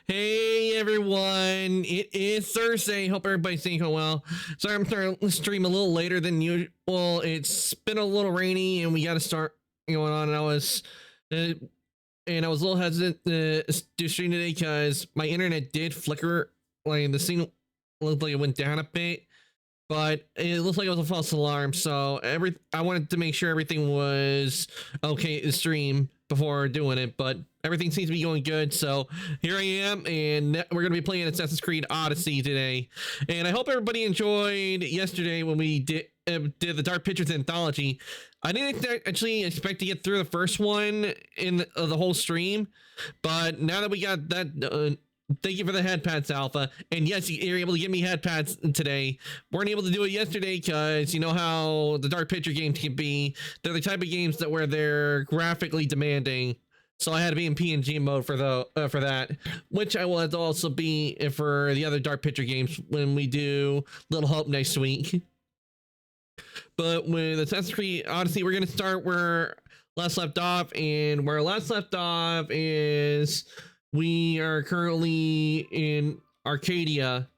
Hey everyone, it is Thursday. Hope everybody's staying well. Sorry, I'm starting to stream a little later than usual. It's been a little rainy and we got to start going on. And I was a little hesitant to do stream today because my internet did flicker. Like the scene looked like it went down a bit, but it looked like it was a false alarm. So I wanted to make sure everything was okay to stream before doing it, but everything seems to be going good. So here I am, and we're going to be playing Assassin's Creed Odyssey today. And I hope everybody enjoyed yesterday when we did the Dark Pictures anthology. I didn't actually expect to get through the first one in the whole stream, but now that we got that thank you for the head pads, Alpha. And yes, you're able to give me head pads today. Weren't able to do it yesterday because you know how the Dark Picture games can be. They're the type of games that where they're graphically demanding. So I had to be in PNG mode for that, which I will have to also be for the other Dark Picture games when we do Little Hope next week. But with Assassin's Creed Odyssey, we're gonna start where last left off, and where last left off is we are currently in Arcadia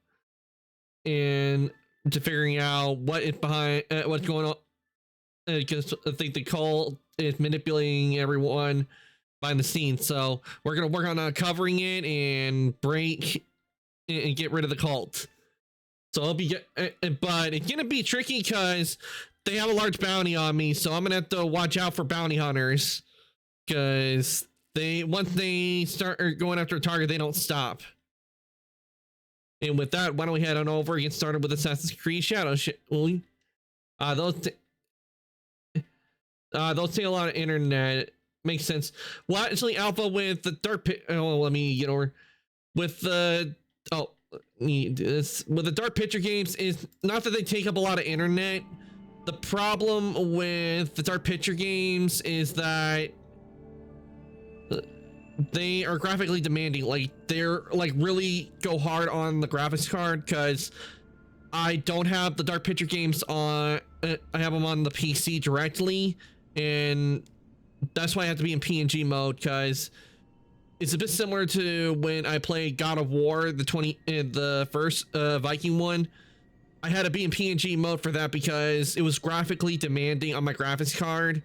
and to figuring out what is behind what's going on, because I think the cult is manipulating everyone behind the scenes. So we're gonna work on uncovering it and break and get rid of the cult. So I'll be but it's gonna be tricky because they have a large bounty on me, so I'm gonna have to watch out for bounty hunters because once they start going after a target, they don't stop. And with that, why don't we head on over and get started with Assassin's Creed Shadows? Those take a lot of internet. Makes sense. Well, actually, Alpha, with the Dark let me get over with the with the Dark Picture games is not that they take up a lot of internet. The problem with the Dark Picture games is that they are graphically demanding. Like they're like really go hard on the graphics card because I don't have the Dark Picture games on. I have them on the PC directly, and that's why I have to be in PNG mode because it's a bit similar to when I played God of War, the first Viking one. I had to be in PNG mode for that because it was graphically demanding on my graphics card.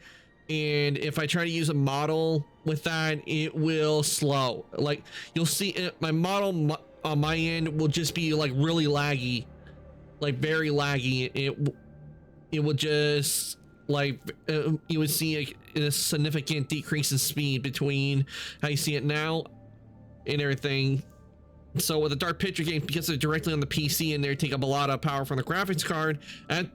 And if I try to use a model with that, it will slow. Like you'll see it, my model on my end will just be like really laggy, like very laggy. It will just like you would see a significant decrease in speed between how you see it now and everything. So with the Dark Picture games, because they're directly on the PC and they take up a lot of power from the graphics card, and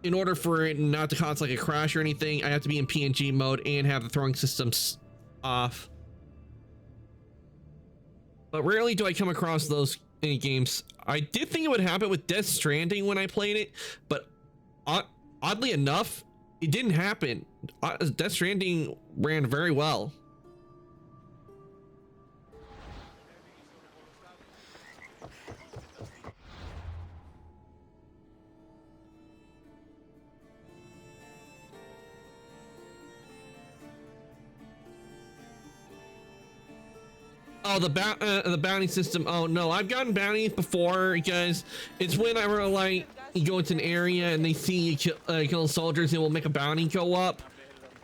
in order for it not to cause like a crash or anything, I have to be in PNG mode and have the throwing systems off. But rarely do I come across those in games. I did think it would happen with Death Stranding when I played it, but oddly enough, it didn't happen. Death Stranding ran very well. Oh, the bounty system. Oh no, I've gotten bounties before because it's when I were like, you go into an area and they see you kill soldiers, it will make a bounty go up.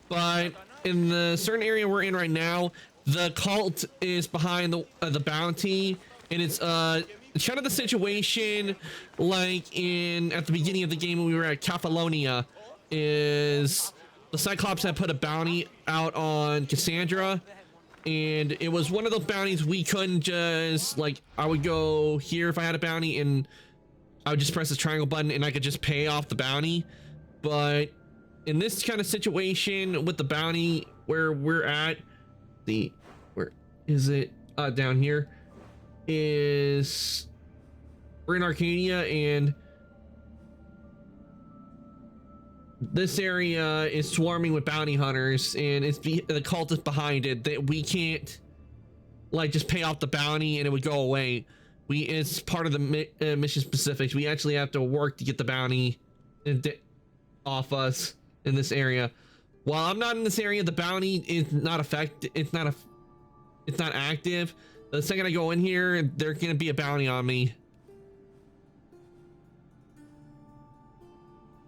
But in the certain area we're in right now, the cult is behind the bounty, and it's kind of the situation like at the beginning of the game when we were at Catalonia. Is the Cyclops had put a bounty out on Cassandra, and it was one of those bounties we couldn't just like, I would go here if I had a bounty and I would just press the triangle button and I could just pay off the bounty. But in this kind of situation with the bounty where we're at, where is it? Down here is, we're in Arcadia, and this area is swarming with bounty hunters, and the cult is behind it. That we can't like just pay off the bounty and it would go away. It's part of the mission specifics. We actually have to work to get the bounty off us in this area. While I'm not in this area, the bounty is not it's not active. The second I go in here, there's gonna be a bounty on me.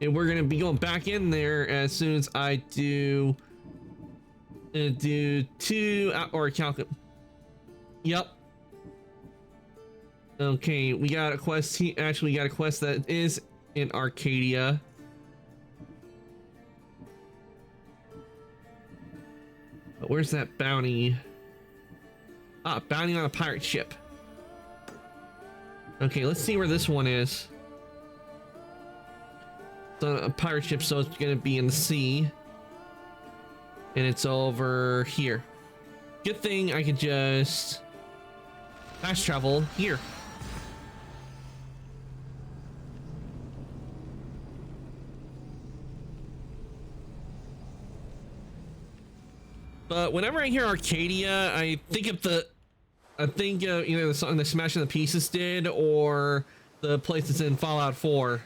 And we're gonna be going back in there as soon as I do 2 or calculate. Yep. Okay, we got a quest. Actually, we got a quest that is in Arcadia. But where's that bounty? Ah, bounty on a pirate ship. Okay, let's see where this one is. It's on a pirate ship, so it's gonna be in the sea. And it's over here. Good thing I could just fast travel here. But whenever I hear Arcadia, I think of either the song that Smash and the Pieces did, or the place that's in Fallout 4.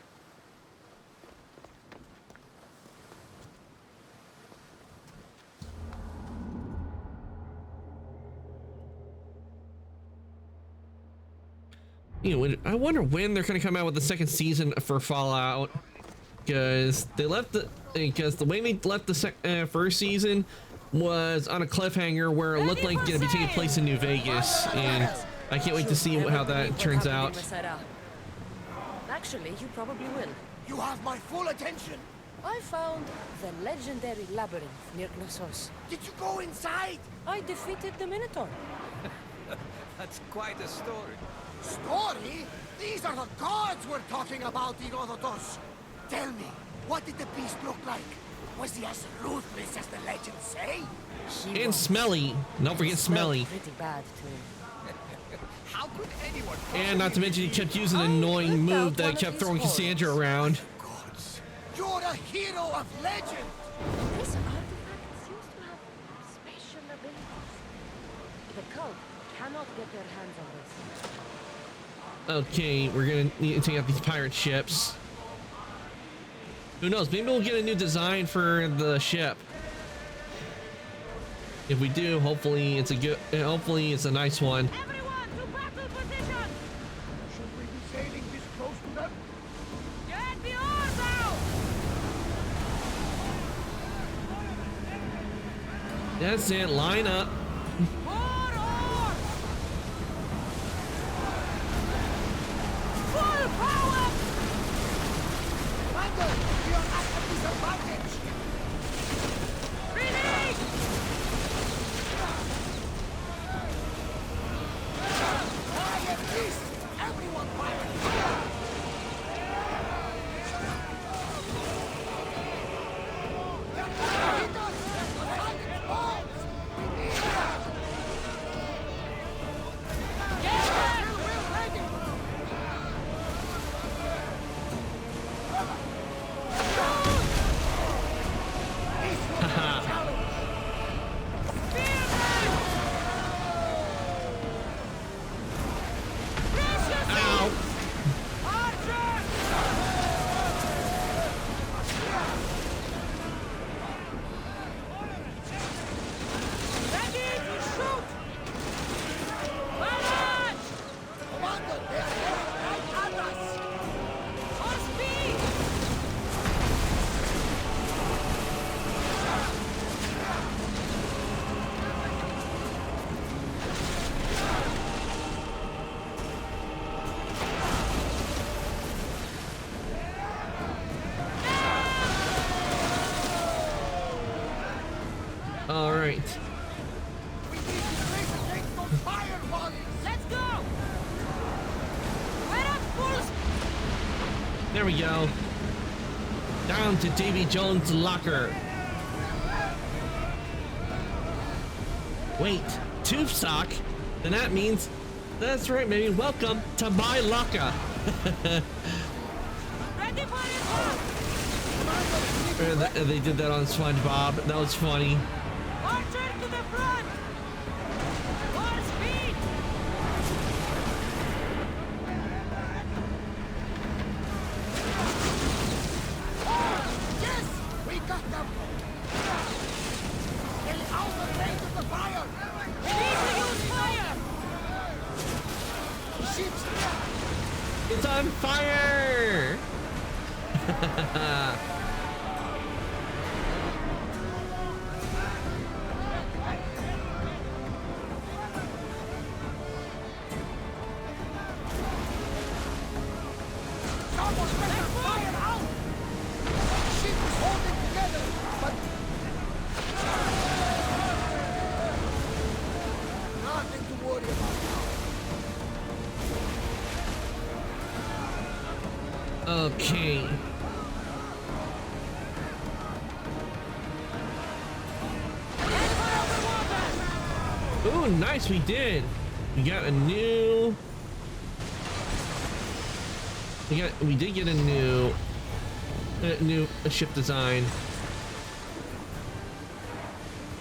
You know, I wonder when they're gonna come out with the second season for Fallout, because the way they left the first season was on a cliffhanger where it looked like it's gonna be taking place in New Vegas, and I can't wait to see how that turns out. Actually, you probably will. You have my full attention. I found the legendary labyrinth near Knossos. Did you go inside? I defeated the Minotaur. That's quite a story. Story? These are the gods we're talking about, Herodotus. Tell me, what did the beast look like? Was he as ruthless as the legends say? And smelly. Don't forget smelly. Pretty bad too. How could anyone? And not to mention he kept using an annoying move that kept throwing Cassandra around. Gods, you're a hero of legend. This artifact seems to have special abilities. The cult cannot get their hands on this. Okay, we're gonna need to take out these pirate ships. Who knows? Maybe we'll get a new design for the ship. If we do, hopefully it's a nice one. Everyone to battle position! Should we be sailing this close to them? Get the oars out! That's it. Line up. Full power! Commander, we are at a disadvantage. Release! Quiet, please. Everyone fire. All right. We need to race against those fire volleys. Let's go! We're at full speed! There we go. Down to Davy Jones' locker. Wait, tube sock? Then that means that's right, maybe welcome to my locker. Ready for it! They did that on SpongeBob. That was funny. Archer to the front! More speed! Yes, we got them. Get out of range of the fire. We need to use fire! ship's wrecked! It's on fire! Someone better fire out! The ship is holding together, but... Nothing to worry about now. Okay. Ooh, nice, we did. We got a new... We did get a new ship design.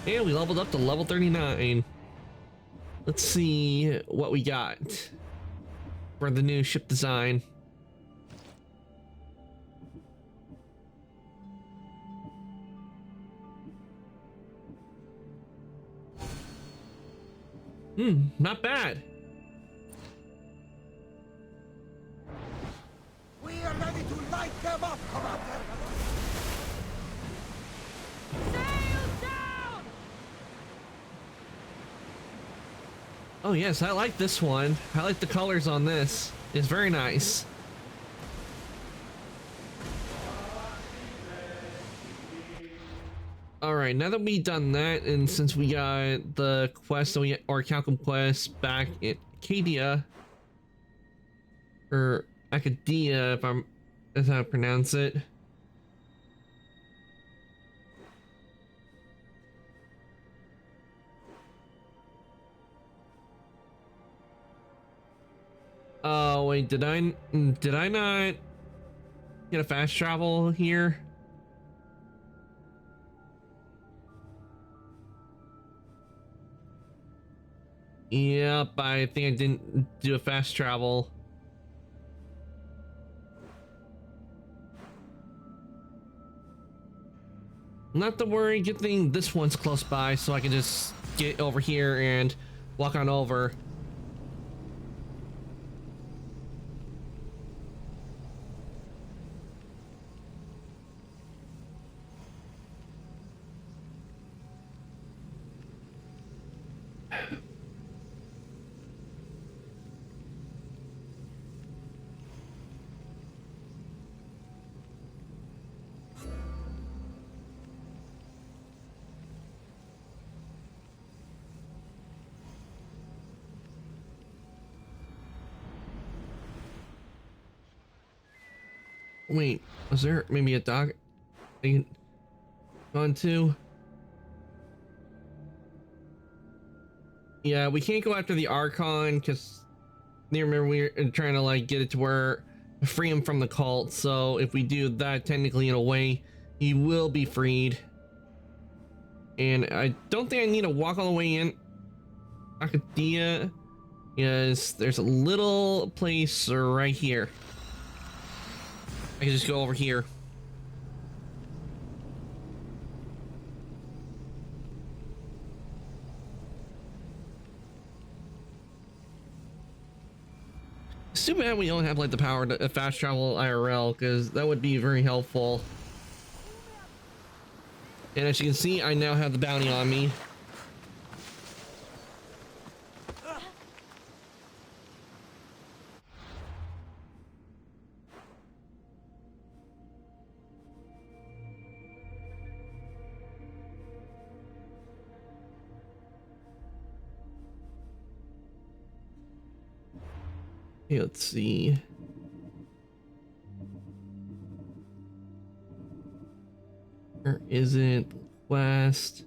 And we leveled up to level 39. Let's see what we got for the new ship design. Not bad. We are ready to light them up, Commander! Sail down! Oh yes, I like this one. I like the colors on this. It's very nice. All right, now that we've done that, and since we got the quest, or Calcum quest back in Acadia, or Acadia, if I pronounce it. Oh wait, did I not get a fast travel here? Yep, I think I didn't do a fast travel. Not to worry, good thing this one's close by, so I can just get over here and walk on over. Wait, was there maybe a dock I can go on to? Yeah, we can't go after the Archon because you remember we were trying to like get it to where free him from the cult. So if we do that, technically in a way, he will be freed. And I don't think I need to walk all the way in Acadia. Yes, there's a little place right here. I can just go over here. It's too bad we don't have like the power to fast travel IRL, because that would be very helpful. And as you can see, I now have the bounty on me. Okay, let's see. Where is it? Quest.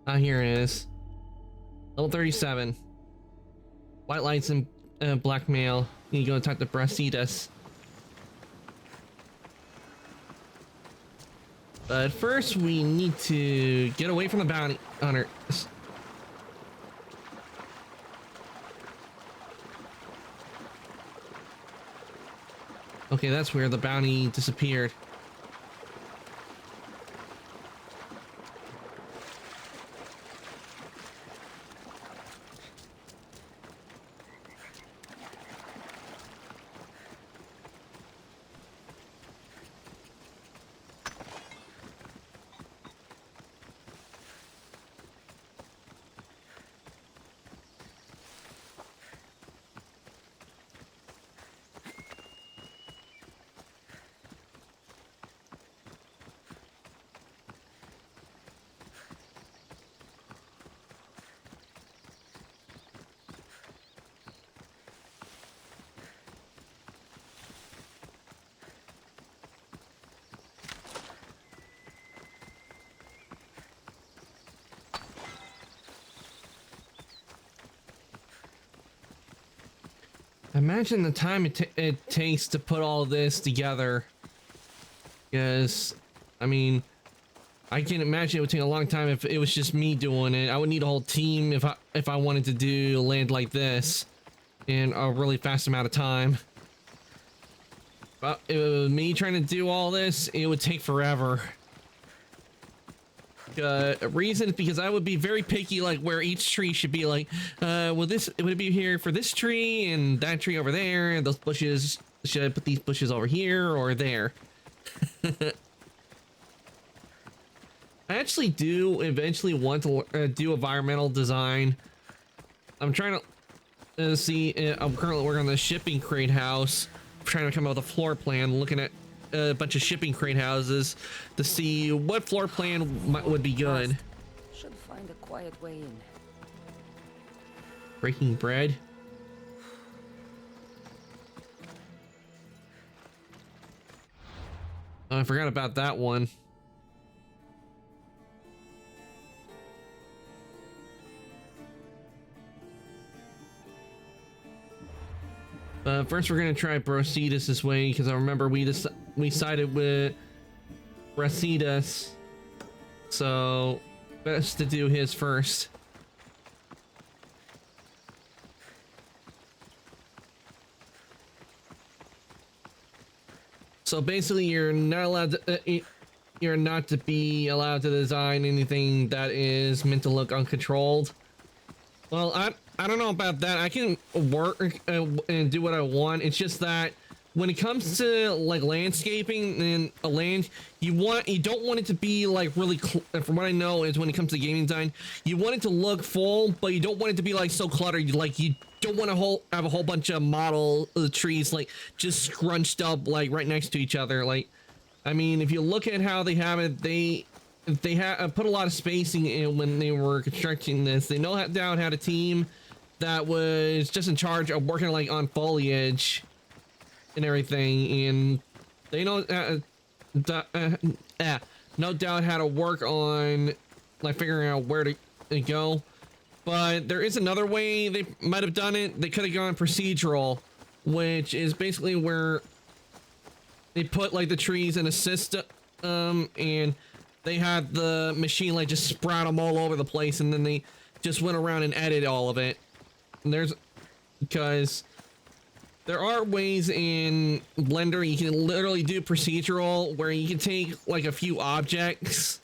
Ah, here it is. Level 37. White lights and blackmail. You need to go talk to Brasidas. But first, we need to get away from the bounty hunter. Okay, that's where the bounty disappeared. Imagine the time it takes to put all this together. Because, I mean, I can imagine it would take a long time if it was just me doing it. I would need a whole team if I wanted to do land like this in a really fast amount of time. But if it was me trying to do all this, it would take forever. A reason is because I would be very picky, like where each tree should be. Like, would it be here for this tree and that tree over there, and those bushes? Should I put these bushes over here or there? I actually do eventually want to do environmental design. I'm trying to see. I'm currently working on the shipping crate house. I'm trying to come up with a floor plan, looking at a bunch of shipping crate houses to see what floor plan would be good. Should find a quiet way in. Breaking bread. Oh, I forgot about that one. First we're gonna try Brasidas this way, because I remember we sided with Brasidas, so best to do his first. So basically, you're not allowed to be allowed to design anything that is meant to look uncontrolled. Well, I don't know about that. I can work and do what I want. It's just that when it comes to like landscaping and a land, you don't want it to be like really. From what I know, is when it comes to gaming design, you want it to look full, but you don't want it to be like so cluttered. Like you don't want to have a whole bunch of model trees like just scrunched up like right next to each other. Like, I mean, if you look at how they have it, they put a lot of spacing in when they were constructing this. They know how had a team that was just in charge of working like on foliage and everything, and they know no doubt how to work on like figuring out where to go. But there is another way they might have done it. They could have gone procedural, which is basically where they put like the trees in a system, and they had the machine like just sprout them all over the place, and then they just went around and edited all of it. And because there are ways in Blender you can literally do procedural where you can take like a few objects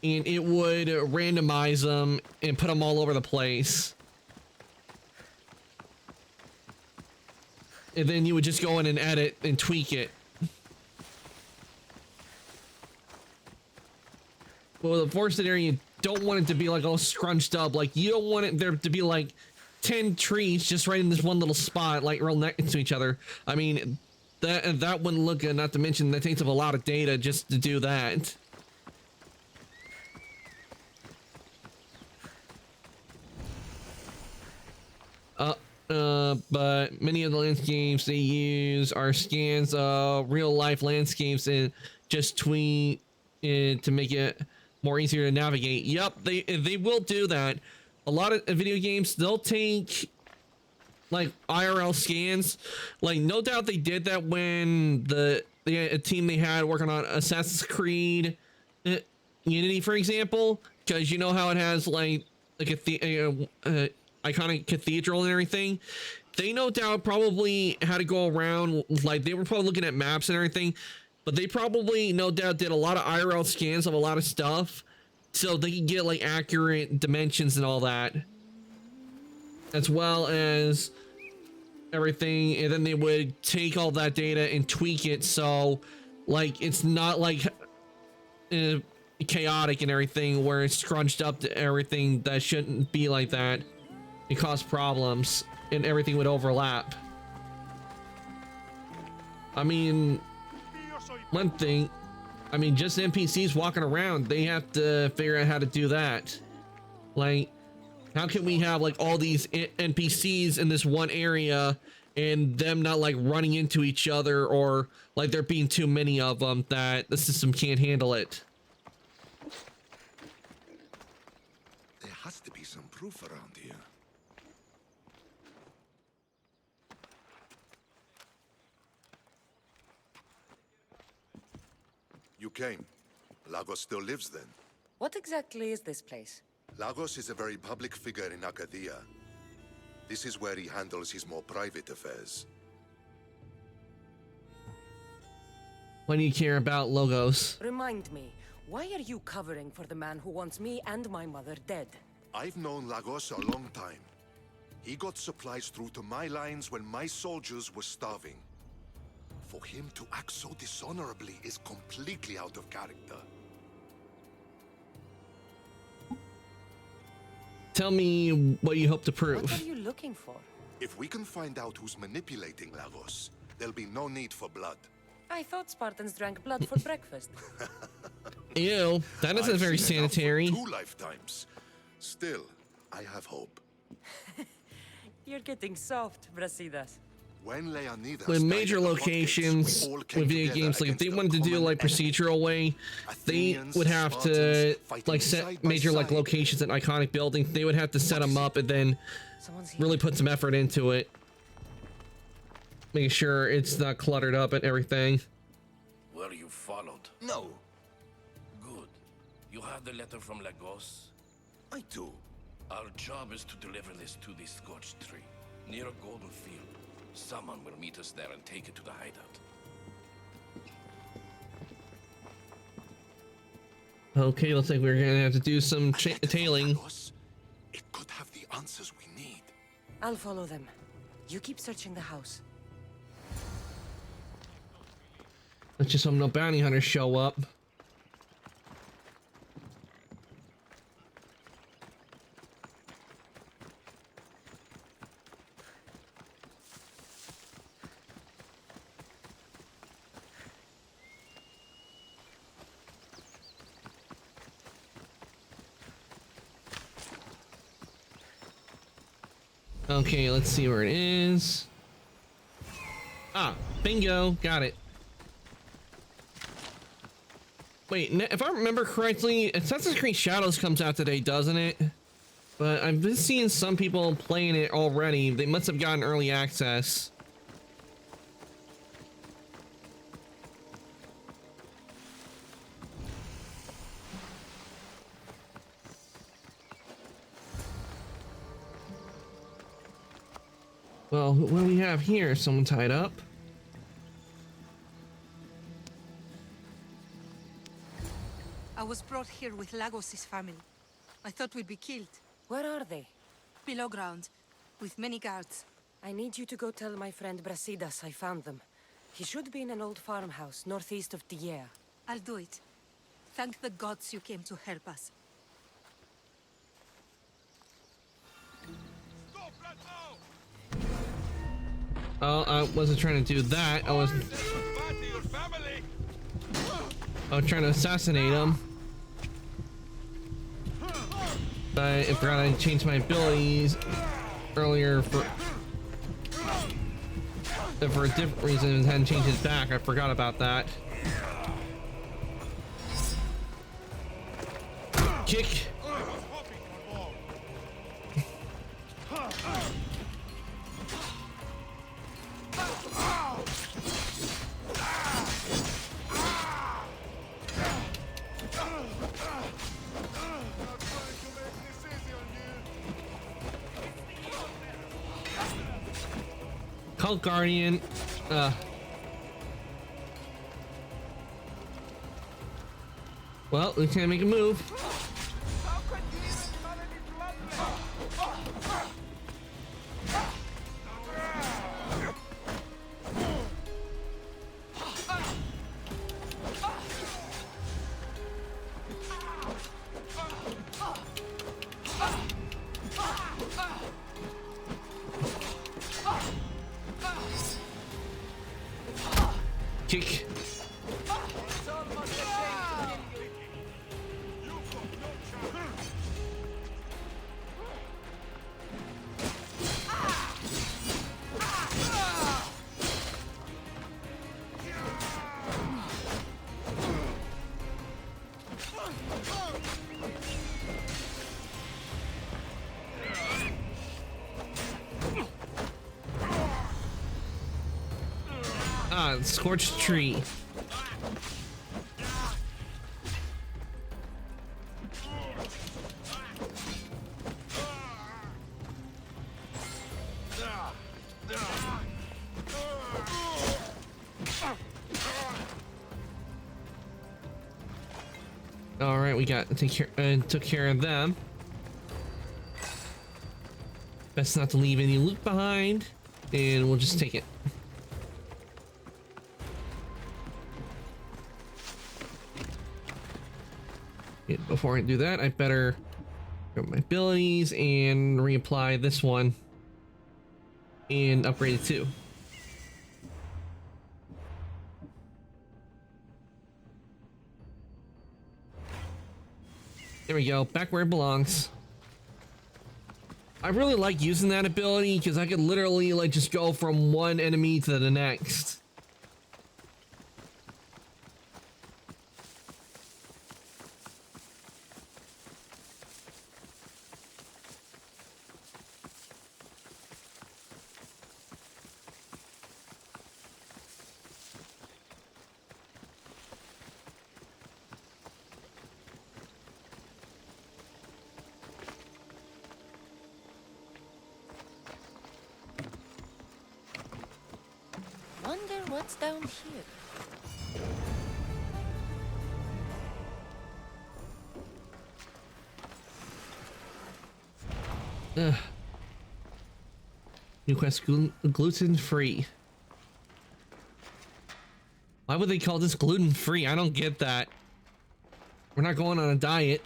and it would randomize them and put them all over the place. And then you would just go in and edit and tweak it. Well, the forested area, you don't want it to be like all scrunched up. Like, you don't want it there to be like 10 trees just right in this one little spot, like real next to each other. I mean, that wouldn't look good, not to mention that takes up a lot of data just to do that. But many of the landscapes they use are scans of real life landscapes and just tweak it to make it more easier to navigate. Yep, they will do that. A lot of video games, they'll take like IRL scans. Like, no doubt they did that when a team they had working on Assassin's Creed Unity, for example, because you know how it has like a iconic cathedral and everything. They no doubt probably had to go around, like they were probably looking at maps and everything, but they probably no doubt did a lot of IRL scans of a lot of stuff so they can get like accurate dimensions and all that, as well as everything. And then they would take all that data and tweak it so like it's not like chaotic and everything where it's scrunched up to everything that shouldn't be like that. It caused problems and everything would overlap. I mean, one thing, I mean, just NPCs walking around, they have to figure out how to do that. Like, how can we have like all these NPCs in this one area and them not like running into each other, or like there being too many of them that the system can't handle it? There has to be some proof around here. You came. Lagos still lives then? What exactly is this place? Lagos is a very public figure in Arcadia. This is where he handles his more private affairs. Why do you care about Logos? Remind me, why are you covering for the man who wants me and my mother dead? I've known Lagos a long time. He got supplies through to my lines when my soldiers were starving. For him to act so dishonorably is completely out of character. Tell me what you hope to What prove. are you looking for? If we can find out who's manipulating Lagos, there'll be no need for blood. I thought Spartans drank blood for breakfast. Ew, that isn't I've very seen enough for sanitary. 2 lifetimes. Still, I have hope. You're getting soft, Brasidas. When Leonidas With died major at the Hot locations Gates, we all came with video together games, like if they against wanted to a do common like enemy. procedural way, they Athenians, would have to Spartans, fighting like side set by major like side. locations and iconic buildings. They would have to set them up and then Someone's here. really put some effort into it, making sure it's not cluttered up and everything. Were you followed? No, Good. You have the letter from Lagos? I do. Our job is to deliver this to the Scorched Tree, near a golden field. Someone will meet us there and take it to the hideout. Okay, looks like we're gonna have to do some A letter from tailing. Lagos? It could have the answers we need. I'll follow them. You keep searching the house. Let's just hope no bounty hunters show up. Okay, let's see where it is. Ah, bingo, got it. Wait, if I remember correctly, Assassin's Creed Shadows comes out today, doesn't it? But I've been seeing some people playing it already. They must have gotten early access. Well, what do we have here? Someone tied up? I was brought here with Lagos' family. I thought we'd be killed. Where are they? Below ground, with many guards. I need you to go tell my friend Brasidas I found them. He should be in an old farmhouse northeast of Tiea. I'll do it. Thank the gods you came to help us. Oh, I wasn't trying to do that. I was trying to assassinate him. But I forgot I changed my abilities earlier for a different reason and hadn't changed it back. I forgot about that. Kick. Cult Guardian. Well, we can't make a move. Kick. Ah, scorched tree. All right, we got took care of them. Best not to leave any loot behind, and we'll just take it. Before I do that, I better grab my abilities and reapply this one and upgrade it too. There we go, back where it belongs. I really like using that ability because I could literally like just go from one enemy to the next. Wonder what's down here. Ugh. New quest gluten free. Why would they call this gluten free? I don't get that. We're not going on a diet.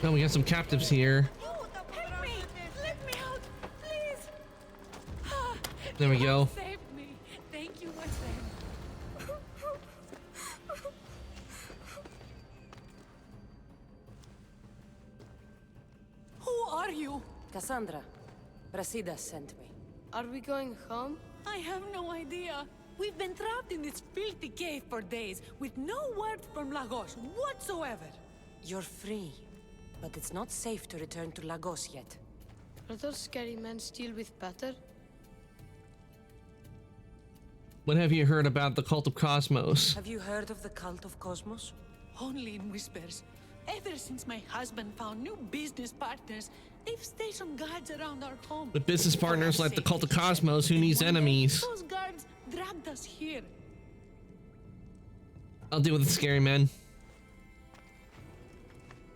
Oh, we got some captives here. Help me! Let me out, please! There we go. Save me! Thank you, my friend. Who are you? Cassandra, Brasidas sent me. Are we going home? I have no idea. We've been trapped in this filthy cave for days with no word from Lagos whatsoever. You're free, but it's not safe to return to Lagos yet. Are those scary men still with Pater? What have you heard about the Cult of Cosmos? Have you heard of the Cult of Cosmos? Only in whispers. Ever since my husband found new business partners, they've stationed guards around our home. With business partners For our like the Cult of safety. Cosmos, who needs One day, enemies? Those guards dragged us here. I'll deal with the scary men.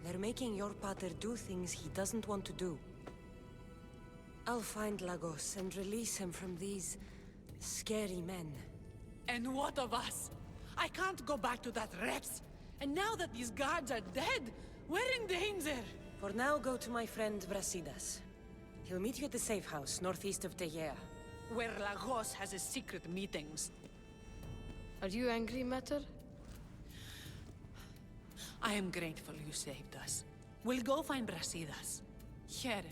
They're making your Pater do things he doesn't want to do. I'll find Lagos and release him from these scary men. And what of us? I can't go back to that Rex. And now that these guards are dead, we're in danger. For now, go to my friend Brasidas. He'll meet you at the safe house northeast of Tegea. Where Lagos has his secret meetings. Are you angry, Mater? I am grateful you saved us. We'll go find Brasidas. Here.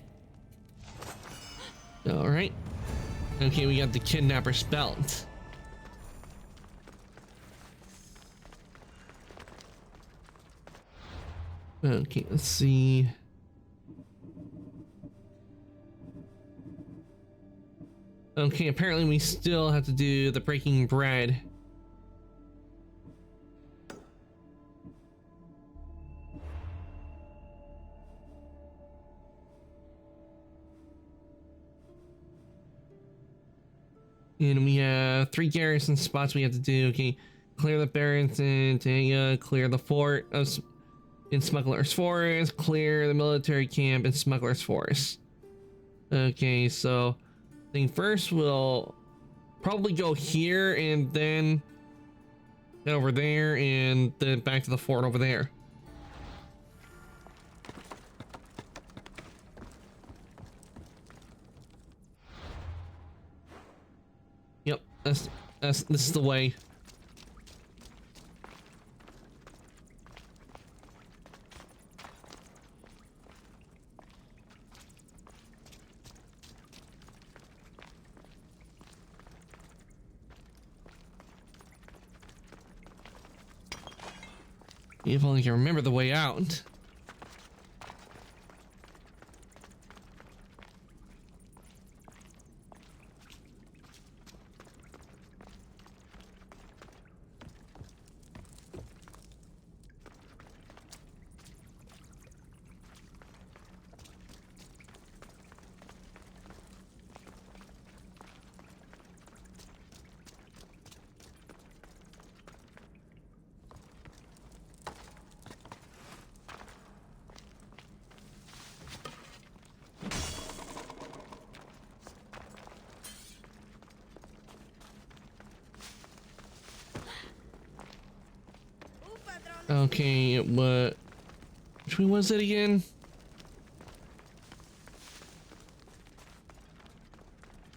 All right. Okay, we got the kidnapper's belt. Okay, let's see. Okay, apparently we still have to do the breaking bread. And we have 3 garrison spots we have to do. Okay, clear the barracks in Tanga, clear the fort in Smuggler's Forest, clear the military camp in Smuggler's Forest. Okay, so I think first we'll probably go here and then head over there and then back to the fort over there. Yep, this is the way. If only I can remember the way out. Okay, what? Which one was it again?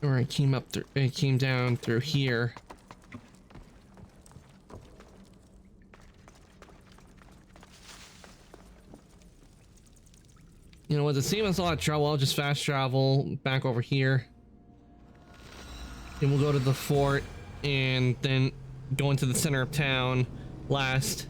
Or it came up through, it came down through here. You know what, to save us a lot of trouble, I'll just fast travel back over here. And we'll go to the fort and then go into the center of town last.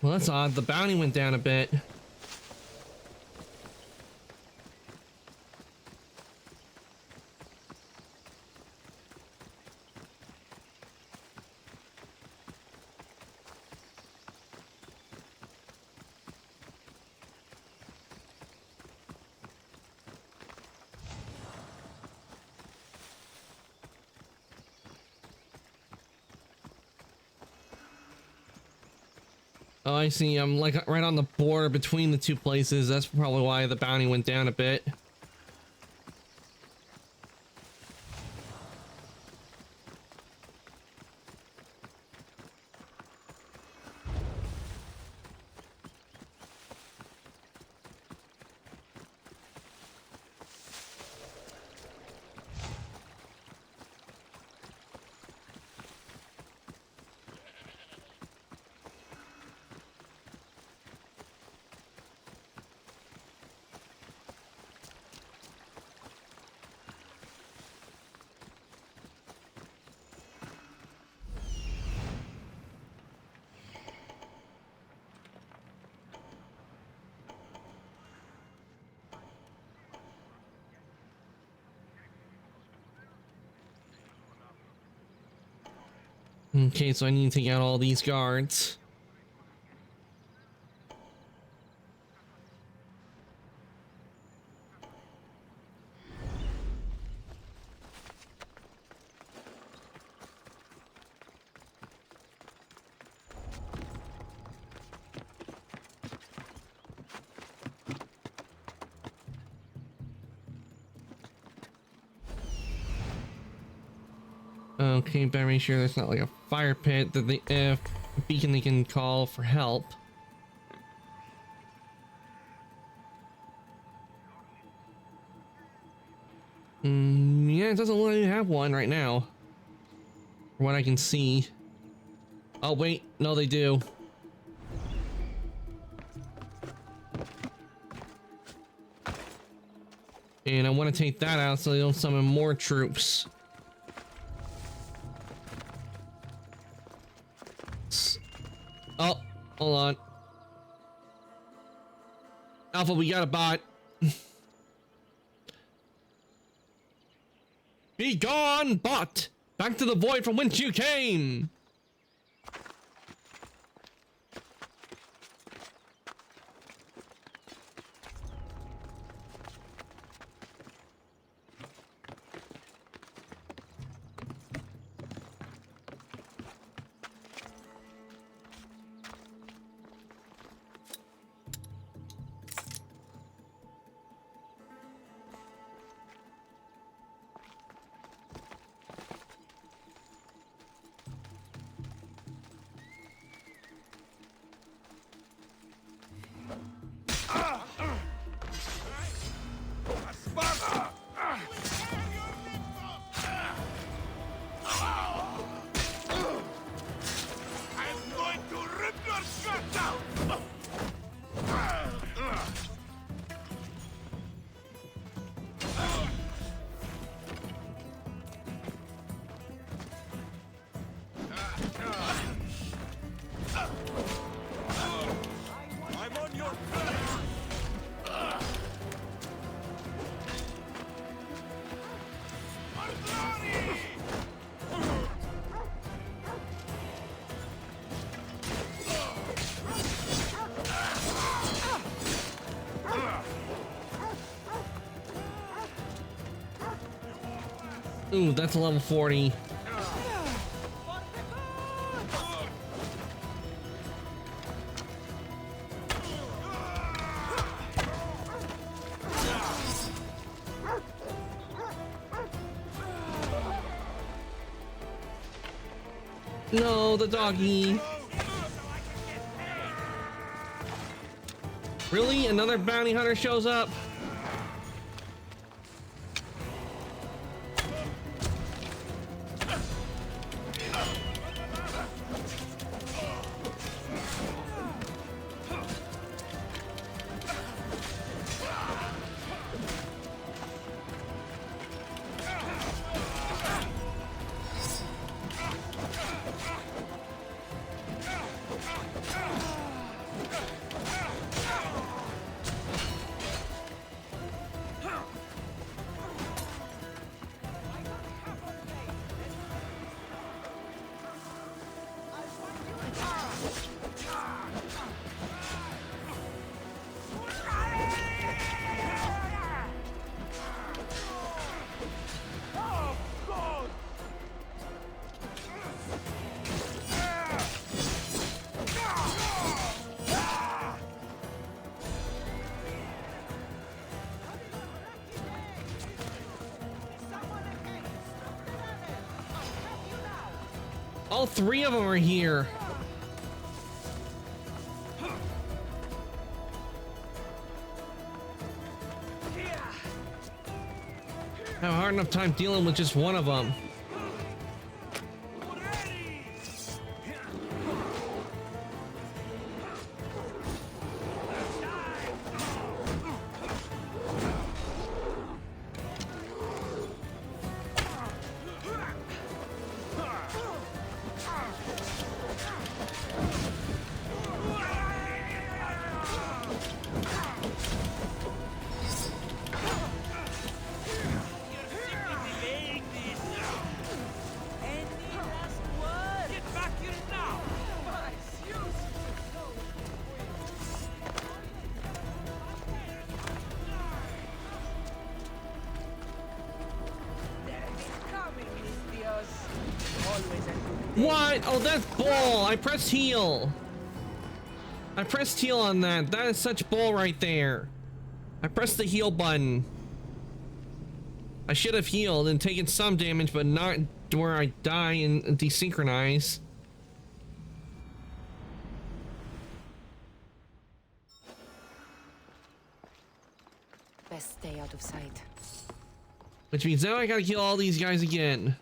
Well, that's odd. The bounty went down a bit. Oh, I see. I'm like right on the border between the two places. That's probably why the bounty went down a bit. Okay, so I need to take out all these guards. Okay, better make sure there's not like a fire pit that the beacon they can call for help. Yeah, it doesn't look like you have one right now. From what I can see. Oh wait, no they do. And I want to take that out so they don't summon more troops. Oh, hold on. Alpha, we got a bot. Be gone, bot! Back to the void from whence you came! Ooh, that's a level 40. No, the doggy. Really? Another bounty hunter shows up? All three of them are here. I have a hard enough time dealing with just one of them. What? Oh, that's bull. I pressed heal. I pressed heal on that. That is such bull right there. I pressed the heal button. I should have healed and taken some damage, but not where I die and desynchronize. Best stay out of sight. Which means now I gotta kill all these guys again.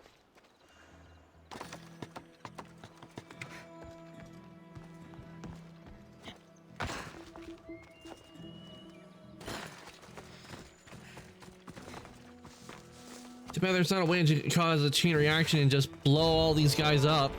Too bad there's not a way to cause a chain reaction and just blow all these guys up.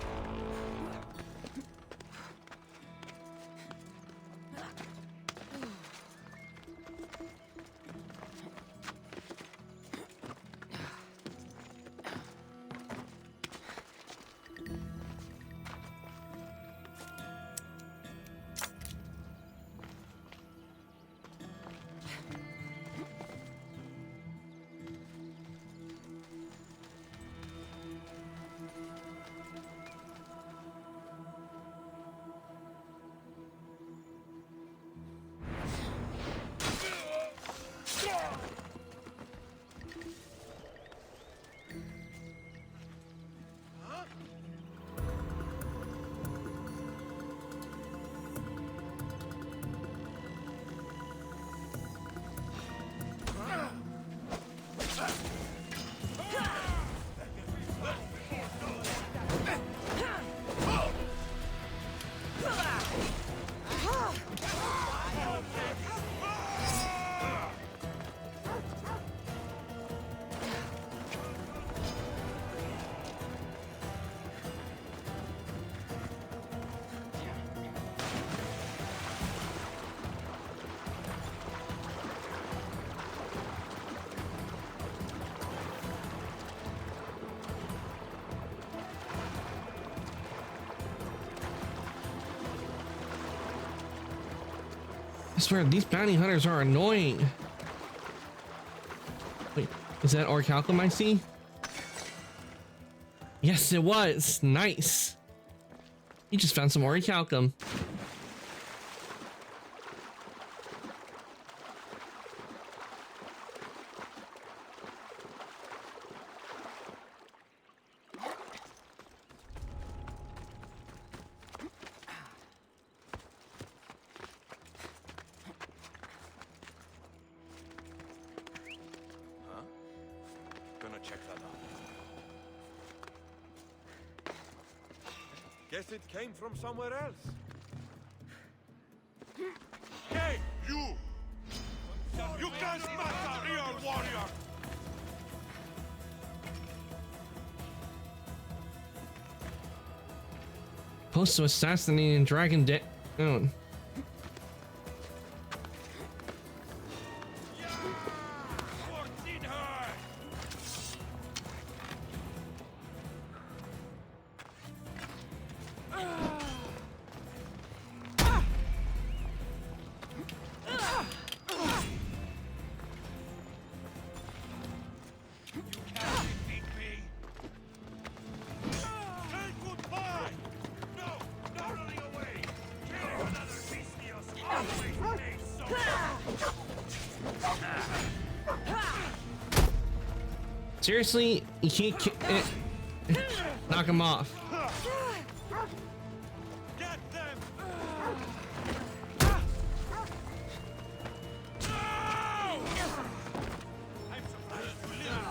I swear, these bounty hunters are annoying. Wait, is that orichalcum I see? Yes, it was. Nice. You just found some orichalcum. Gonna check that out. Guess it came from somewhere else. Hey, you! You can't smash a real warrior! Supposed to assassinating Dragon down. Seriously, you can't knock him off. Get them! I'm surprised you live.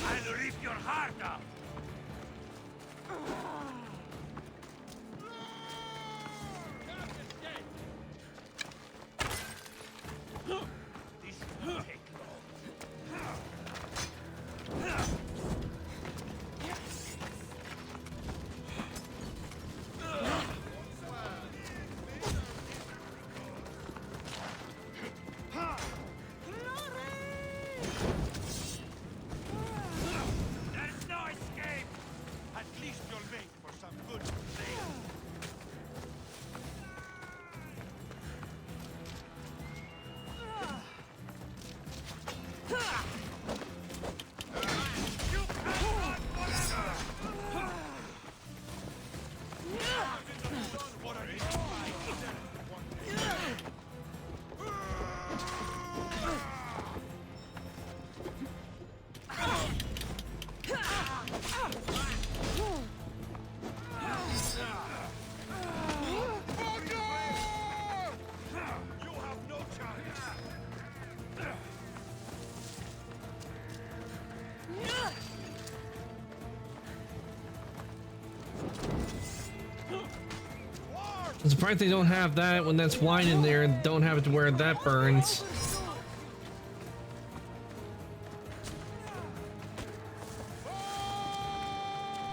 I'll rip your heart out. This won't take long. There's no escape! At least you'll make for some good sleep. You can't run forever! What are you You have no chance! I'm surprised they don't have that when that's wine in there and don't have it to where that burns.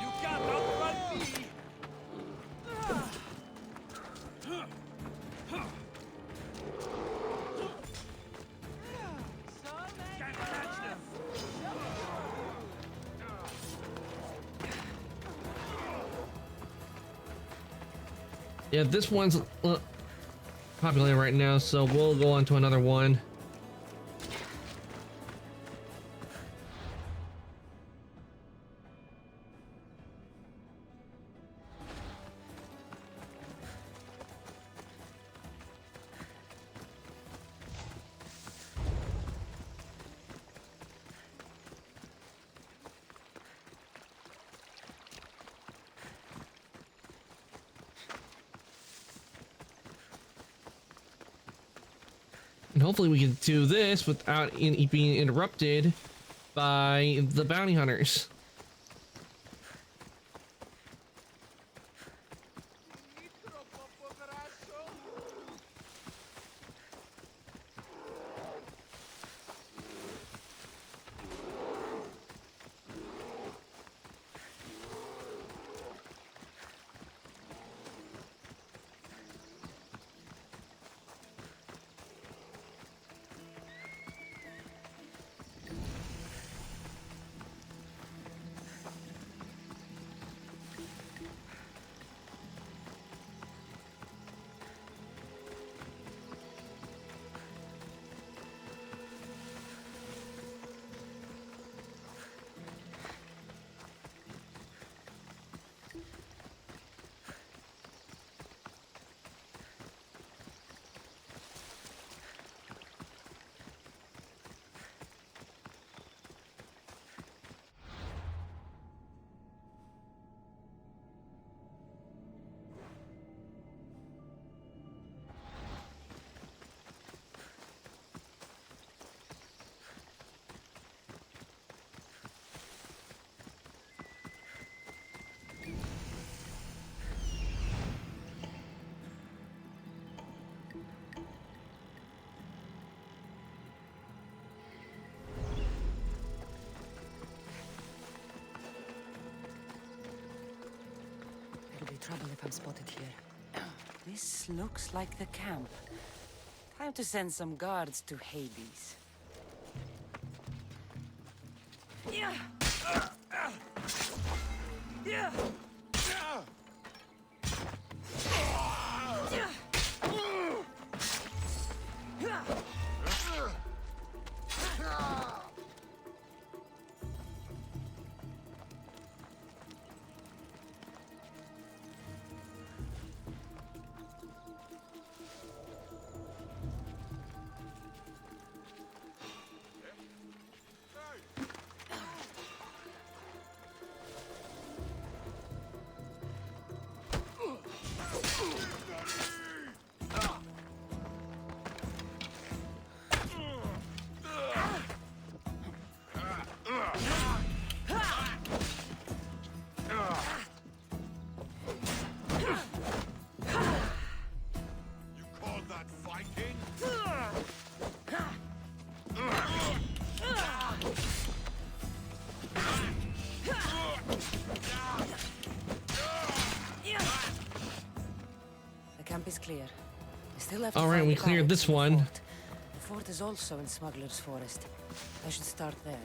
You can't outrun me! Can't catch them! Yeah, this one's popular right now, so we'll go on to another one. And hopefully we can do this without being interrupted by the bounty hunters. I've spotted here. This looks like the camp. Time to send some guards to Hades. You call that fighting? The camp is clear. I still have to All right, find we the cleared barracks this and the one. fort. The fort is also in Smuggler's Forest. I should start there.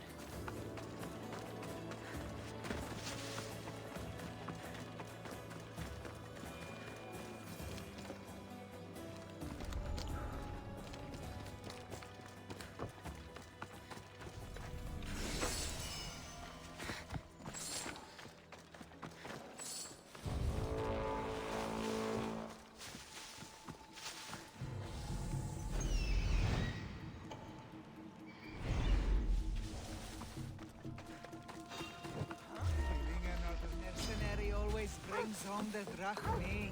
Killing another mercenary always brings home the drachmae.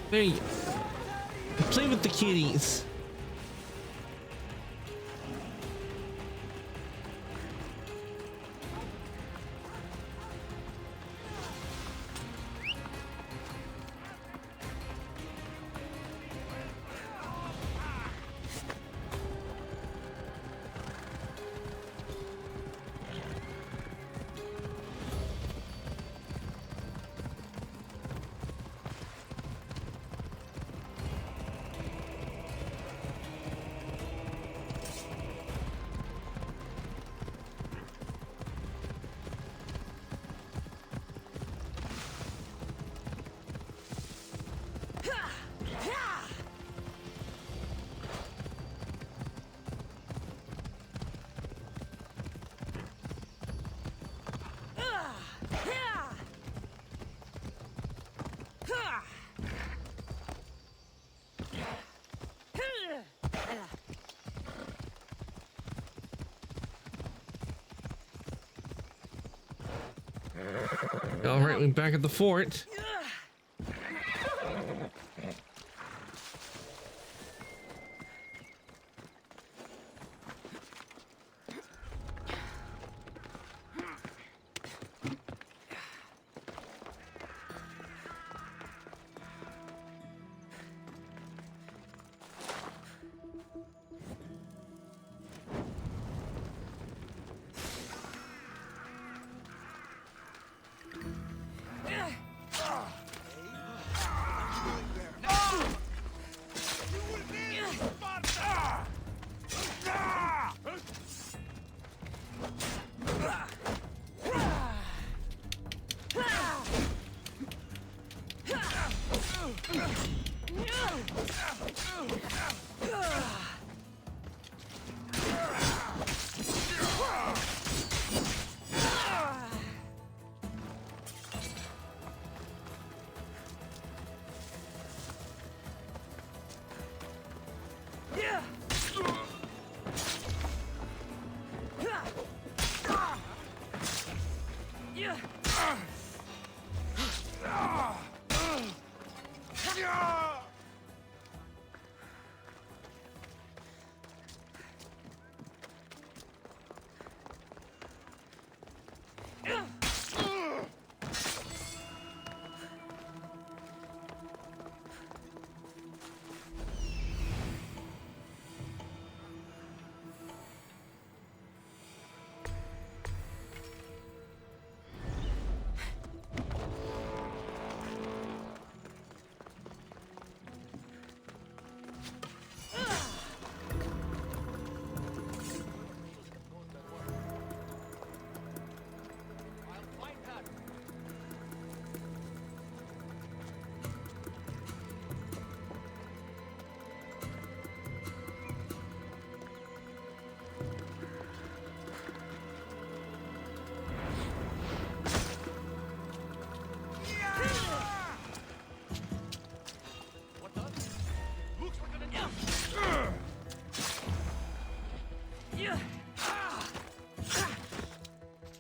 There you go. Play with the kitties. All right, we're back at the fort.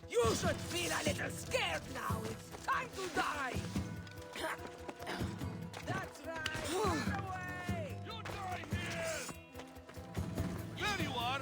You should feel a little scared now. It's time to die. That's right. Run away. You die here! There you are!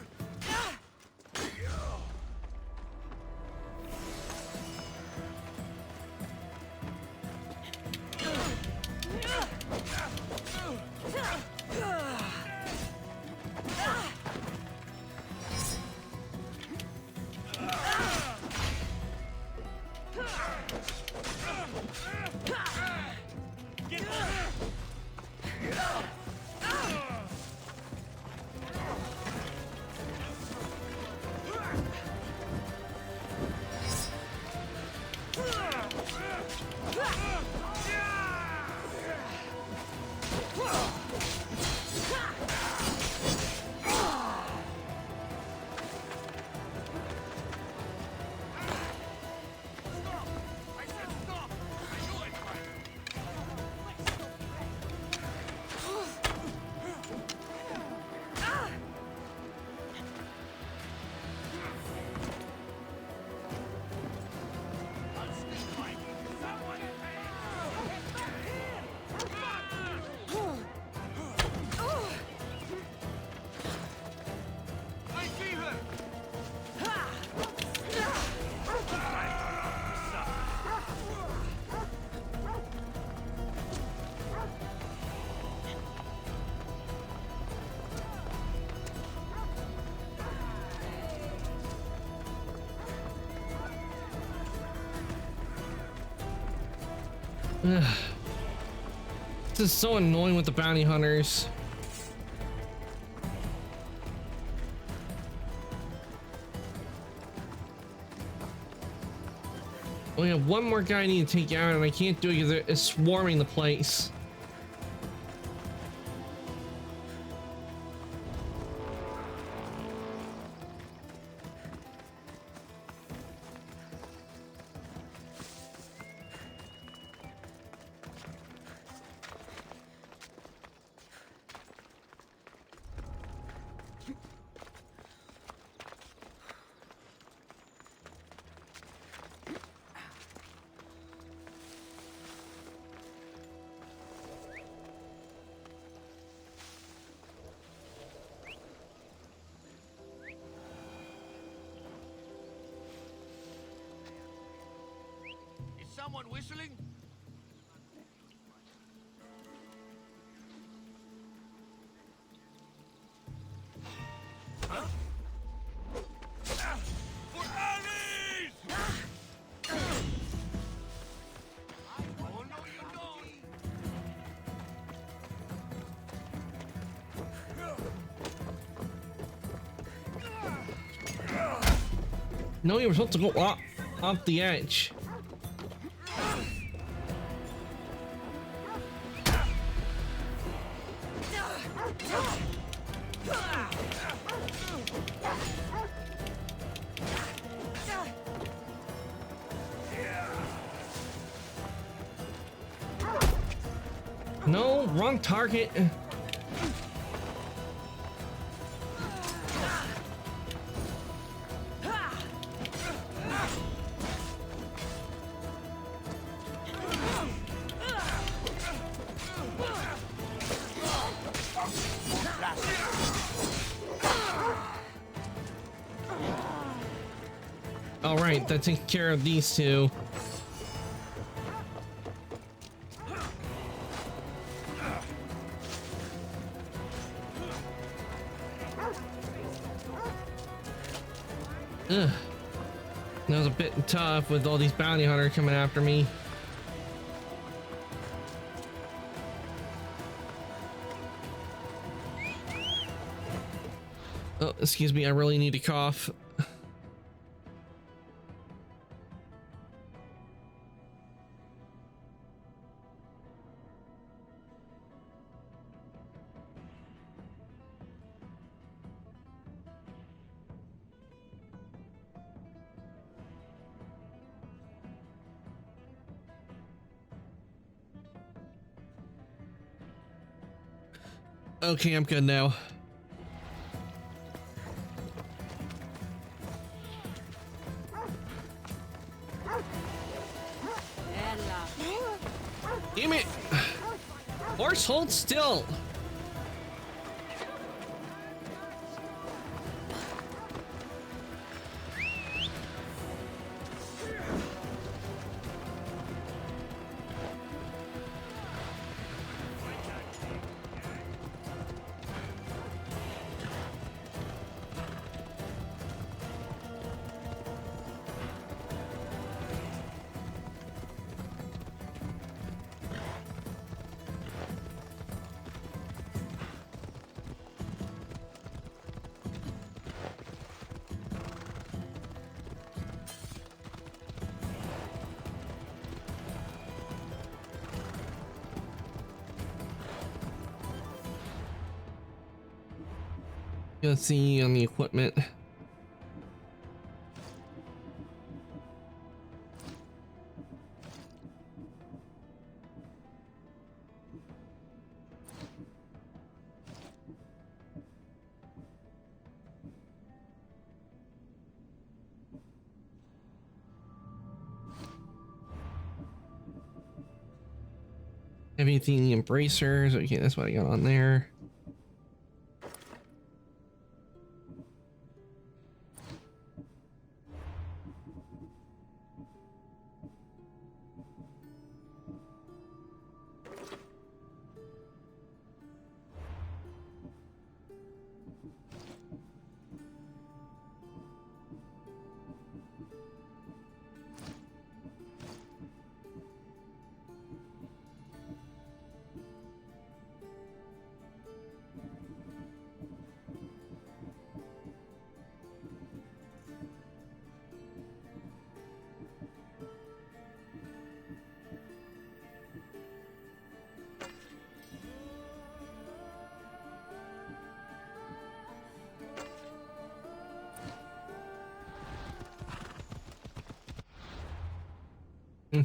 This is so annoying with the bounty hunters. We have one more guy I need to take out, and I can't do it because it's swarming the place. Someone whistling? Huh? For Ares! Oh, no, you don't. No, you were supposed to go off the edge. No, wrong target. All right, that takes care of these two. Ugh. That was a bit tough with all these bounty hunters coming after me. Oh, excuse me, I really need to cough. Okay, I'm good now. Damn it! Horse, hold still! Let's see on the equipment. Everything embracers. Okay, that's what I got on there.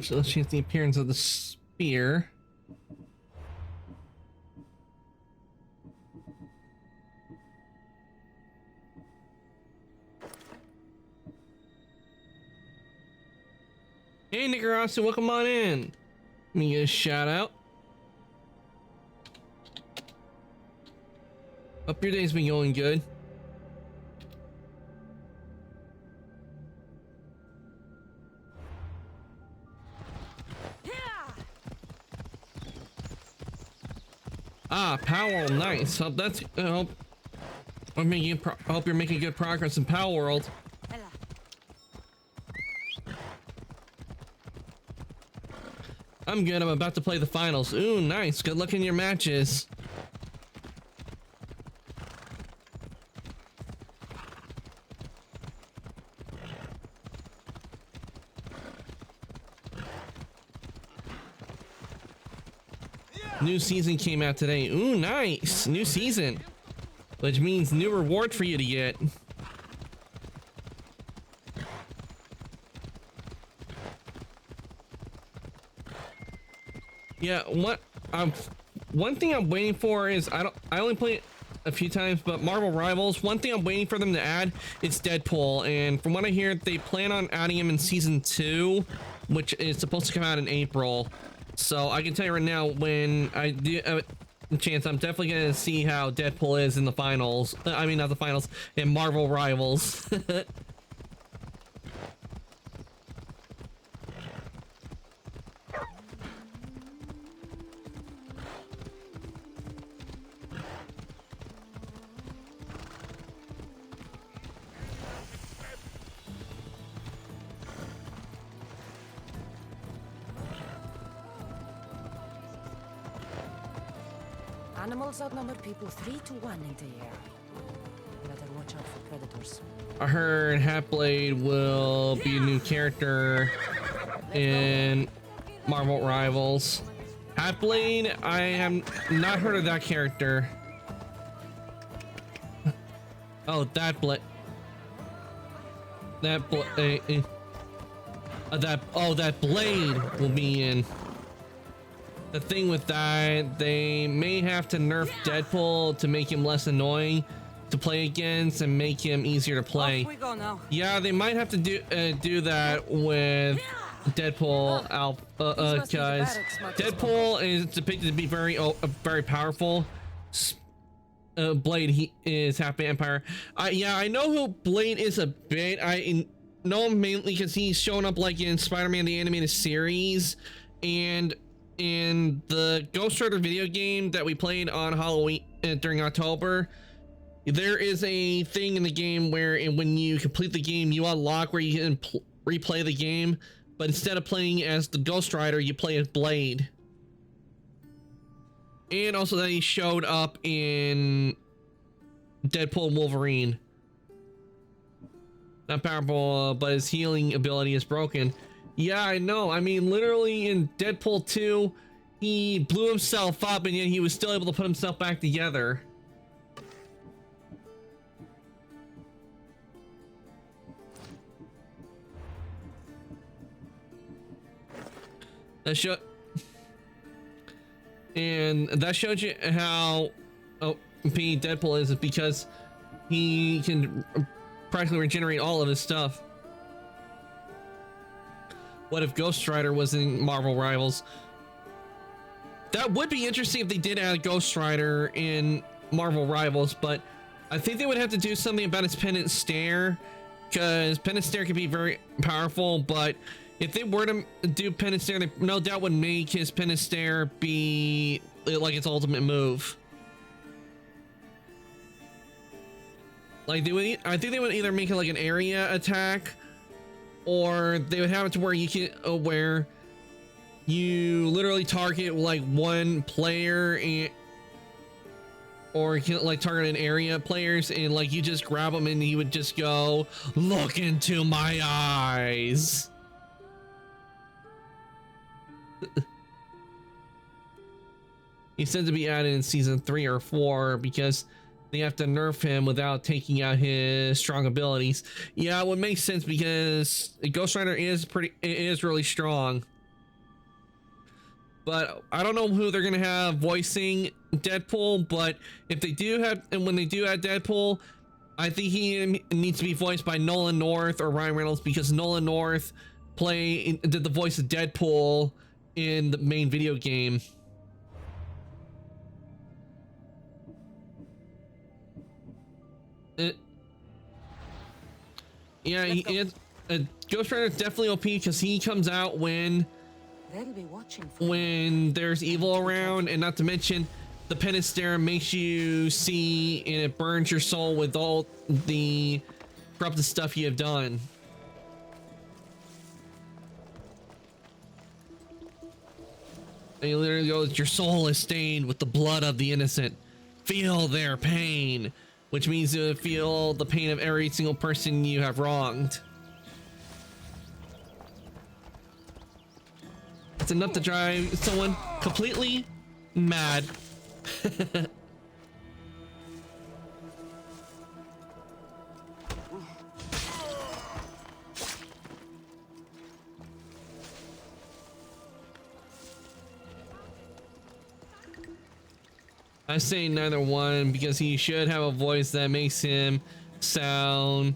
So let's change the appearance of the spear. Hey Nicarasu, welcome on in. Let me get a shout out. Hope your day's been going good. Ah, Power World, nice. Hope that's hope you're making good progress in Power World. I'm good. I'm about to play the finals. Ooh, nice. Good luck in your matches. New season came out today. Ooh, nice. New season. Which means new reward for you to get. Yeah, one thing I'm waiting for is I only played it a few times, but Marvel Rivals, one thing I'm waiting for them to add is Deadpool, and from what I hear, they plan on adding him in season 2, which is supposed to come out in April. So I can tell you right now, when I do have a chance, I'm definitely gonna see how Deadpool is in the finals. I mean, not the finals, in Marvel Rivals. Animals outnumber people 3 to 1 in the air. Better watch out for predators. I heard Hatblade will be a new character in Marvel Rivals. Hatblade, I have not heard of that character. Oh, that blade will be in. The thing with that, they may have to nerf Deadpool to make him less annoying to play against and make him easier to play. Off we go now. Yeah, they might have to do that with Deadpool guys. Deadpool is depicted to be very very powerful. Blade, he is half vampire. Yeah, I know who Blade is a bit. I know him mainly because he's shown up like in Spider-Man the animated series and in the Ghost Rider video game that we played on Halloween during October. There is a thing in the game where when you complete the game, you unlock where you can replay the game, but instead of playing as the Ghost Rider, you play as Blade. And also that he showed up in Deadpool and Wolverine. Not powerful, but his healing ability is broken. Yeah, I know. I mean, literally in Deadpool 2, he blew himself up and yet he was still able to put himself back together. That showed you how OP Deadpool is because he can practically regenerate all of his stuff. What if Ghost Rider was in Marvel Rivals? That would be interesting if they did add Ghost Rider in Marvel Rivals, but I think they would have to do something about his Penance Stare, because Penance Stare can be very powerful, but if they were to do Penance Stare, they no doubt would make his Penance Stare be like its ultimate move. Like I think they would either make it like an area attack, or they would have it to where you can where you literally target like one player or you can like target an area of players and like you just grab them and he would just go, "Look into my eyes." He's said to be added in season 3 or 4 because they have to nerf him without taking out his strong abilities. Yeah, it would make sense because Ghost Rider is really strong. But I don't know who they're gonna have voicing Deadpool, but if they do have, and when they do add Deadpool, I think he needs to be voiced by Nolan North or Ryan Reynolds, because Nolan North did the voice of Deadpool in the main video game. Ghost Rider is definitely OP because he comes out when there's evil around, and not to mention the Penance Stare makes you see and it burns your soul with all the corrupted stuff you have done. And he literally goes, "Your soul is stained with the blood of the innocent. Feel their pain," which means you feel the pain of every single person you have wronged. It's enough to drive someone completely mad. I say neither one because he should have a voice that makes him sound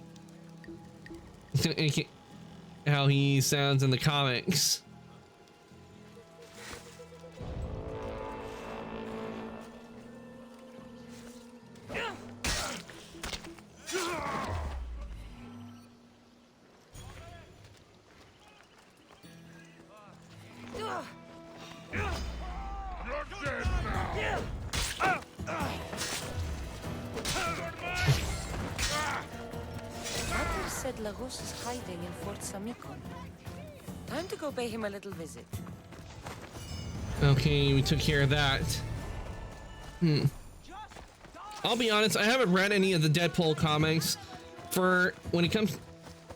how he sounds in the comics. Said Lagos is hiding in Fort Samikon. Time to go pay him a little visit. Okay, we took care of that. I'll be honest, I haven't read any of the Deadpool comics. For when it comes,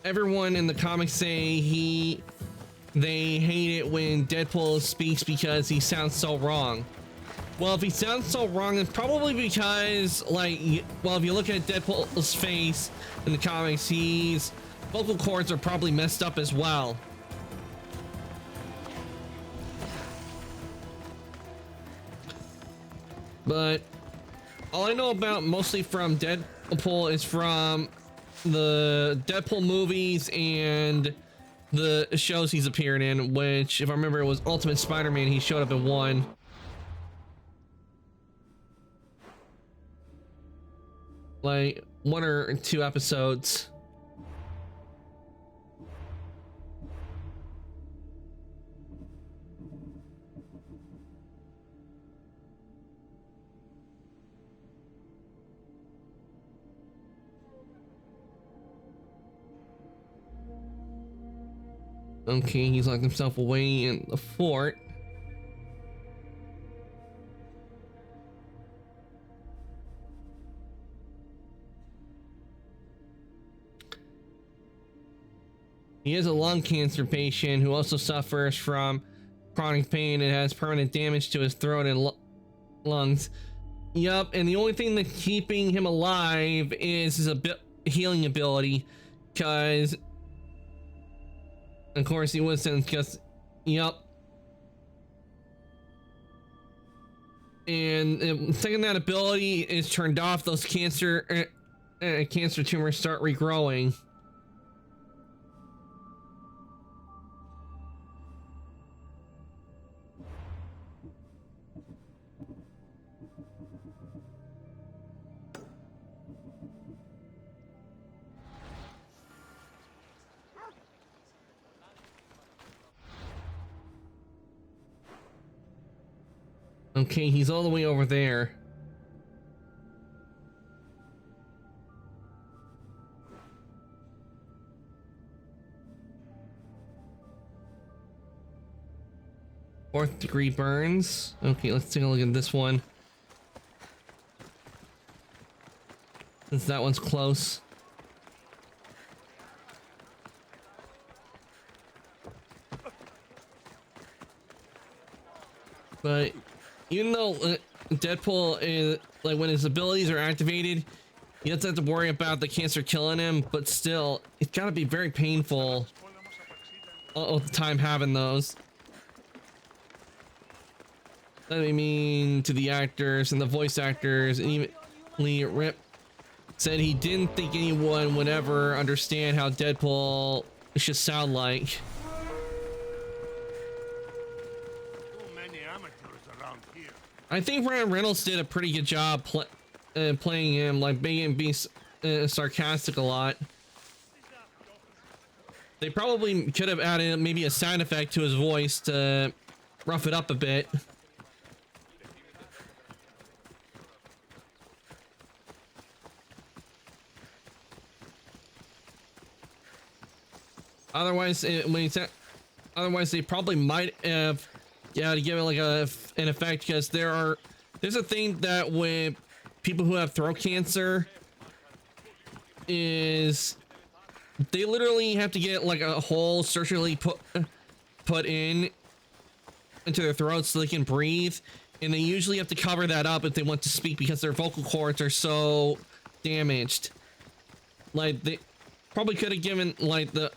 everyone in the comics say they hate it when Deadpool speaks because he sounds so wrong. Well, if he sounds so wrong, it's probably because, like, well, if you look at Deadpool's face in the comics, his vocal cords are probably messed up as well. But all I know about mostly from Deadpool is from the Deadpool movies and the shows he's appeared in, which, if I remember, it was Ultimate Spider-Man. He showed up in one. Like 1 or 2 episodes. Okay, he's locked himself away in the fort. He is a lung cancer patient who also suffers from chronic pain and has permanent damage to his throat and lungs. Yup, and the only thing that's keeping him alive is his healing ability, because of course he was sentenced because, yup. And the second that ability is turned off, those cancer tumors start regrowing. Okay, he's all the way over there. Fourth degree burns. Okay, let's take a look at this one. Since that one's close. But even though Deadpool is, like, when his abilities are activated, he doesn't have to worry about the cancer killing him, but still, it's gotta be very painful all the time having those. That I mean to the actors and the voice actors, and even Lee Rip said he didn't think anyone would ever understand how Deadpool should sound like. I think Ryan Reynolds did a pretty good job playing him, like making him be sarcastic a lot. They probably could have added maybe a sound effect to his voice to rough it up a bit. Otherwise, otherwise they probably might have, yeah, to give it like an effect, because there's a thing that with people who have throat cancer is they literally have to get like a hole surgically put in into their throat so they can breathe, and they usually have to cover that up if they want to speak because their vocal cords are so damaged. Like, they probably could have given like the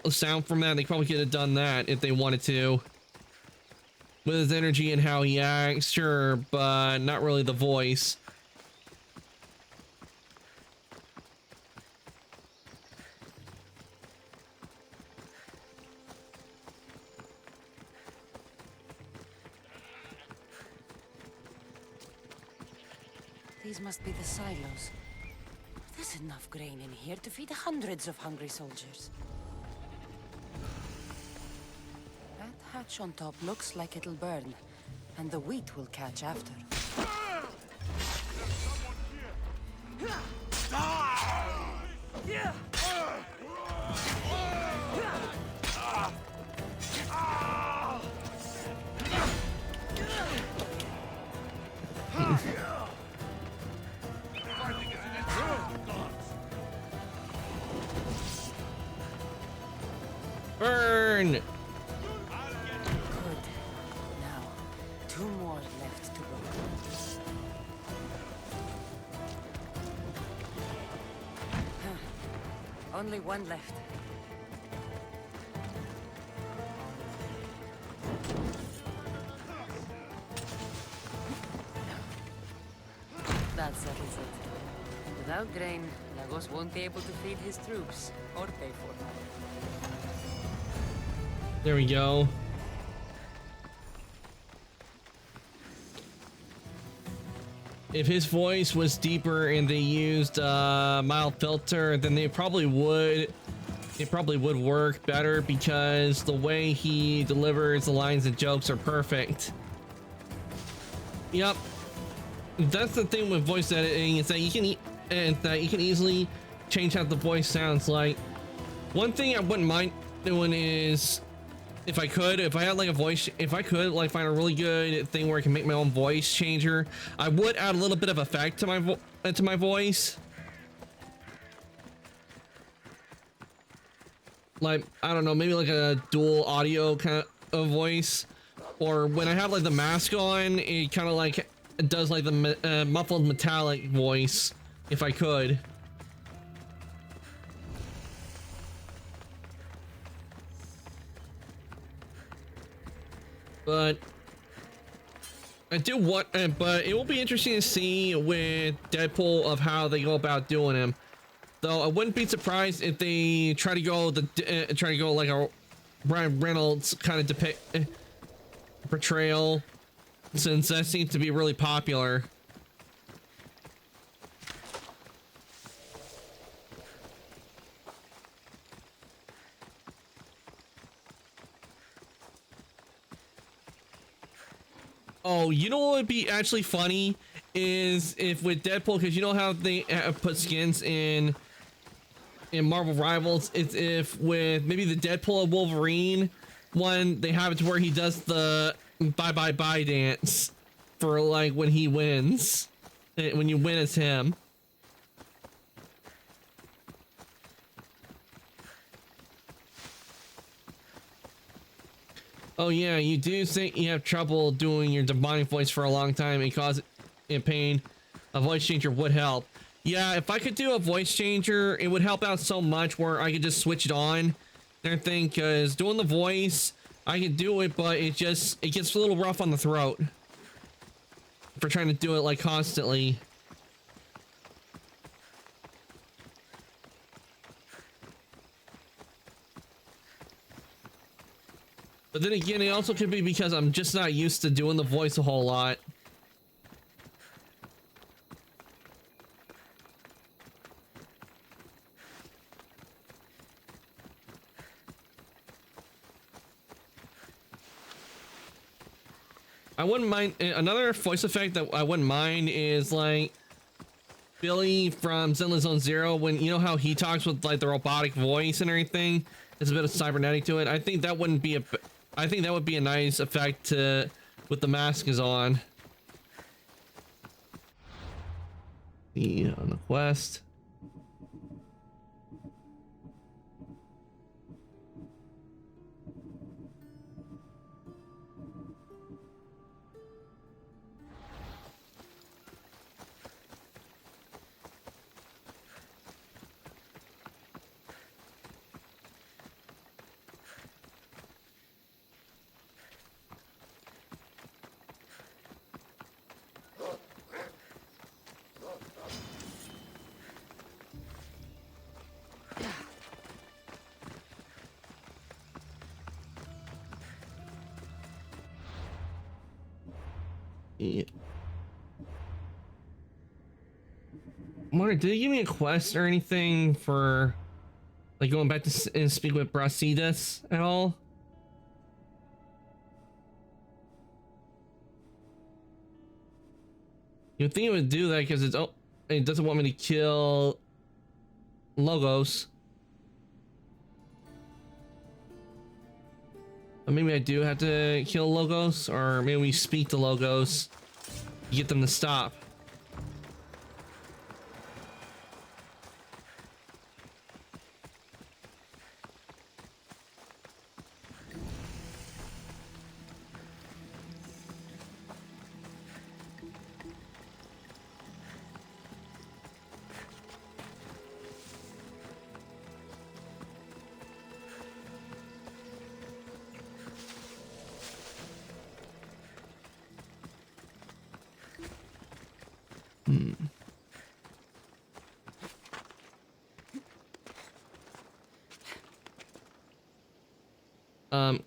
sound from that. They probably could have done that if they wanted to, with his energy and how he acts, sure, but not really the voice. These must be the silos. There's enough grain in here to feed hundreds of hungry soldiers. That hatch on top looks like it'll burn, and the wheat will catch after. Burn! Good. Now, 2 more left to go. Only 1 left. That settles it. Without grain, Lagos won't be able to feed his troops or pay for them. There we go. If his voice was deeper and they used mild filter, then they probably would. It probably would work better because the way he delivers the lines and jokes are perfect. Yep, that's the thing with voice editing, is that you can easily change how the voice sounds like. One thing I wouldn't mind doing is, if I could like find a really good thing where I can make my own voice changer, I would add a little bit of effect to my voice. Like, I don't know, maybe like a dual audio kind of voice, or when I have like the mask on, it kind of like does like the muffled metallic voice, if I could. But I do want, but it will be interesting to see with Deadpool of how they go about doing him. Though I wouldn't be surprised if they try to go like a Ryan Reynolds kind of portrayal, since that seems to be really popular. Oh, you know what would be actually funny is if with Deadpool, because you know how they put skins in Marvel Rivals, it's if with maybe the Deadpool and Wolverine one, they have it to where he does the bye bye bye dance for like when he wins, when you win as him. Oh yeah, you do think you have trouble doing your demonic voice for a long time and cause it pain. A voice changer would help. Yeah, if I could do a voice changer, it would help out so much where I could just switch it on and everything, because doing the voice, I can do it, but it gets a little rough on the throat for trying to do it like constantly. But then again, it also could be because I'm just not used to doing the voice a whole lot. I wouldn't mind another voice effect that I wouldn't mind is like Billy from Zenless Zone Zero, when you know how he talks with like the robotic voice and everything. There's a bit of cybernetic to it. I think that would be a nice effect to with the mask is on. On the quest. Yeah. I'm wondering, did they give me a quest or anything for like going back to and speak with Brasidas at all? You'd think it would do that because it doesn't want me to kill Logos. But maybe I do have to kill Logos, or maybe we speak to Logos, get them to stop.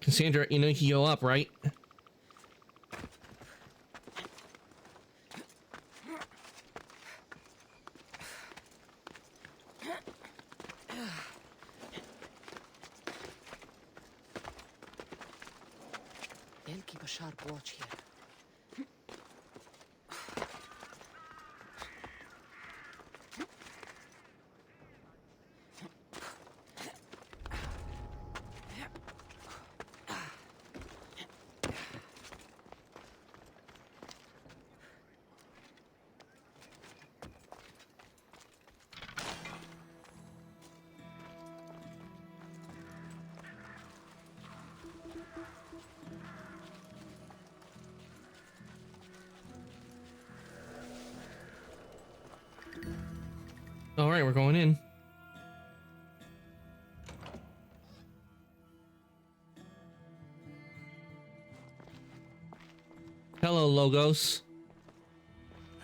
Cassandra, you know you can go up, right? They'll keep a sharp watch here. All right, we're going in. Hello, Logos.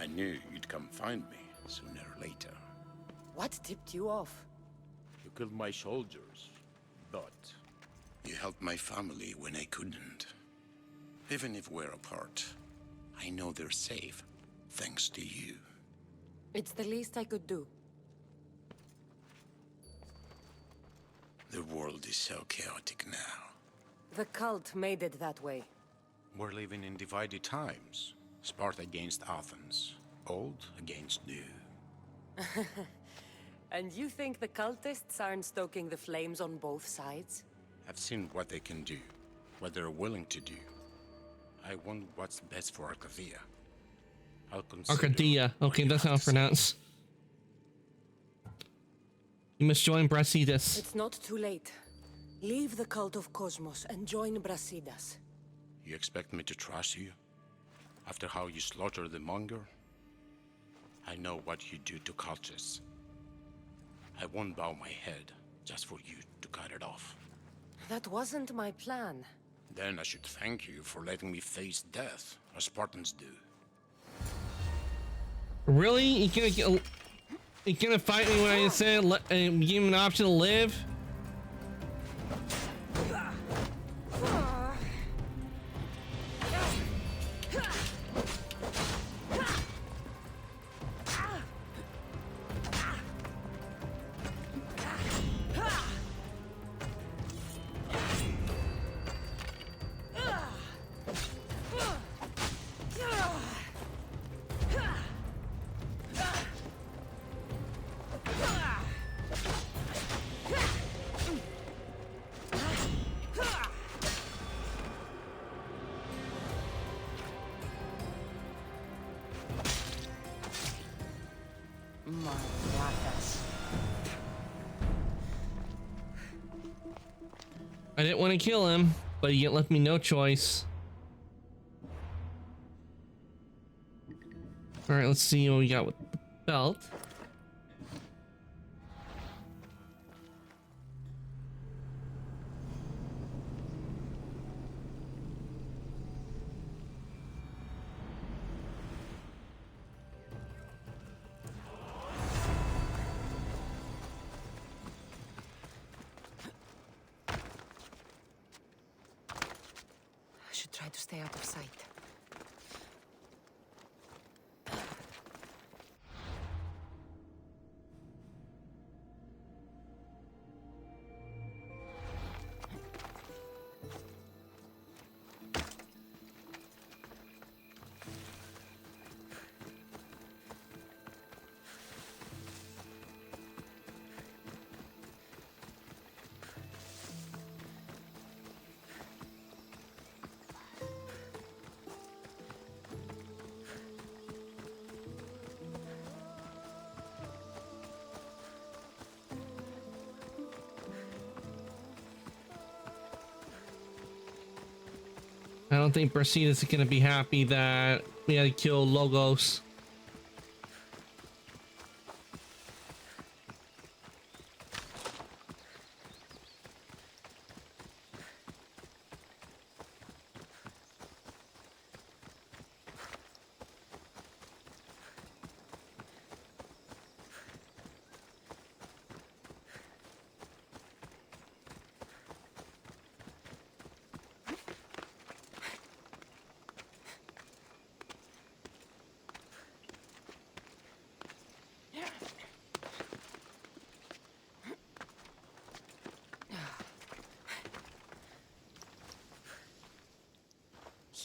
I knew you'd come find me sooner or later. What tipped you off? You killed my soldiers, but you helped my family when I couldn't. Even if we're apart, I know they're safe, thanks to you. It's the least I could do. The world is so chaotic now. The cult made it that way. We're living in divided times. Sparta against Athens. Old against new. And you think the cultists aren't stoking the flames on both sides? I've seen what they can do, what they're willing to do. I want what's best for Arcadia. I'll consider Arcadia. Okay, that's how it's pronounced. You must join Brasidas. It's not too late. Leave the cult of Cosmos and join Brasidas. You expect me to trust you? After how you slaughtered the monger? I know what you do to cultists. I won't bow my head just for you to cut it off. That wasn't my plan. Then I should thank you for letting me face death, as Spartans do. Really? You gonna fight me when I said give him an option to live? I didn't want to kill him, but he left me no choice. All right, let's see what we got with the belt. Try to stay out of sight. I don't think Brasidas is gonna be happy that we had to kill Logos.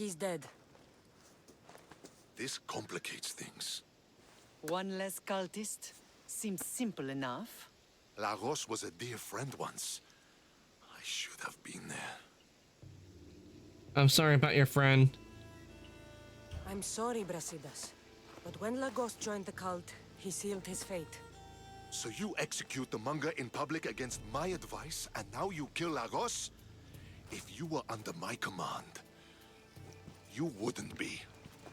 he's dead. This complicates things. One less cultist? Seems simple enough. Lagos was a dear friend once. I should have been there. I'm sorry about your friend. I'm sorry, Brasidas. But when Lagos joined the cult, he sealed his fate. So you execute the Manga in public against my advice, and now you kill Lagos? If you were under my command, you wouldn't be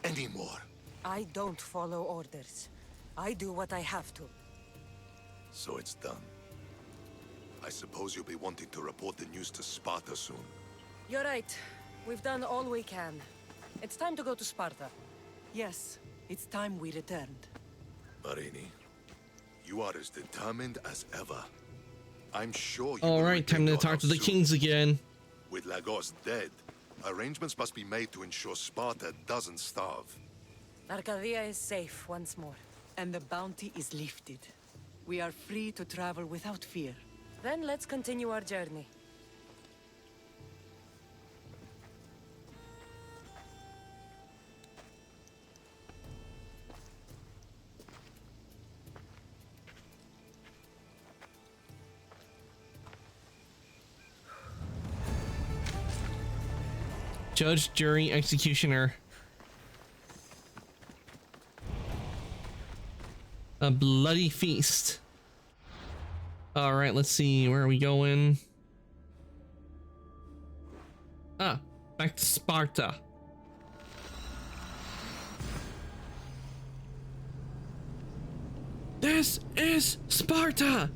anymore. I don't follow orders. I do what I have to. So it's done. I suppose you'll be wanting to report the news to Sparta soon. You're right. We've done all we can. It's time to go to Sparta. Yes, it's time we returned. Marini, you are as determined as ever. I'm sure you All will right, time regain to your talk house to the soon. kings again. With Lagos dead, arrangements must be made to ensure Sparta doesn't starve. Arcadia is safe once more. And the bounty is lifted. We are free to travel without fear. Then let's continue our journey. Judge, jury, executioner. A bloody feast. All right, let's see. Where are we going? Ah, back to Sparta. This is Sparta.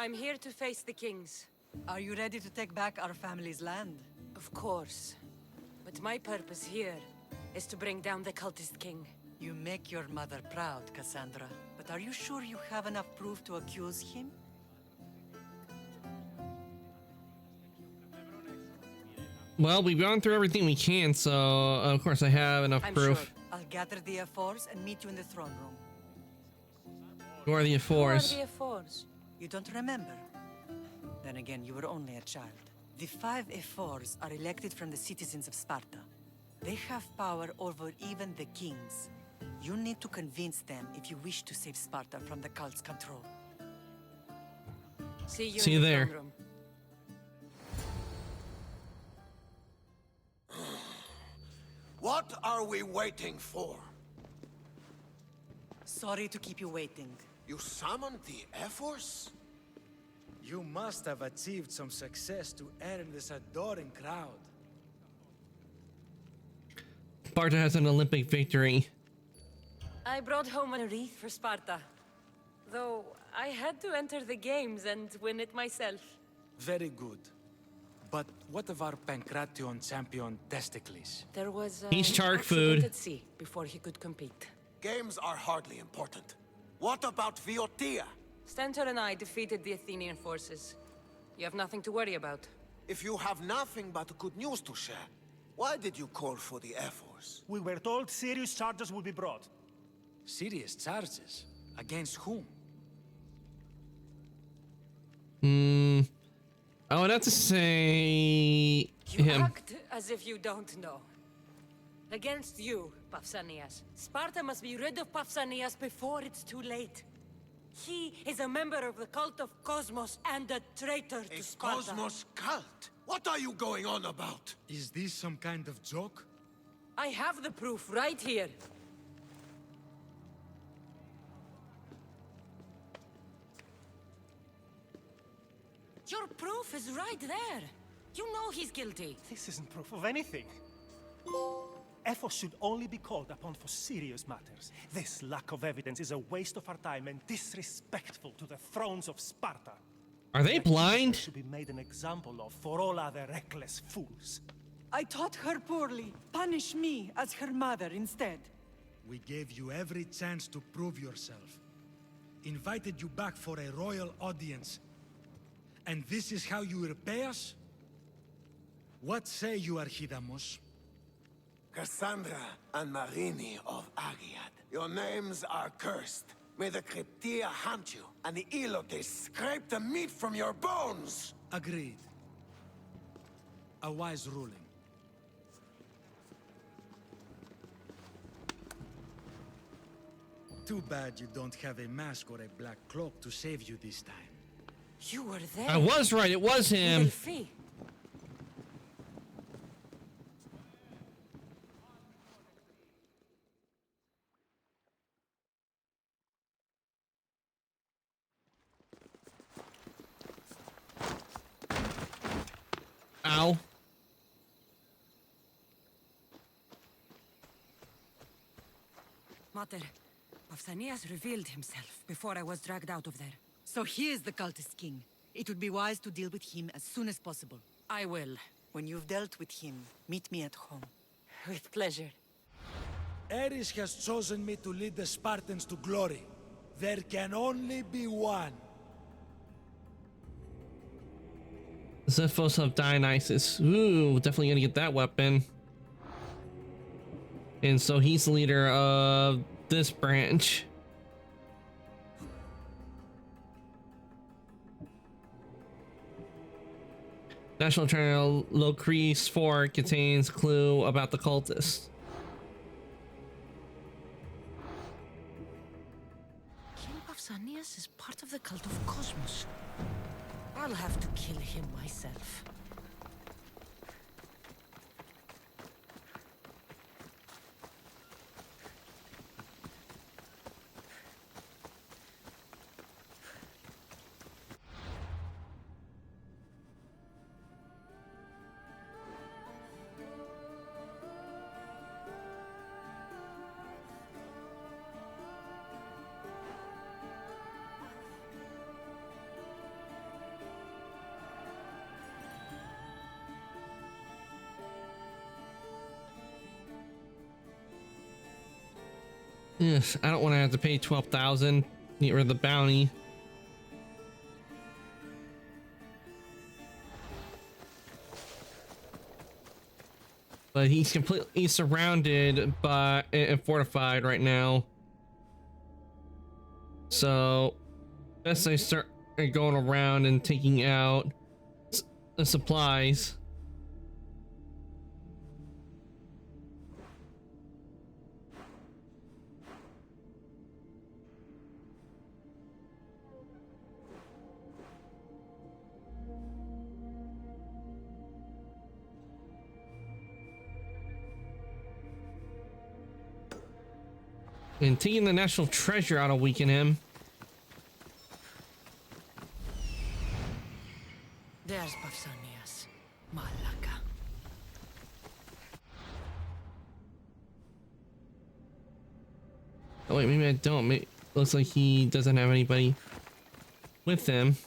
I'm here to face the kings. Are you ready to take back our family's land? Of course. But my purpose here is to bring down the cultist king. You make your mother proud, Cassandra. But are you sure you have enough proof to accuse him? Well, we've gone through everything we can, so of course I have enough I'm proof. sure. I'll gather the F4s and meet you in the throne room. Who are the F4s? Who are the F4s? You don't remember? Then again, you were only a child. The 5 F4s are elected from the citizens of Sparta. They have power over even the kings. You need to convince them if you wish to save Sparta from the cult's control. See you See in you the there. throne room. What are we waiting for? Sorry to keep you waiting. You summoned the F-Force? You must have achieved some success to earn this adoring crowd. Sparta has an Olympic victory. I brought home a wreath for Sparta. Though I had to enter the games and win it myself. Very good. But what of our Pancration champion, Testicles? There was He's an shark accident food. at sea before he could compete. Games are hardly important. What about Viotia? Stentor and I defeated the Athenian forces. You have nothing to worry about. If you have nothing but good news to share, why did you call for the F-Force? We were told serious charges would be brought. Serious charges? Against whom? I would have to say You him. act as if you don't know. Against you, Pausanias. Sparta must be rid of Pausanias before it's too late. He is a member of the cult of Cosmos and a traitor to Sparta. Cosmos cult? What are you going on about? Is this some kind of joke? I have the proof right here. Your proof is right there. You know he's guilty. This isn't proof of anything. Ephos should only be called upon for serious matters. This lack of evidence is a waste of our time and disrespectful to the thrones of Sparta. Are they blind? Should be made an example of for all other reckless fools. I taught her poorly. Punish me as her mother instead. We gave you every chance to prove yourself. Invited you back for a royal audience. And this is how you repay us? What say you, Archidamos? Cassandra and Marini of Agiad. Your names are cursed. May the Cryptia haunt you, and the Elotes scrape the meat from your bones! Agreed. A wise ruling. Too bad you don't have a mask or a black cloak to save you this time. You were there. I was right, it was him. Delphi. Ow. Mater, Pausanias revealed himself before I was dragged out of there. So he is the cultist king. It would be wise to deal with him as soon as possible. I will. When you've dealt with him, meet me at home. With pleasure. Ares has chosen me to lead the Spartans to glory. There can only be one. Xephos of Dionysus. Ooh, definitely gonna get that weapon. And so he's the leader of this branch. National Journal Locris 4 contains clue about the cultists. King Pausanias is part of the cult of Cosmos. I'll have to kill him myself. Yes, I don't want to have to pay 12,000 get rid of the bounty. But he's completely surrounded by and fortified right now. So best I start going around and taking out the supplies. And taking the national treasure out will weaken him. There's Pausanias. Malaka. Oh wait, maybe I don't. Maybe, looks like he doesn't have anybody with him.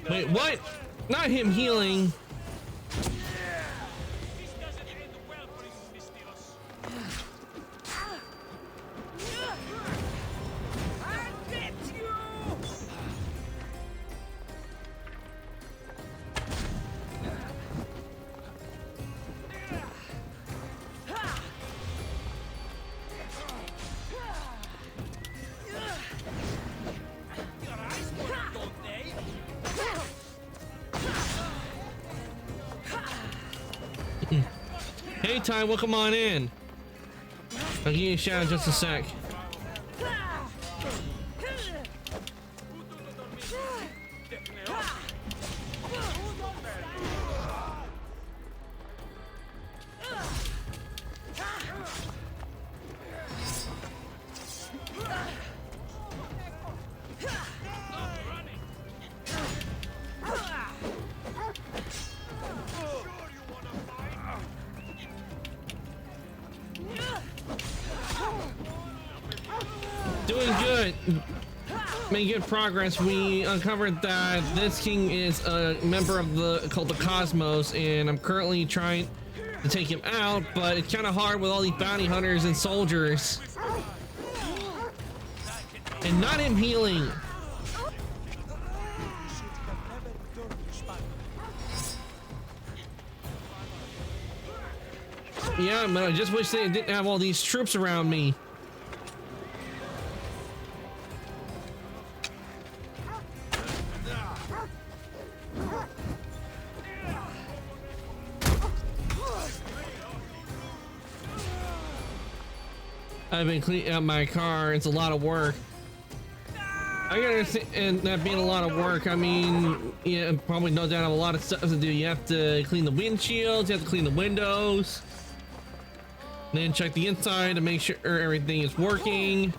Wait, what? Not him healing. Hey Ty, welcome on in. I'll give you a shout in just a sec. Doing good. Making good progress. We uncovered that this king is a member of the called the Cosmos, and I'm currently trying to take him out, but it's kind of hard with all these bounty hunters and soldiers. And not him healing. Yeah, but I just wish they didn't have all these troops around me. I've been cleaning out my car. It's a lot of work. I gotta understand that being a lot of work. I mean, yeah, probably no doubt have a lot of stuff to do. You have to clean the windshields, you have to clean the windows, then check the inside to make sure everything is working.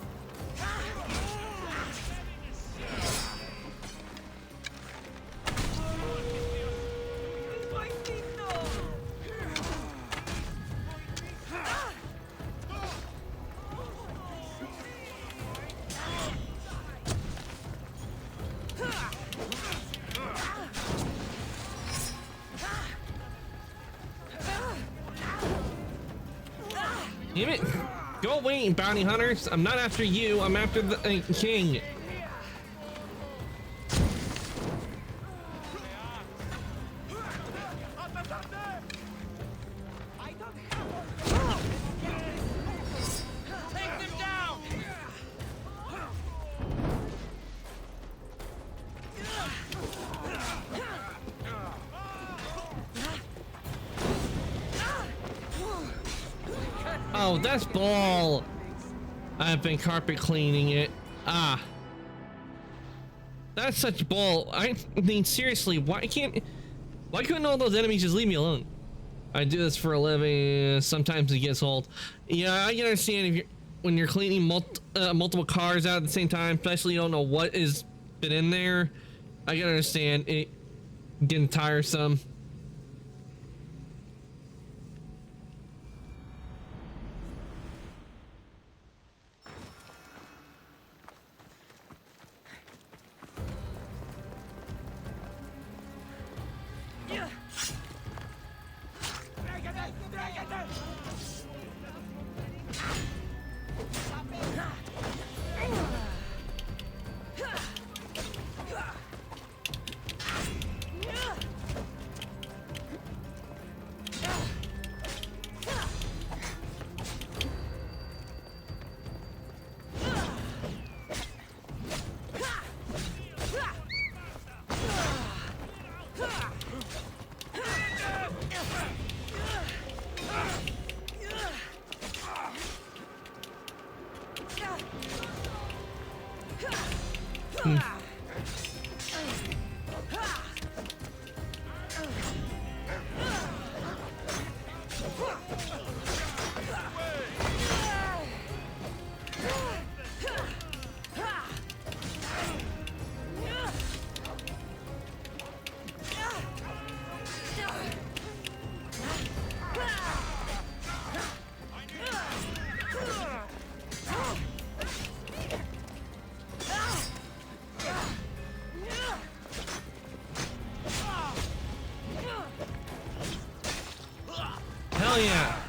Damn it! Go away, bounty hunters! I'm not after you, I'm after the king. Oh, that's ball. I've been carpet cleaning it. Ah. That's such bull. I mean, seriously, why couldn't all those enemies just leave me alone? I do this for a living. Sometimes it gets old. Yeah, I can understand if when you're cleaning multiple cars out at the same time, especially you don't know what is been in there. I can understand it getting tiresome. Hell yeah.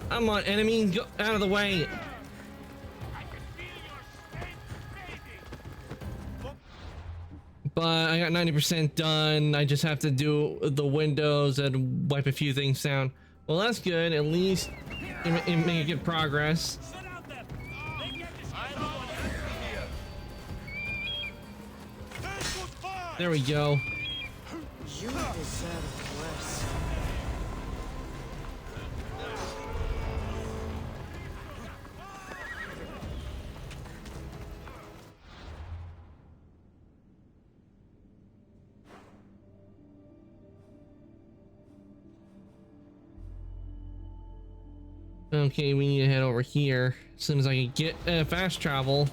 Come on, enemy, go out of the way. But I got 90% done. I just have to do the windows and wipe a few things down. Well, that's good. At least it made good progress. There we go. You deserve worse. Okay, we need to head over here as soon as I can get fast travel.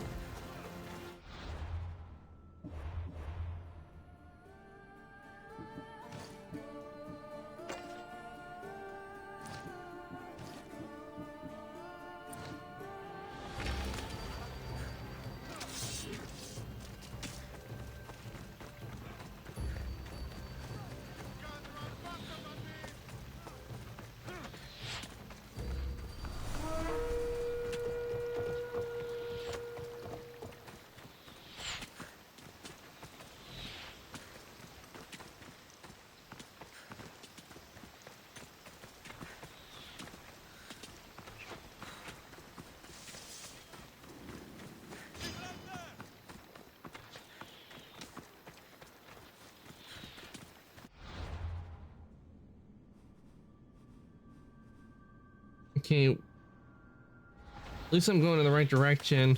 Okay, at least I'm going in the right direction.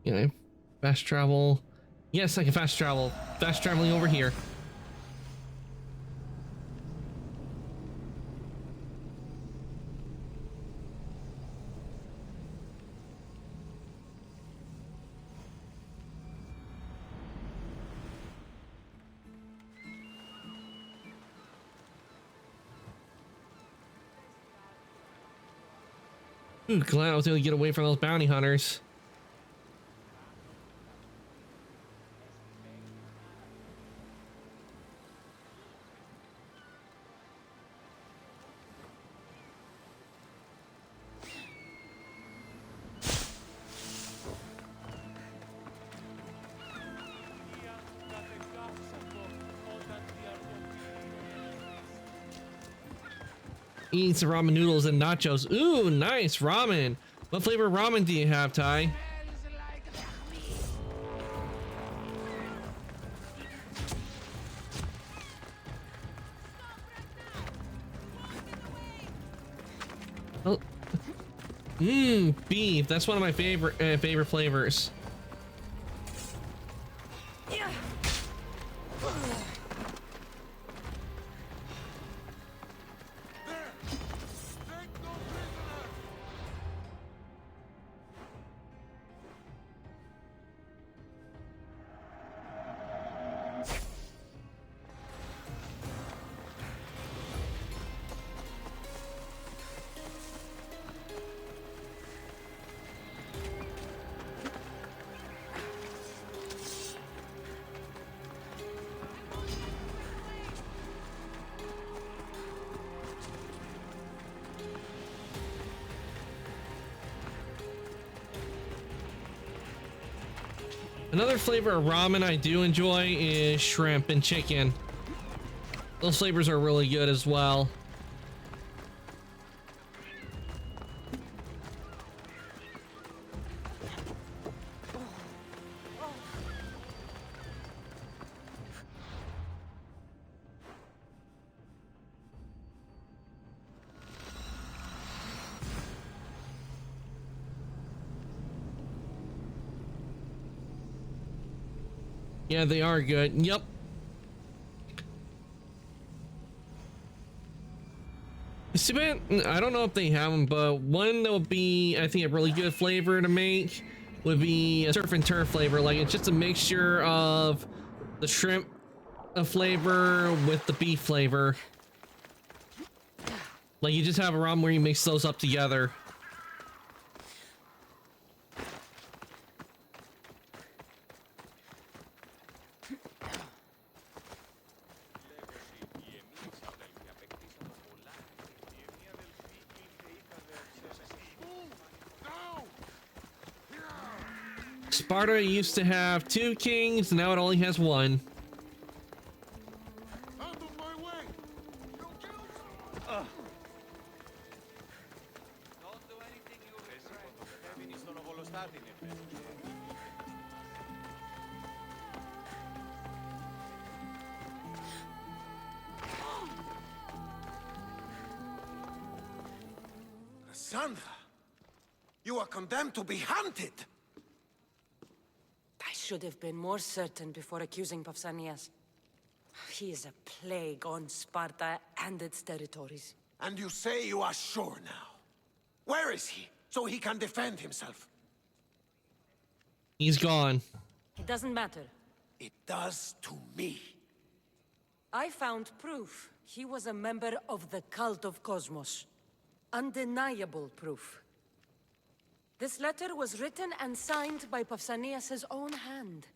Can I fast travel? Yes, I can fast travel. Fast traveling over here. Ooh, glad I was able to get away from those bounty hunters. Eating some ramen noodles and nachos. Ooh, nice ramen. What flavor ramen do you have, Ty? Oh, beef. That's one of my favorite flavors. Another flavor of ramen I do enjoy is shrimp and chicken. Those flavors are really good as well. Yeah, they are good. Yep. It's too bad. I don't know if they have them, but one that would be, I think, a really good flavor to make would be a surf and turf flavor. Like, it's just a mixture of the shrimp flavor with the beef flavor. Like, you just have a ramen where you mix those up together. Sparta used to have 2 kings, now it only has 1. Cassandra, you are condemned to be hunted. I should have been more certain before accusing Pausanias. He is a plague on Sparta and its territories. And you say you are sure now. Where is he, so he can defend himself? He's gone. It doesn't matter. It does to me. I found proof he was a member of the cult of Cosmos. Undeniable proof. This letter was written and signed by Pausanias' own hand,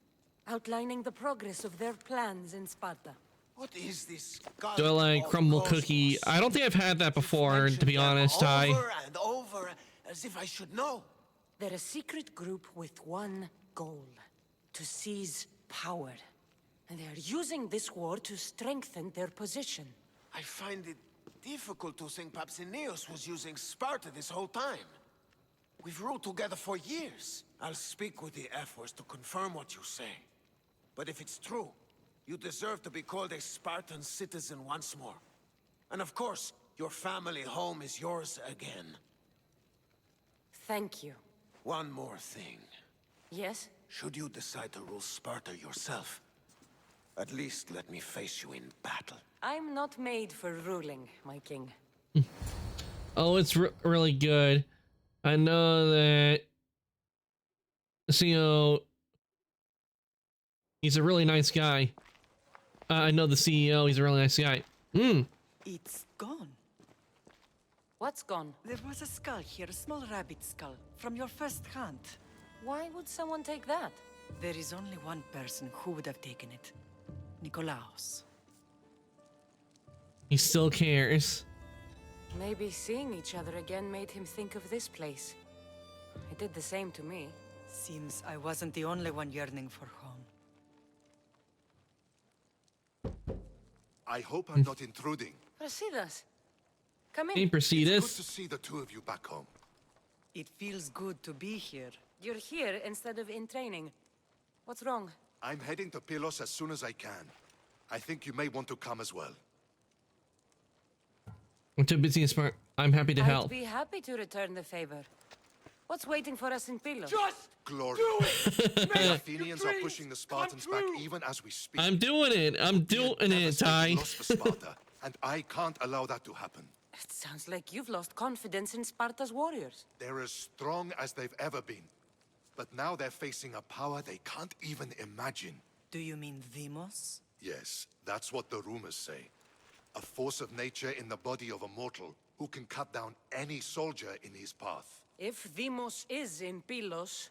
outlining the progress of their plans in Sparta. What is this? Do I like crumble cookie? I don't think I've had that before, to be honest, Ty. Over and over, as if I should know. They're a secret group with one goal: to seize power. And they are using this war to strengthen their position. I find it difficult to think Pausanias was using Sparta this whole time. We've ruled together for years. I'll speak with the Ephors to confirm what you say. But if it's true, you deserve to be called a Spartan citizen once more. And of course, your family home is yours again. Thank you. One more thing. Yes? Should you decide to rule Sparta yourself, at least let me face you in battle. I'm not made for ruling, my king. Oh, it's really good. I know that CEO, he's a really nice guy. I know the CEO, he's a really nice guy. It's gone. What's gone? There was a skull here, a small rabbit skull, from your first hunt. Why would someone take that? There is only one person who would have taken it. Nikolaos. He still cares. Maybe seeing each other again made him think of this place. It did the same to me. Seems I wasn't the only one yearning for home. I hope I'm not intruding. Brasidas, come in. Hey, It's Brasidas. good to see the two of you back home. It feels good to be here. You're here instead of in training. What's wrong? I'm heading to Pylos as soon as I can. I think you may want to come as well. I'm too busy and smart. I'm happy to help. I'd be happy to return the favor. What's waiting for us in Pylos? Just Glory. do it! The Athenians are pushing the Spartans back even as we speak. I'm doing it. I'm doing it, Ty. Loss for Sparta, and I can't allow that to happen. It sounds like you've lost confidence in Sparta's warriors. They're as strong as they've ever been. But now they're facing a power they can't even imagine. Do you mean Demos? Yes, that's what the rumors say. A force of nature in the body of a mortal who can cut down any soldier in his path. If Demos is in Pylos,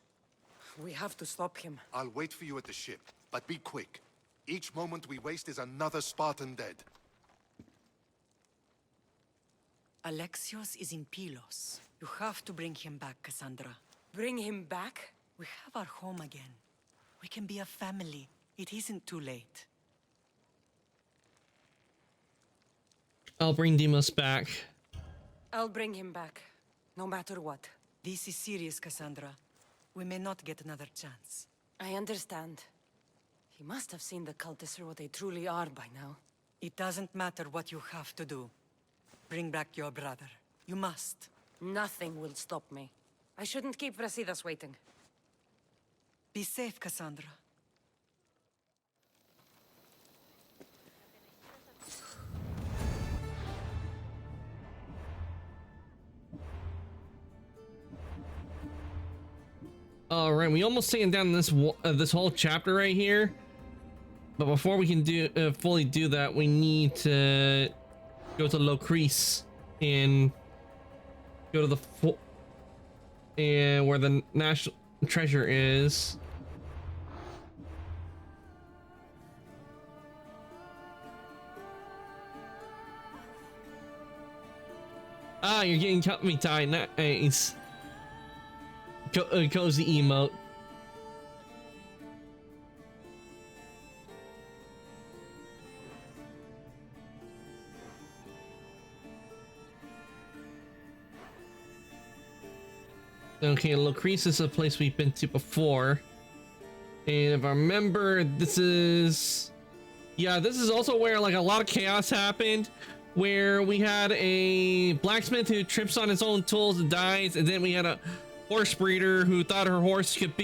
we have to stop him. I'll wait for you at the ship, but be quick. Each moment we waste is another Spartan dead. Alexios is in Pylos. You have to bring him back, Cassandra. Bring him back? We have our home again. We can be a family. It isn't too late. I'll bring Demos back. I'll bring him back, no matter what. This is serious, Cassandra. We may not get another chance. I understand. He must have seen the cultists for what they truly are by now. It doesn't matter what you have to do. Bring back your brother. You must. Nothing will stop me. I shouldn't keep Brasidas waiting. Be safe, Cassandra. All right, we almost taken down this this whole chapter right here, but before we can do fully do that, we need to go to Locris and go to the and where the national treasure is. Ah, you're getting tummy tied. Nice. Cozy emote. Okay, Locris is a place we've been to before. And if I remember, this is... Yeah, this is also where like a lot of chaos happened. Where we had a blacksmith who trips on his own tools and dies. And then we had a horse breeder who thought her horse could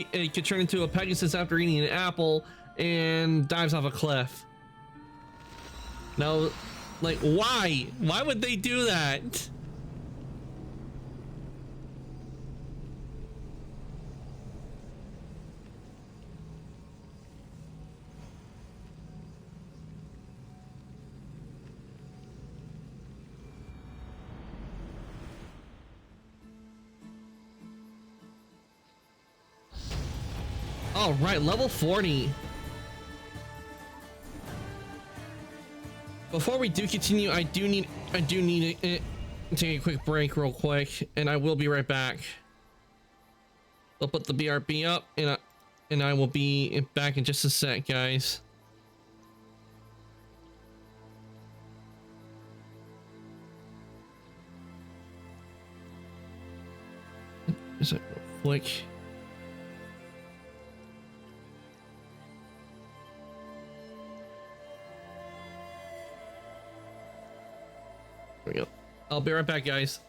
turn into a Pegasus after eating an apple and dives off a cliff. Now, like, why? Why would they do that? All right, level 40. Before we do continue, I do need to take a quick break real quick, and I will be right back. I'll put the BRB up, and I will be back in just a sec, guys. Just real quick. There we go. I'll be right back, guys.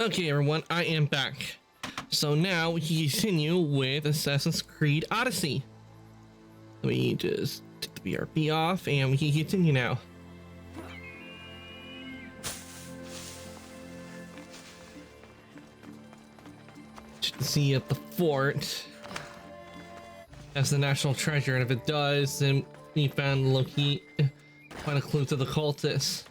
Okay, everyone, I am back. So now we can continue with Assassin's Creed Odyssey. Let me just take the BRB off and we can continue now. See if the fort has the national treasure, and if it does, then we found Loki, find a clue to the cultists.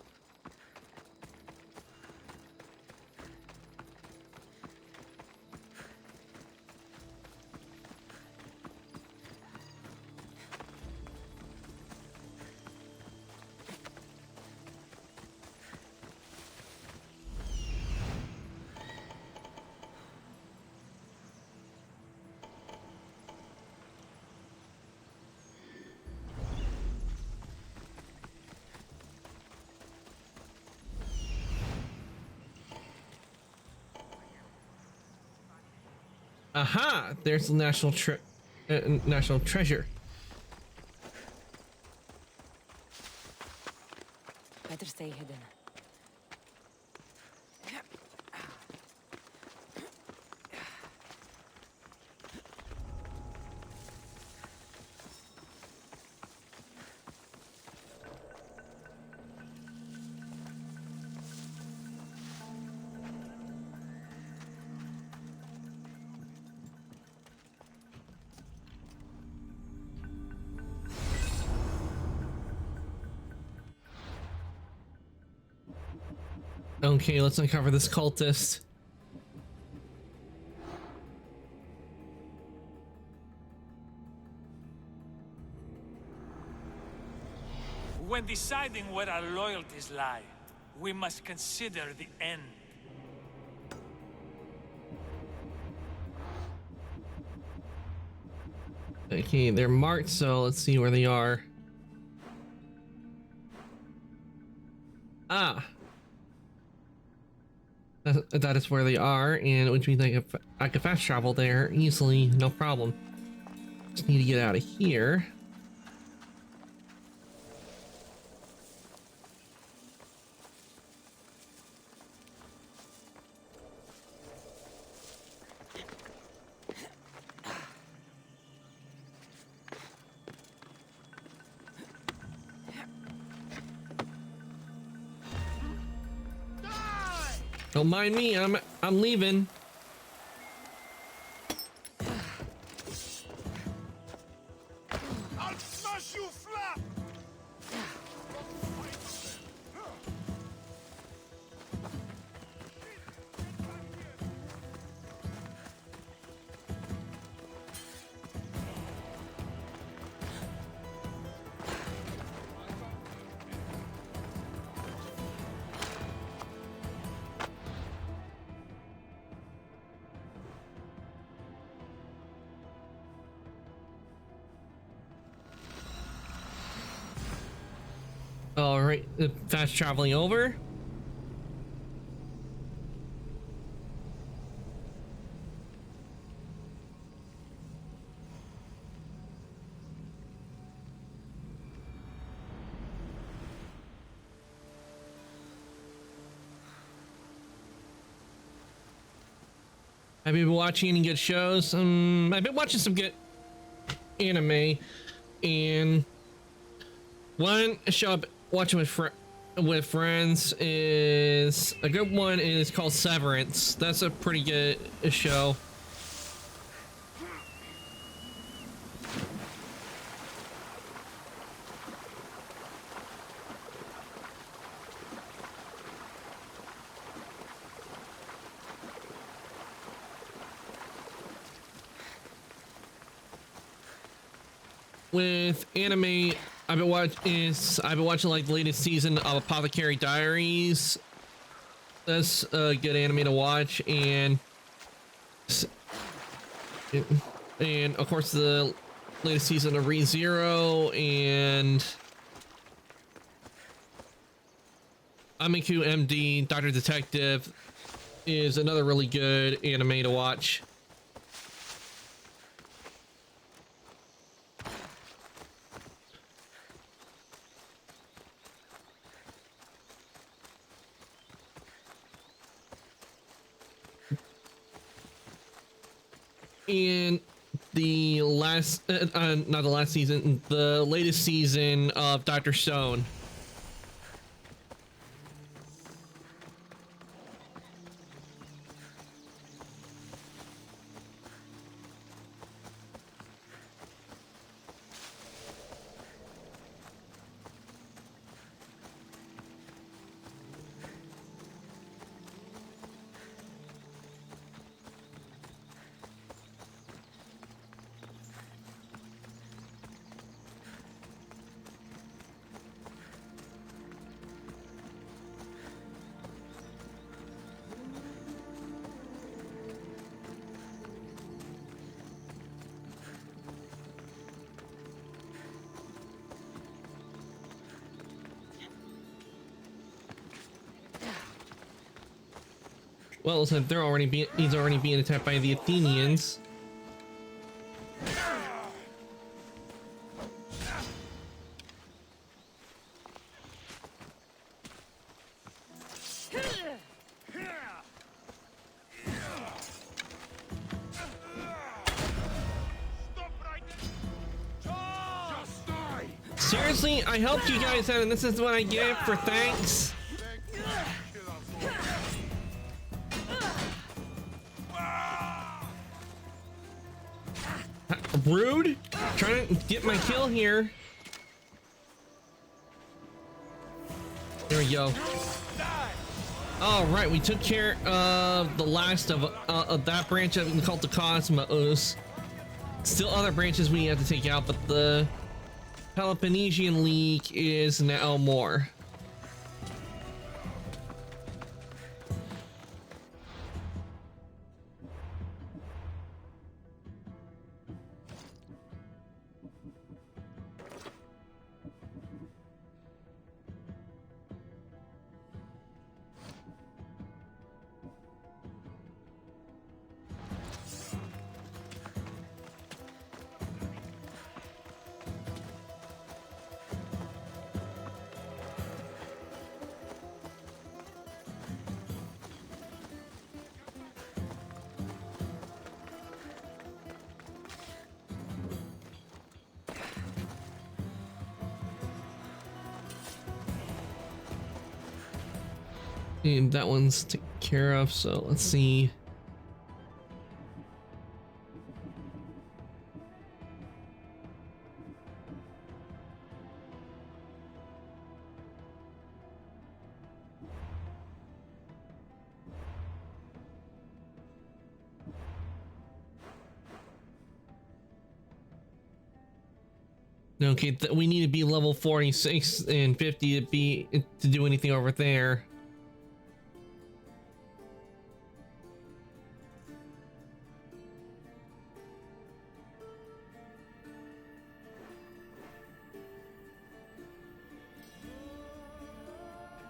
Aha! There's the national treasure. Better stay hidden. Okay, let's uncover this cultist. When deciding where our loyalties lie, we must consider the end. Okay, they're marked, so let's see where they are. Ah! That is where they are, and which means I can fast travel there easily, no problem. Just need to get out of here. Don't mind me, I'm leaving. I'll smash you flat! All right, fast traveling over. Have you been watching any good shows? I've been watching some good anime, and one show I've been watching with friends is a good one. Is called Severance. That's a pretty good show. With anime, I've been watching like the latest season of Apothecary Diaries. That's a good anime to watch, and of course the latest season of ReZero and Amiku MD Dr. Detective is another really good anime to watch. in the last, not the last season, the latest season of Dr. Stone. Well, so he's already being attacked by the Athenians. Seriously, I helped you guys out, and this is what I get for thanks. Rude! Trying to get my kill here. There we go. All right, we took care of the last of that branch of the Cult of Cosmos. Still other branches we have to take out, but the Peloponnesian League is now more. And that one's taken care of, so let's see. Okay, we need to be level 46 and 50 to do anything over there.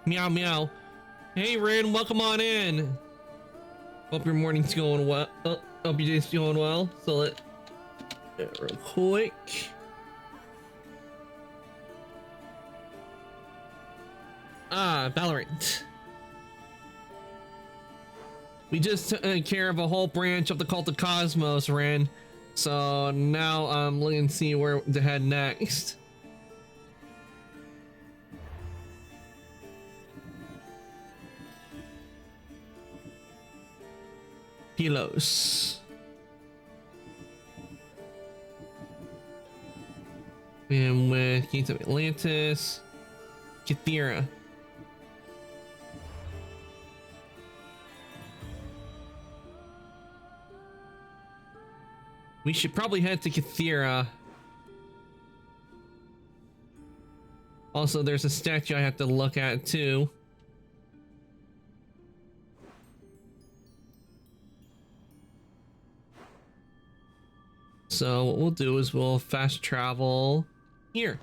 Meow meow. Hey Ren, welcome on in. Hope your morning's going well. Hope your day's going well. So let real quick. Valorant. We just took care of a whole branch of the Cult of Cosmos, Ren. So now I'm looking to see where to head next. Pylos. And with Gates of Atlantis, Kythera. We should probably head to Kythera. Also, there's a statue I have to look at too. So what we'll do is we'll fast travel here.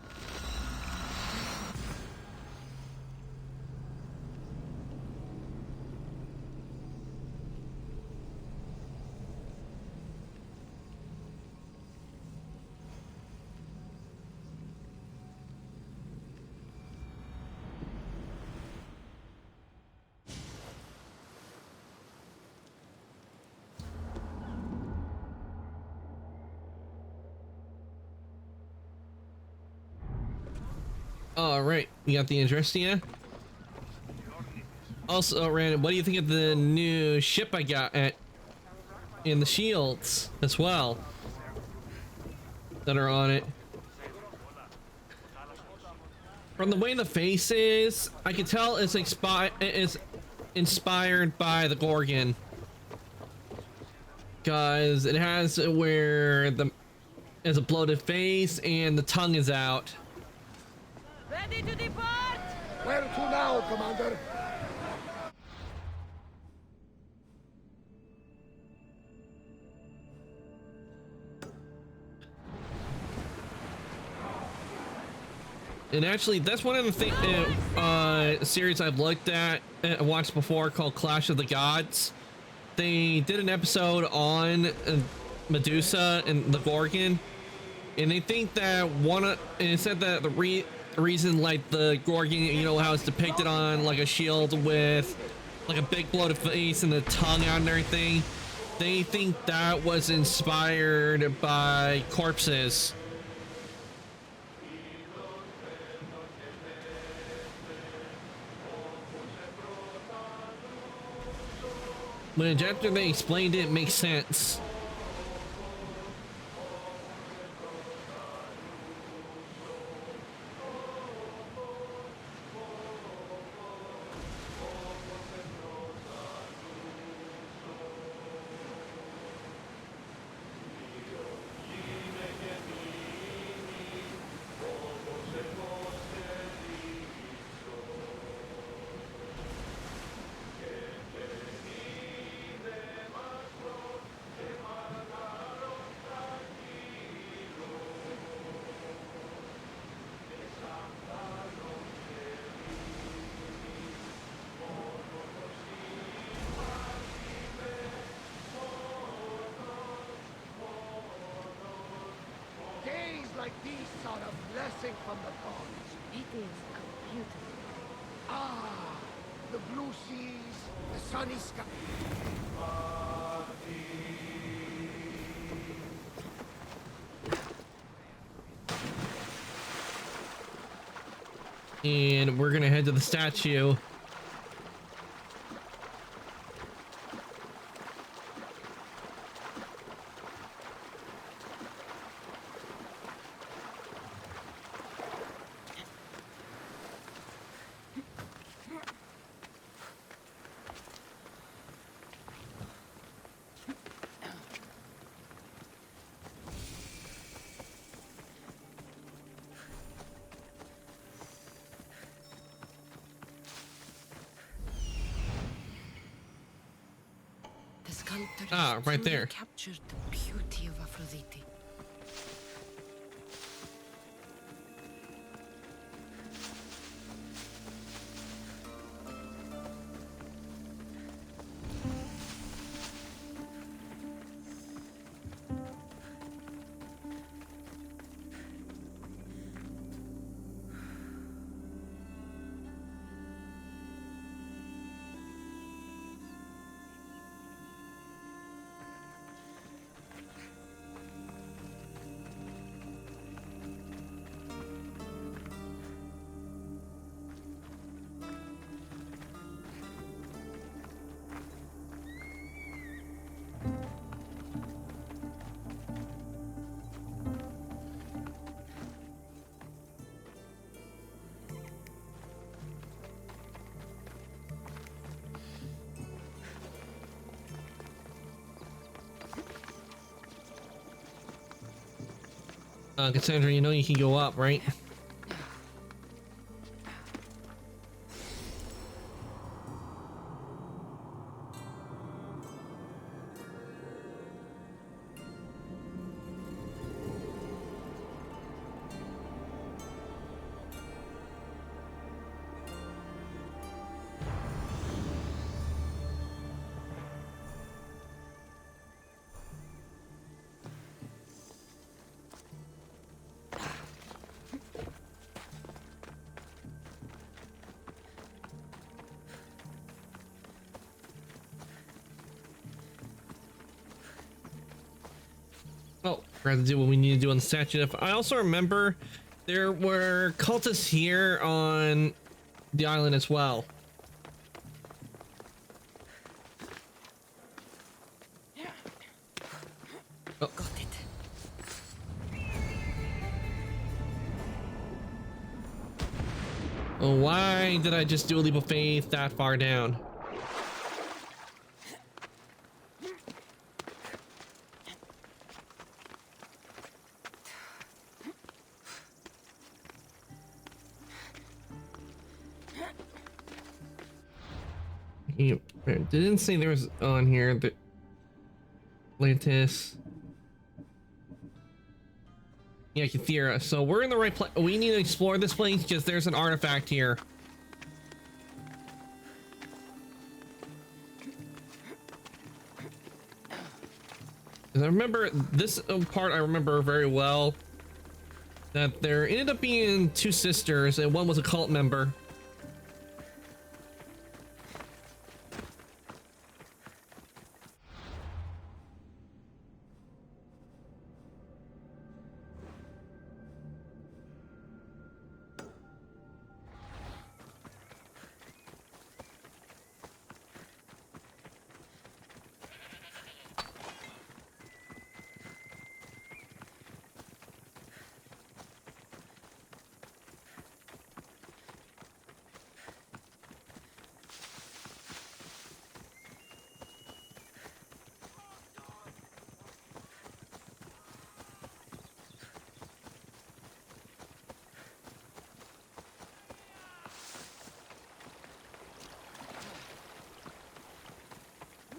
All right, you got the Andrestia. Also, Random, what do you think of the new ship I got in the shields as well that are on it? From the way the face is, I can tell it's inspired by the Gorgon, because it has where it's a bloated face and the tongue is out. Ready to depart? Where to now, Commander? And actually, that's one of the series I've looked at and watched before called Clash of the Gods. They did an episode on Medusa and the Gorgon, and they think that and it said that the reason, like the Gorgon, you know how it's depicted on like a shield with like a big bloated face and the tongue out and everything, they think that was inspired by corpses. When after they explained it, it makes sense. Days like these are a blessing from the gods. It is beautiful. Ah, the blue seas, the sunny sky. And we're gonna head to the statue. The sculptor right truly there. captured the beauty of Aphrodite. Cassandra, you know you can go up, right? Oh, forgot to do what we need to do on the statue. I also remember there were cultists here on the island as well. Oh. Got it. Oh, why did I just do a leap of faith that far down? It didn't say there was on here the Atlantis. Yeah, Kythera. So we're in the right place. We need to explore this place because there's an artifact here. I remember this part. I remember very well that there ended up being two sisters, and one was a cult member.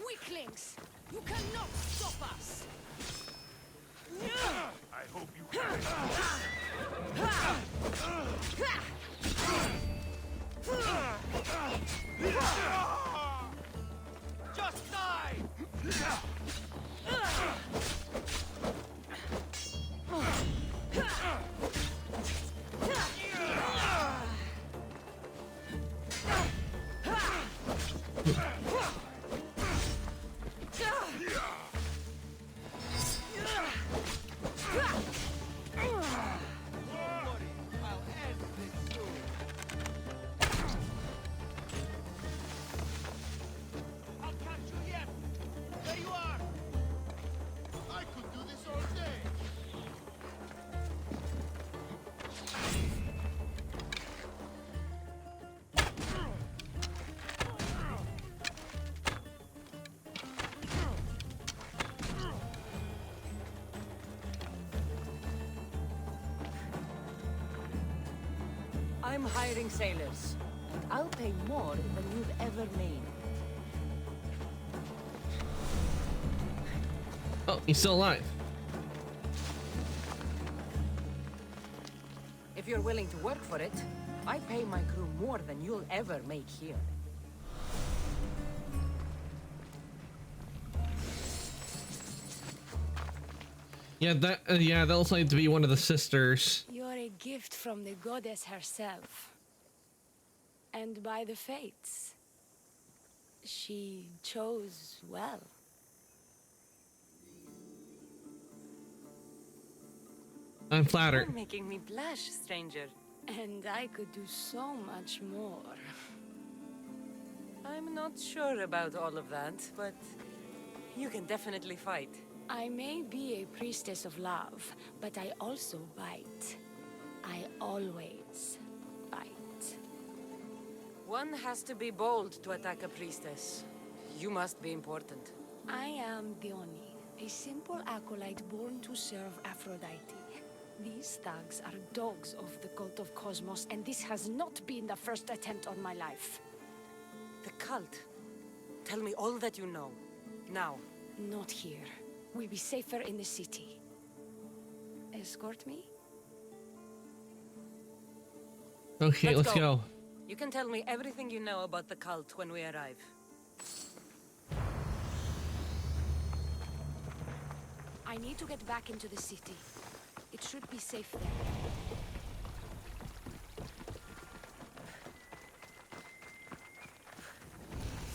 Weaklings! You cannot stop us! I hope you can. Just die! I'm hiring sailors, and I'll pay more than you've ever made. Oh, he's still alive. If you're willing to work for it, I pay my crew more than you'll ever make here. Yeah, that looks like to be one of the sisters. You're a gift from the goddess herself. And by the fates. She chose well. I'm flattered. You're making me blush, stranger. And I could do so much more. I'm not sure about all of that, but you can definitely fight. I may be a priestess of love, but I also bite. I always bite. One has to be bold to attack a priestess. You must be important. I am Dione, a simple acolyte born to serve Aphrodite. These thugs are dogs of the cult of Cosmos, and this has not been the first attempt on my life. The cult? Tell me all that you know. Now. Not here. We'll be safer in the city. Escort me? Okay, let's go. You can tell me everything you know about the cult when we arrive. I need to get back into the city. It should be safe there.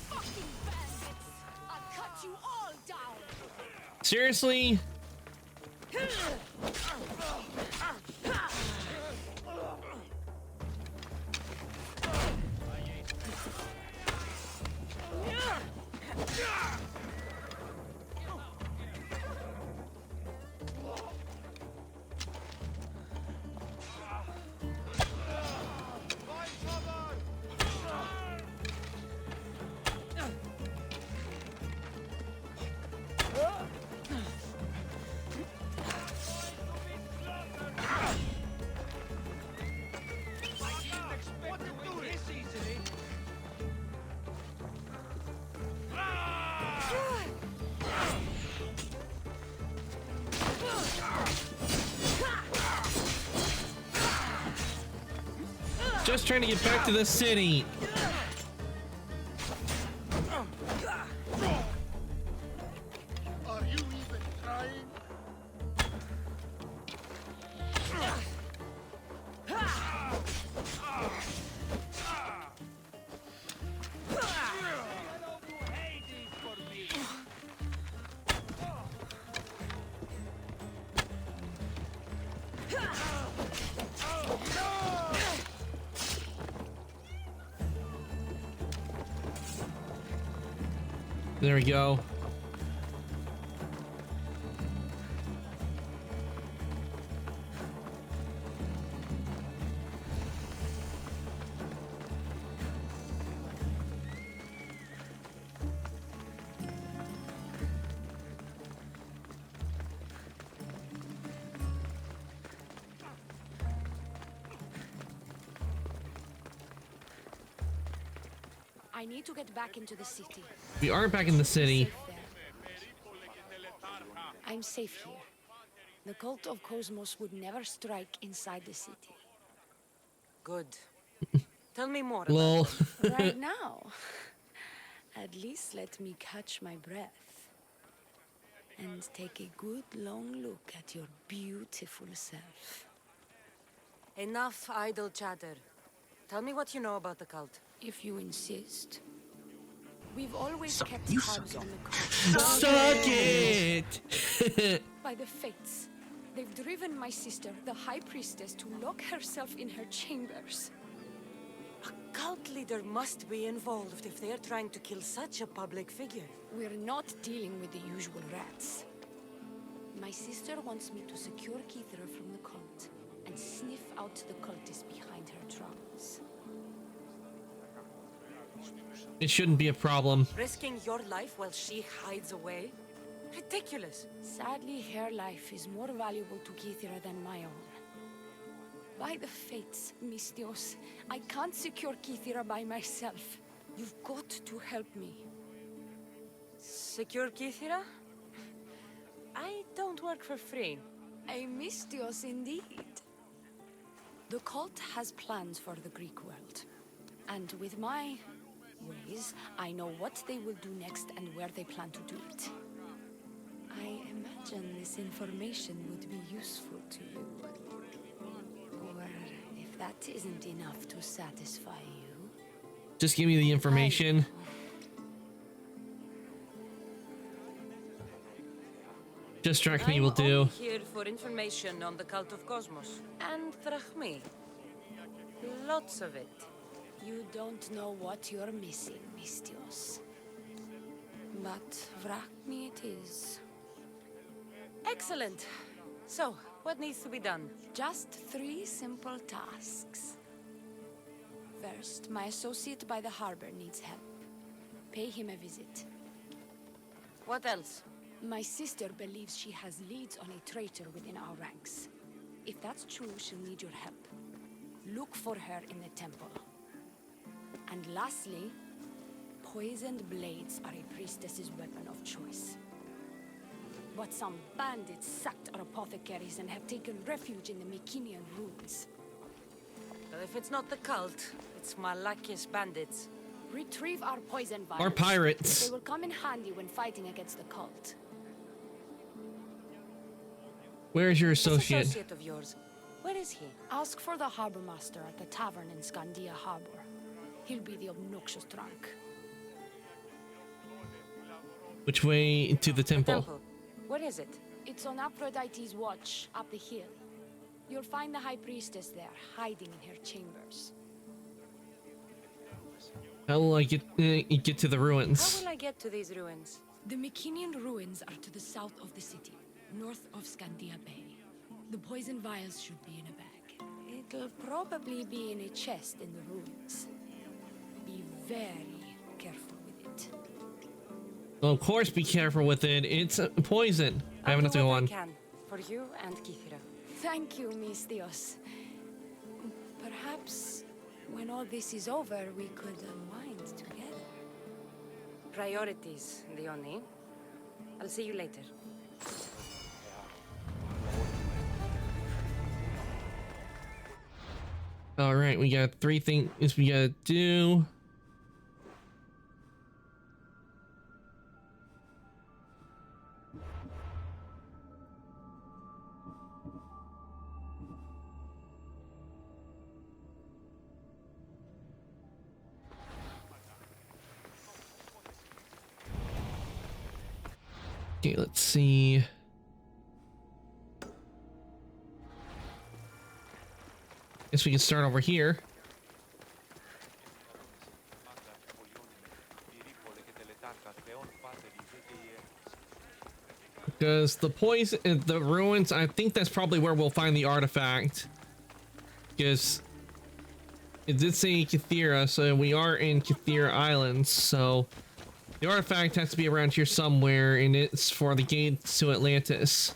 Fucking bandits! I'll cut you all down! Seriously? Just trying to get back to the city. Are you even trying? There we go. I need to get back into the city. We are back in the city. I'm safe here. The cult of Cosmos would never strike inside the city. Good. Tell me more. Lol. Right now. At least let me catch my breath. And take a good long look at your beautiful self. Enough idle chatter. Tell me what you know about the cult. If you insist. We've always kept tabs on the cult. Suck it! By the fates. They've driven my sister, the High Priestess, to lock herself in her chambers. A cult leader must be involved if they're trying to kill such a public figure. We're not dealing with the usual rats. My sister wants me to secure Kithra from the cult and sniff out the cultists behind her trunks. It shouldn't be a problem. Risking your life while she hides away? Ridiculous. Sadly, her life is more valuable to Kithra than my own. By the fates, Misthios, I can't secure Kithra by myself. You've got to help me. Secure Kithra? I don't work for free. A Misthios indeed. The cult has plans for the Greek world. And with my ways, I know what they will do next and where they plan to do it. I imagine this information would be useful to you. Or if that isn't enough to satisfy you... Just give me the information. Distract me will do. I'm here for information on the cult of Cosmos. And Drachmi. Lots of it. You don't know what you're missing, Misthios. But Drachmi it is. Excellent. So, what needs to be done? Just 3 simple tasks. First, my associate by the harbor needs help. Pay him a visit. What else? My sister believes she has leads on a traitor within our ranks. If that's true, she'll need your help. Look for her in the temple. And lastly, poisoned blades are a priestess's weapon of choice. But some bandits sacked our apothecaries and have taken refuge in the Mycenaean ruins. Well, if it's not the cult, it's Malakis bandits. Retrieve our poison vials. Or pirates. They will come in handy when fighting against the cult. Where is your This associate? associate of yours, where is he? Ask for the harbor master at the tavern in Scandia Harbor. He'll be the obnoxious drunk. Which way to the temple? What is it? It's on Aphrodite's watch, up the hill. You'll find the High Priestess there, hiding in her chambers. How will I get to the How ruins? will I get to these ruins? The Mycenaean ruins are to the south of the city, north of Scandia Bay. The poison vials should be in a bag. It'll probably be in a chest in the ruins. Be very careful with it. Well, of course, be careful with it. It's poison. I have enough to go on. I can for you and Kithra. Thank you, Misthios. Perhaps when all this is over, we could unwind together. Priorities, Dione. I'll see you later. All right, we got 3 things we gotta do. Okay, let's see. Guess we can start over here. Because the poison, the ruins, I think that's probably where we'll find the artifact. Because it did say Kythera, so we are in Kythera Islands, so the artifact has to be around here somewhere, and it's for the gates to Atlantis.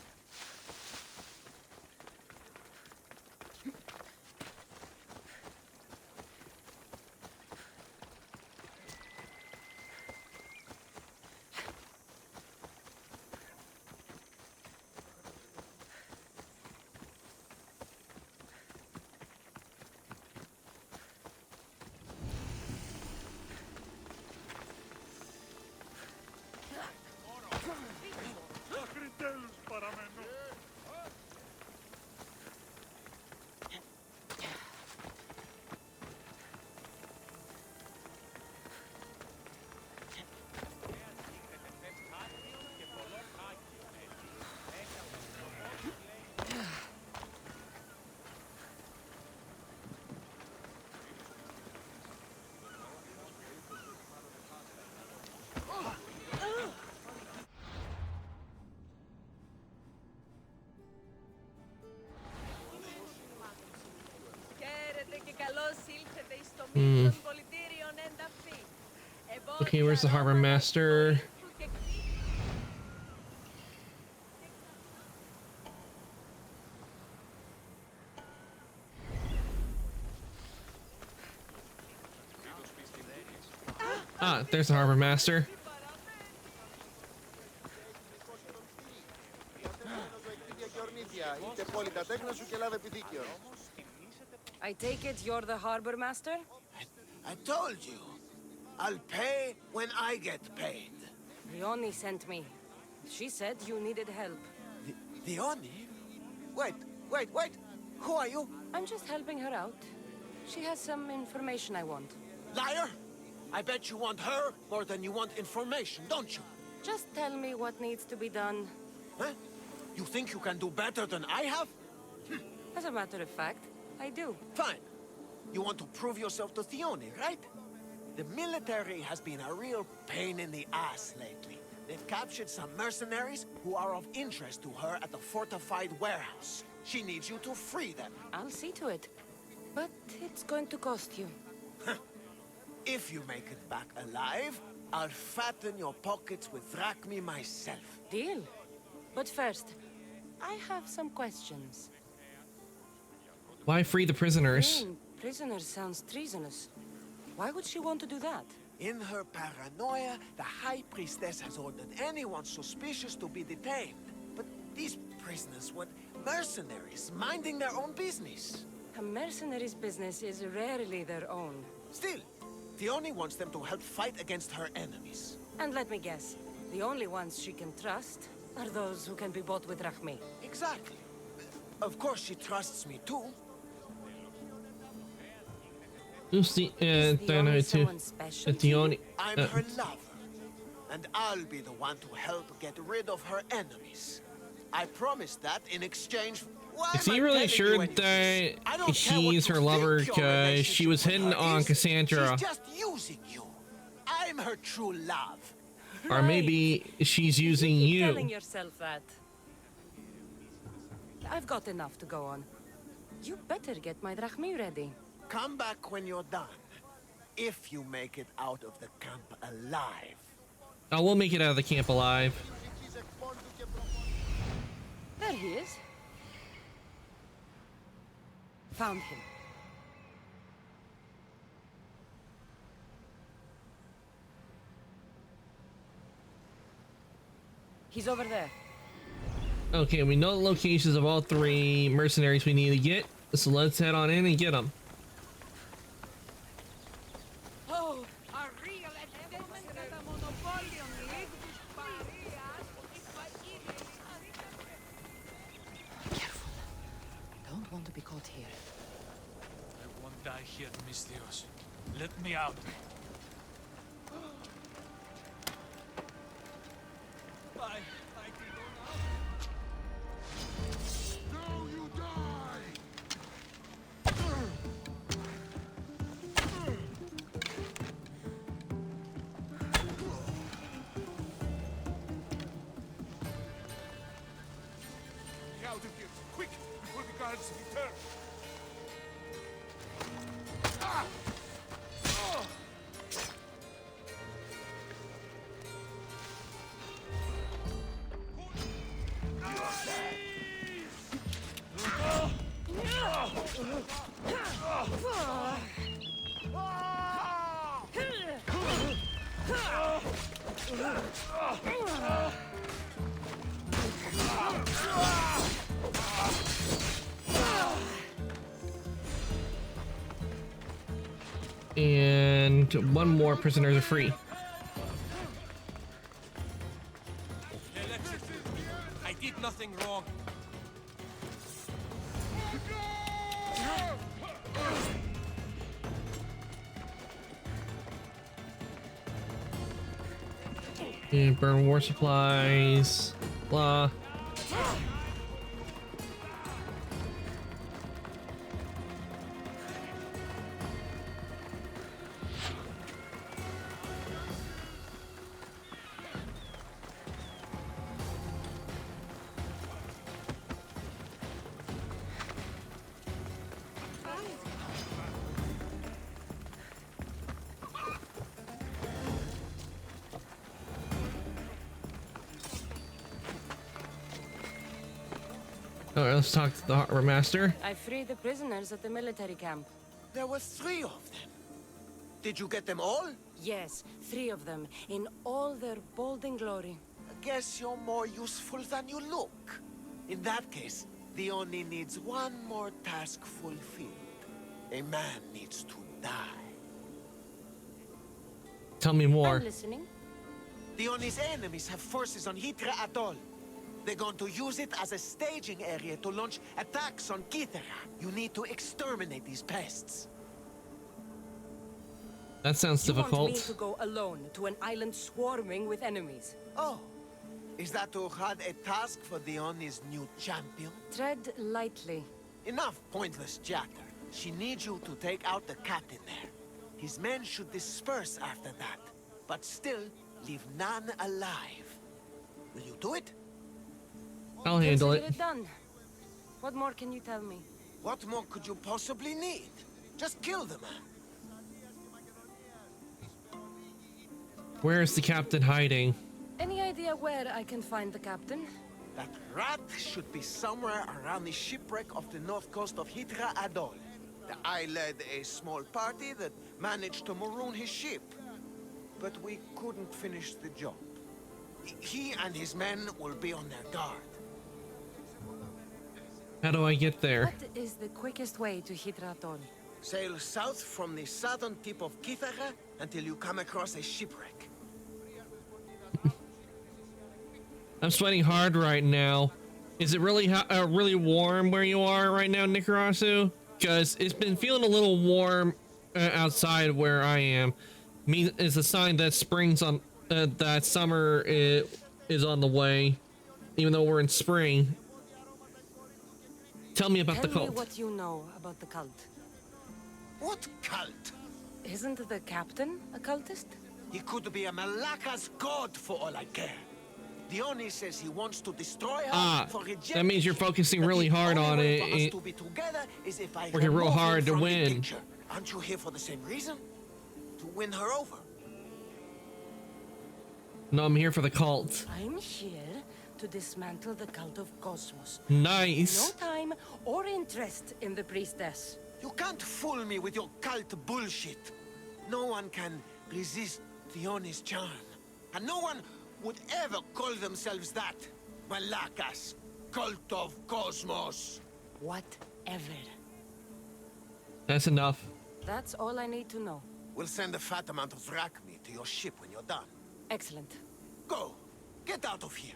Okay, where's the harbor master? Ah, there's the harbor master. I take it you're the harbor master? I told you. I'll pay when I get paid. Leonie sent me. She said you needed help. Leonie? Wait. Who are you? I'm just helping her out. She has some information I want. Liar! I bet you want her more than you want information, don't you? Just tell me what needs to be done. Huh? You think you can do better than I have? As a matter of fact, I do. Fine. You want to prove yourself to Thione, right? The military has been a real pain in the ass lately. They've captured some mercenaries who are of interest to her at the fortified warehouse. She needs you to free them. I'll see to it. But it's going to cost you. If you make it back alive, I'll fatten your pockets with drachmi myself. Deal. But first, I have some questions. Why free the prisoners? Freeing prisoners sounds treasonous. Why would she want to do that? In her paranoia, the High Priestess has ordered anyone suspicious to be detained. But these prisoners were mercenaries, minding their own business. A mercenary's business is rarely their own. Still, Thione wants them to help fight against her enemies. And let me guess, the only ones she can trust are those who can be bought with drachmi. Exactly. Of course she trusts me too. Who's the Thione? I'm her lover, and I'll be the one to help get rid of her enemies. I promised that in exchange. Is he really sure that he's her lover? Because she was hidden on Cassandra. She's just using you. I'm her true love. Or maybe she's using you. Telling yourself that. I've got enough to go on. You better get my drachmi ready. Come back when you're done. If you make it out of the camp alive. Oh, we'll make it out of the camp alive. There he is. Found him. He's over there. Okay, we know the locations of all 3 mercenaries we need to get, so let's head on in and get them. out here. I won't die here, Misthios. Let me out. I can go now. Now you die! Get out of here, quick, before the guards return. Ah! Oh! And one more prisoners are free. Alexis, I did nothing wrong. And burn war supplies. Blah. Alright, let's talk to the harbor master. I freed the prisoners at the military camp. There were 3 of them. Did you get them all? Yes, 3 of them, in all their bold and glory. I guess you're more useful than you look. In that case, the Oni needs one more task fulfilled. A man needs to die. Tell me more. I'm listening. The Oni's enemies have forces on Hitra Atoll. They're going to use it as a staging area to launch attacks on Kythera. You need to exterminate these pests. That sounds You difficult. want me to go alone to an island swarming with enemies? Oh, is that Uhad a task for the Oni's new champion? Tread lightly. Enough pointless chatter. She needs you to take out the captain there. His men should disperse after that, but still leave none alive. Will you do it? I'll handle it. Consider it done. What more can you tell me? What more could you possibly need? Just kill the man. Where is the captain hiding? Any idea where I can find the captain? That rat should be somewhere around the shipwreck off the north coast of Hitra Atoll. I led a small party that managed to maroon his ship, but we couldn't finish the job. He and his men will be on their guard. How do I get there? What is the quickest way to Hitra Atoll? Sail south from the southern tip of Kythera until you come across a shipwreck. I'm sweating hard right now. Is it really really warm where you are right now, Nikarasu? Because it's been feeling a little warm outside where I am. It's a sign that spring's on, that summer is on the way, even though we're in spring. Tell me about the Tell me cult. what you know about the cult. What cult? Isn't the captain a cultist? He could be a Malaka's god for all I care. The Oni says he wants to destroy her for rejection. That means you're focusing really hard on it. To be together is if I Working real remove hard him to from the win. picture. Aren't you here for the same reason? To win her over? No, I'm here for the cult. I'm here to dismantle the cult of Cosmos. Nice. No time or interest in the priestess. You can't fool me with your cult bullshit. No one can resist the Oni's charm. And no one would ever call themselves that. Malakas, cult of Cosmos. Whatever. That's enough. That's all I need to know. We'll send a fat amount of wrack meat to your ship when you're done. Excellent. Go. Get out of here.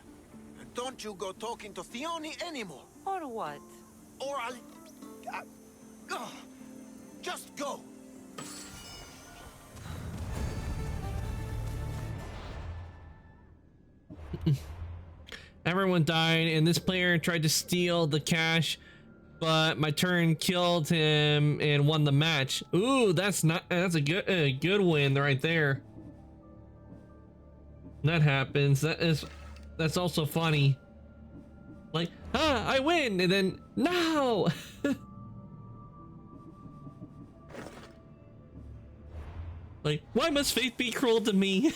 And don't you go talking to Theoni anymore. Or what? Or I'll... Just go! Everyone died, and this player tried to steal the cash, but my turn killed him and won the match. Ooh, that's a good win right there. That happens. That's also funny. Like, I win, and then no. Like, why must fate be cruel to me?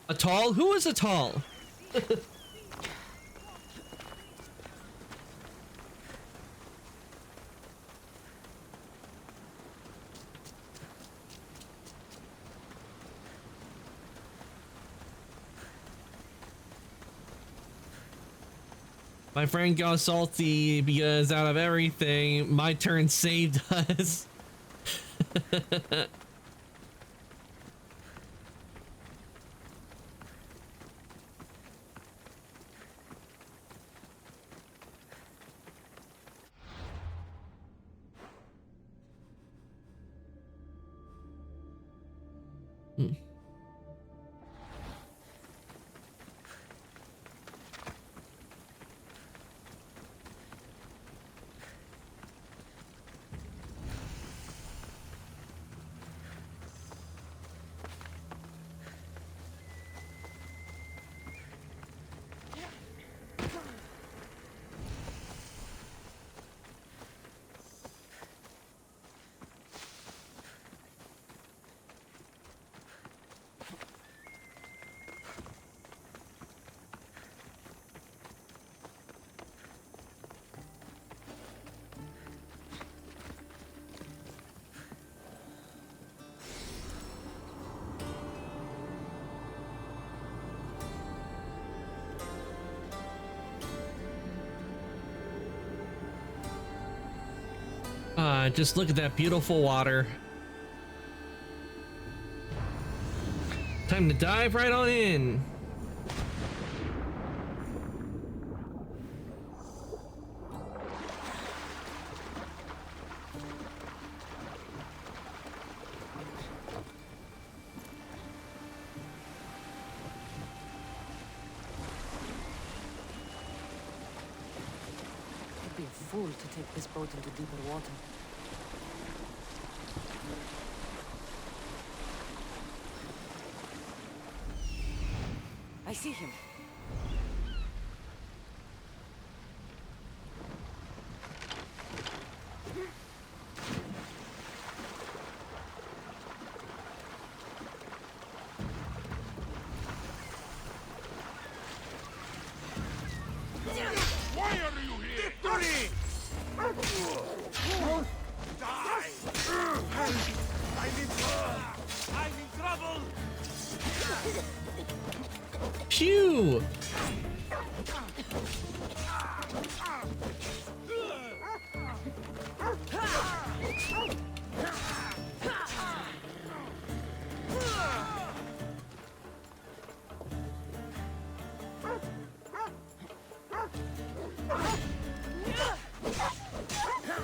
Atal? Who is Atal? My friend got salty because out of everything, my turn saved us. Just look at that beautiful water. Time to dive right on in. I'd be a fool to take this boat into deeper water. I see him. Why are you here? Victory! Die! I'm in trouble! Phew!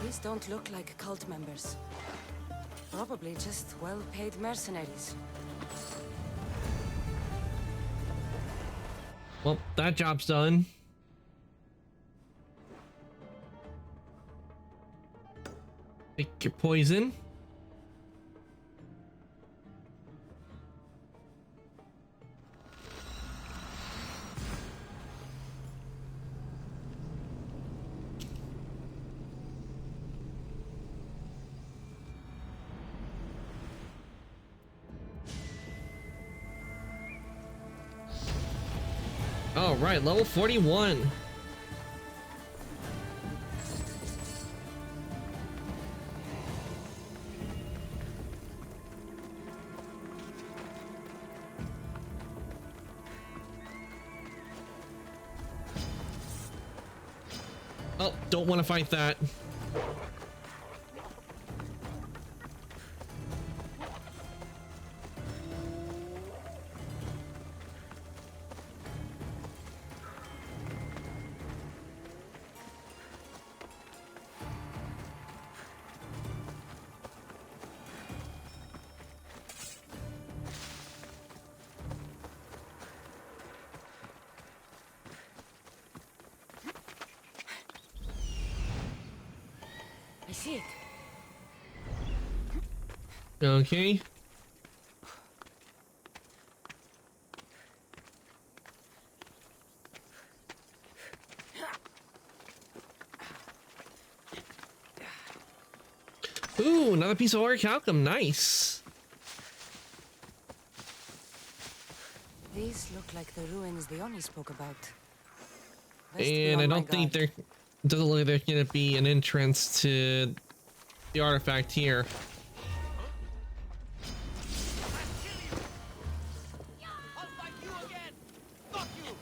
These don't look like cult members. Probably just well-paid mercenaries. Well, that job's done. Pick your poison. All right, level 41. Oh, don't want to fight that. see it. Okay. Ooh, another piece of orichalcum. Nice. These look like the ruins the Oni spoke about. Best And be I on my don't think guard. there doesn't look like there's gonna be an entrance to the artifact here. I'll fight you again! Fuck you!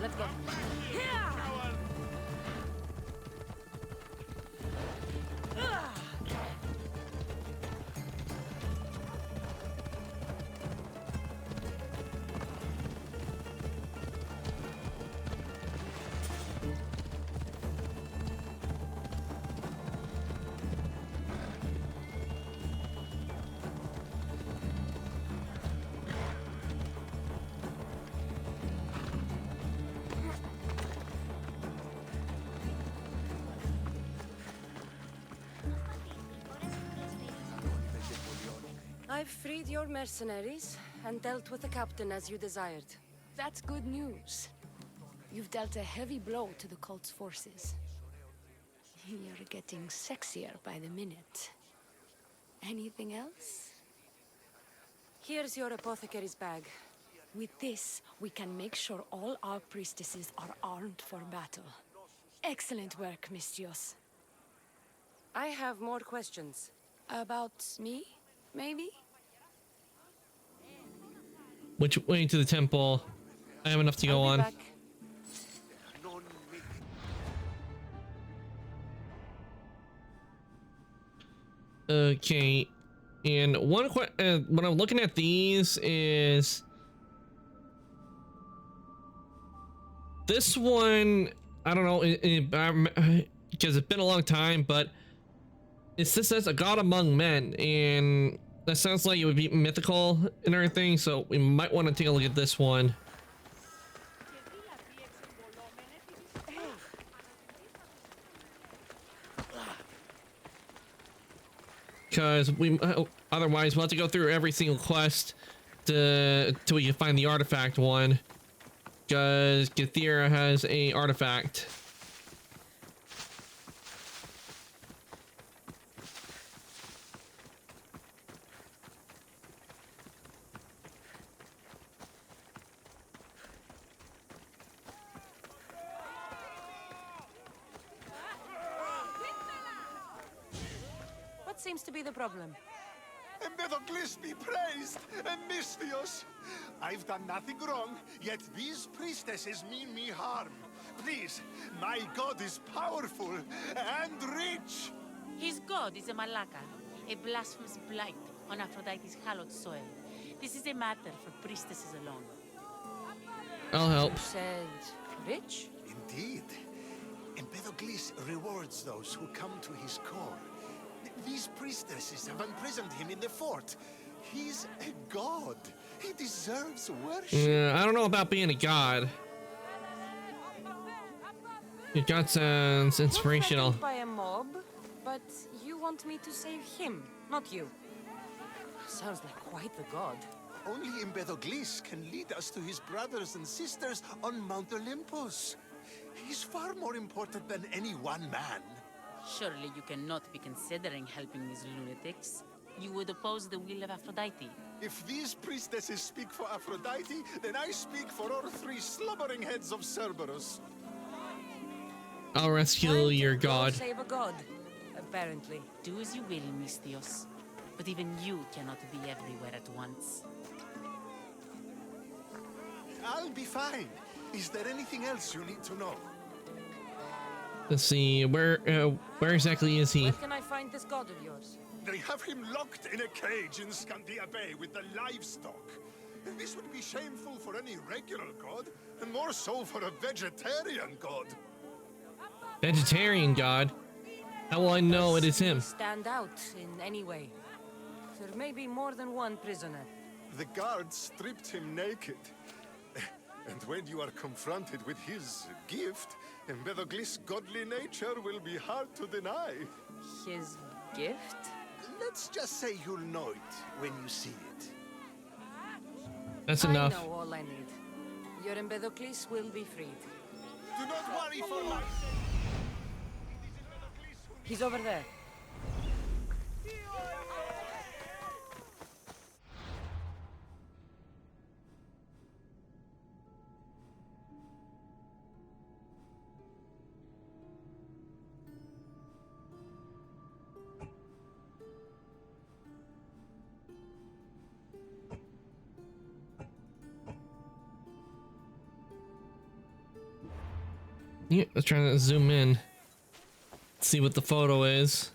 Let's go. I've freed your mercenaries and dealt with the captain as you desired. That's good news. You've dealt a heavy blow to the cult's forces. You're getting sexier by the minute. Anything else? Here's your apothecary's bag. With this, we can make sure all our priestesses are armed for battle. Excellent work, Mistios. I have more questions. About me, maybe? Which way to the temple? I have enough to go on. Back. Okay, and what I'm looking at these is this one. I don't know because it's been a long time, but it says a god among men, and that sounds like it would be mythical and everything. So we might want to take a look at this one. Because we otherwise we'll have to go through every single quest till we can find the artifact one. Because Githira has a artifact. What seems to be the problem? Empedocles be praised, and Mistios. I've done nothing wrong, yet these priestesses mean me harm. Please, my god is powerful and rich. His god is a Malaka, a blasphemous blight on Aphrodite's hallowed soil. This is a matter for priestesses alone. I'll help. You said rich? Indeed. Empedocles rewards those who come to his call. These priestesses have imprisoned him in the fort. He's a god. He deserves worship. Yeah, I don't know about being a god. Your god sounds inspirational. By a mob, but you want me to save him, not you. Sounds like quite the god. Only Empedocles can lead us to his brothers and sisters on Mount Olympus. He's far more important than any one man. Surely you cannot be considering helping these lunatics. You would oppose the will of Aphrodite. If these priestesses speak for Aphrodite, then I speak for all three slobbering heads of Cerberus. I'll rescue your god. Save a god, apparently. Do as you will, Mistios. But even you cannot be everywhere at once. I'll be fine. Is there anything else you need to know? Let's see, where exactly is he? Where can I find this god of yours? They have him locked in a cage in Scandia Bay with the livestock. This would be shameful for any regular god, and more so for a vegetarian god. Vegetarian god? How will I know it is him? Stand out in any way. There may be more than one prisoner. The guards stripped him naked. And when you are confronted with his gift, Empedocles' godly nature will be hard to deny. His gift? Let's just say you'll know it when you see it. That's enough. I know all I need. Your Empedocles will be freed. Do not worry for my He's over there. Yeah, let's try to zoom in. See what the photo is.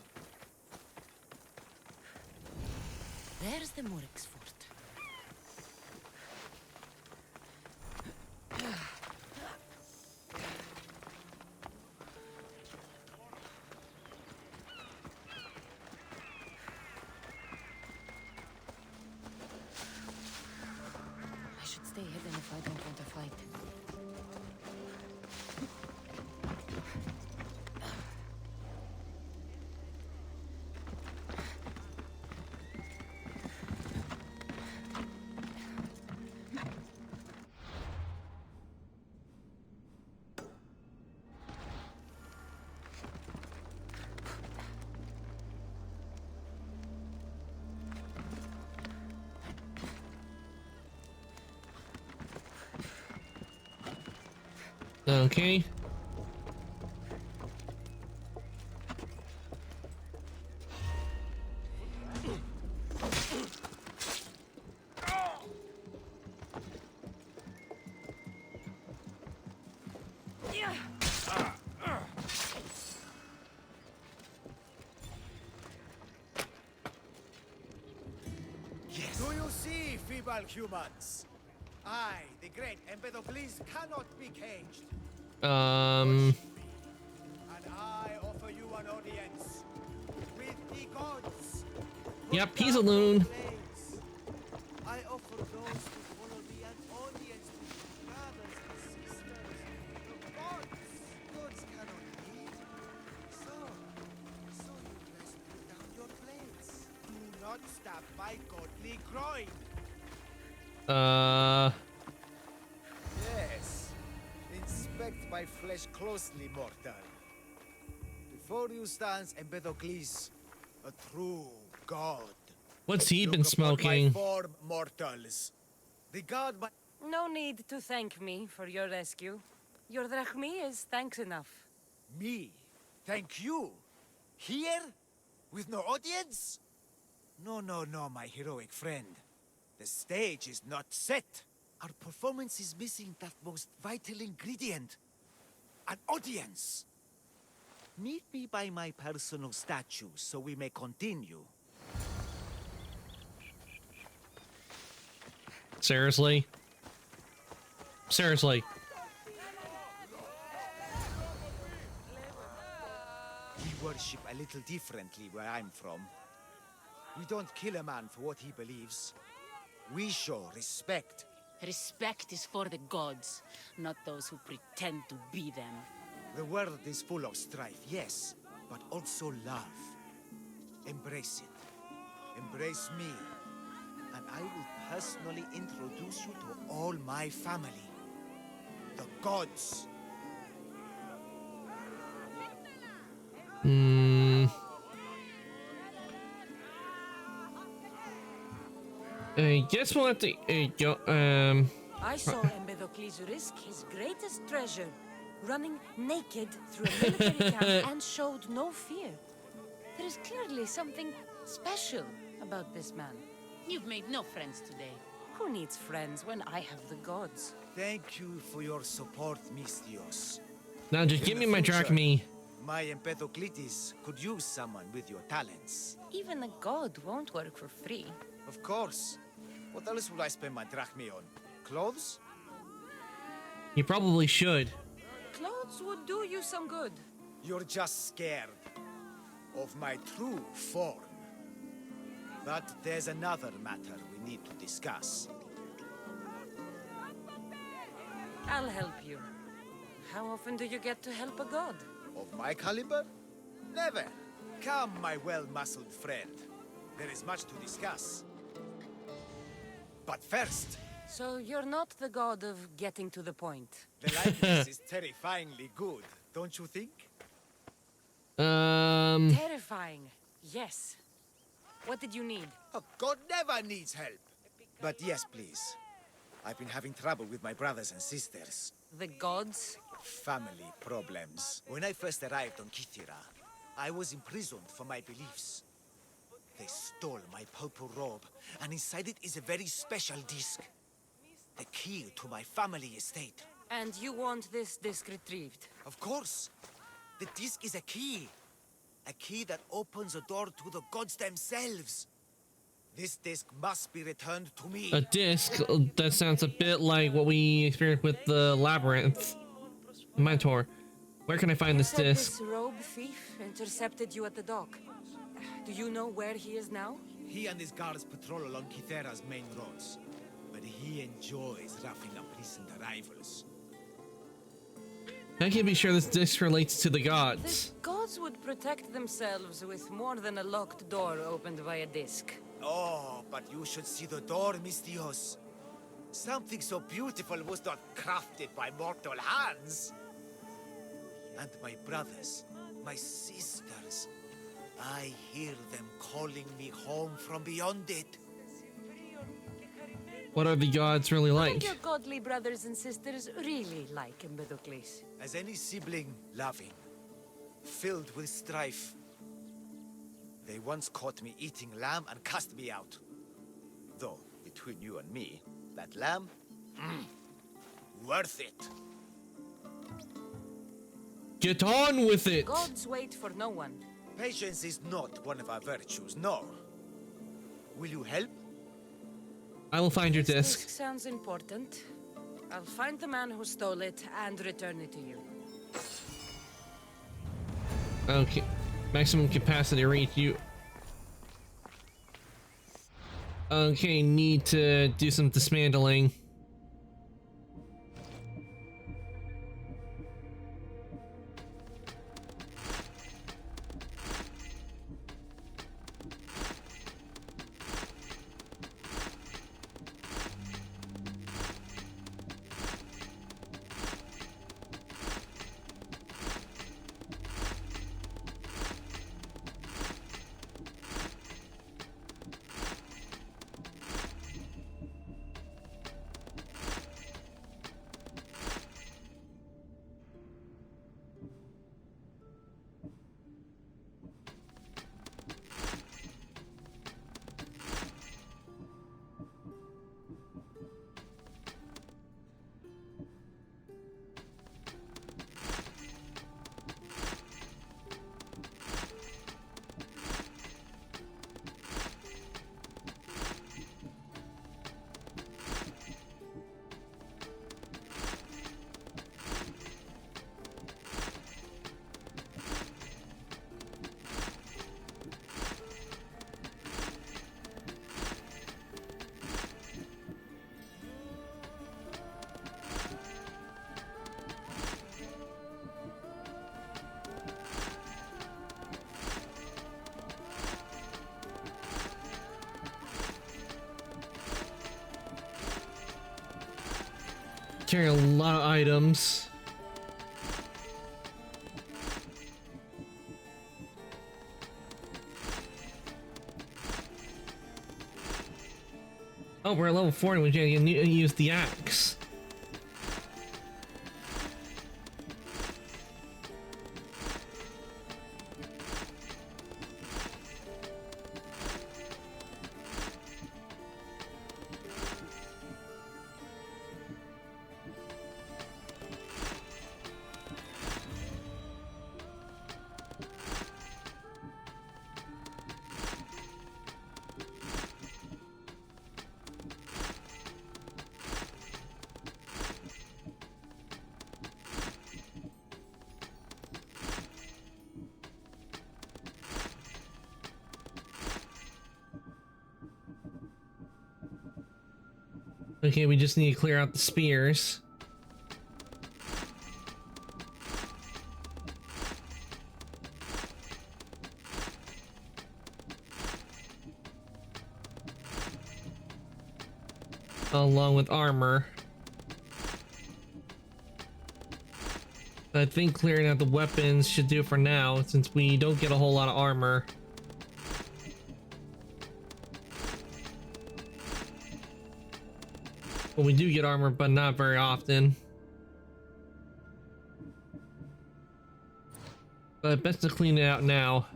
There's the Murex fort. I should stay hidden if I don't want to fight. Okay. Yes. Do you see, feeble humans? I, the great Empedocles, cannot be caged. Um. And I offer you an audience with the gods. Yep, he's a loon. I offer those who follow me an audience with brothers and sisters. The gods cannot eat. So you best put down your plates. Do not stab my godly groin. Yes. Inspect my flesh closely, mortal. Before you stands Empedocles, a true god. What's he been Look upon smoking? my form, mortals. The god No need to thank me for your rescue. Your drachmi is thanks enough. Me? Thank you? Here? With no audience? No, my heroic friend. The stage is not set. Our performance is missing that most vital ingredient. An audience. Meet me by my personal statue so we may continue. Seriously? Seriously. We worship a little differently where I'm from. We don't kill a man for what he believes. We show respect. Respect is for the gods, not those who pretend to be them. The world is full of strife, yes, but also love. Embrace it. Embrace me. And I will personally introduce you to all my family. The gods. I guess we'll have to go. I saw Empedocles risk his greatest treasure, running naked through a military camp and showed no fear. There is clearly something special about this man. You've made no friends today. Who needs friends when I have the gods? Thank you for your support, Misthios. Now just give me my drachmi. My Empedocles could use someone with your talents. Even a god won't work for free. Of course. What else would I spend my drachmi on? Clothes? You probably should. Clothes would do you some good. You're just scared of my true form. But there's another matter we need to discuss. I'll help you. How often do you get to help a god? Of my caliber? Never. Come, my well-muscled friend. There is much to discuss. But first... So you're not the god of getting to the point. The likeness is terrifyingly good, don't you think? Terrifying, yes. What did you need? A god never needs help. But yes, please. I've been having trouble with my brothers and sisters. The gods? Family problems. When I first arrived on Kythera, I was imprisoned for my beliefs. They stole my purple robe, and inside it is a very special disc. The key to my family estate. And you want this disc retrieved? Of course. The disc is a key. A key that opens a door to the gods themselves. This disc must be returned to me. A disc? That sounds a bit like what we experienced with the Labyrinth. Mentor. Where can I find this disc? This robe thief intercepted you at the dock. Do you know where he is now? He and his guards patrol along Kythera's main roads. But he enjoys roughing up recent arrivals. I can be sure this disc relates to the The gods. gods would protect themselves with more than a locked door opened by a disc. Oh, but you should see the door, Misthios. Something so beautiful was not crafted by mortal hands. And my brothers, my sisters, I hear them calling me home from beyond it. What are the gods really What like? do your godly brothers and sisters really like, Empedocles? As any sibling, loving, filled with strife. They once caught me eating lamb and cast me out. Though, between you and me, that lamb, worth it. Get on with it! Gods wait for no one. Patience is not one of our virtues, no. Will you help? I will find your This disc. sounds important. I'll find the man who stole it and return it to you. Okay. Maximum capacity reach you. Okay, need to do some dismantling. Carry a lot of items. Oh, we're at level 40, we can use the axe. Okay, we just need to clear out the spears. Along with armor. I think clearing out the weapons should do it for now, since we don't get a whole lot of armor. Well, we do get armor, but not very often. But best to clean it out now.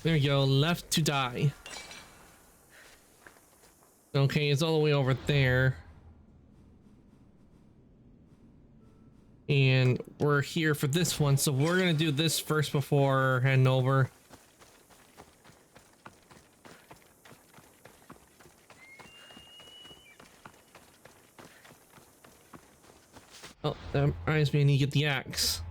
There we go, left to die. Okay, it's all the way over there. And we're here for this one, so we're gonna do this first before heading over. Oh, that reminds me, I need to get the axe.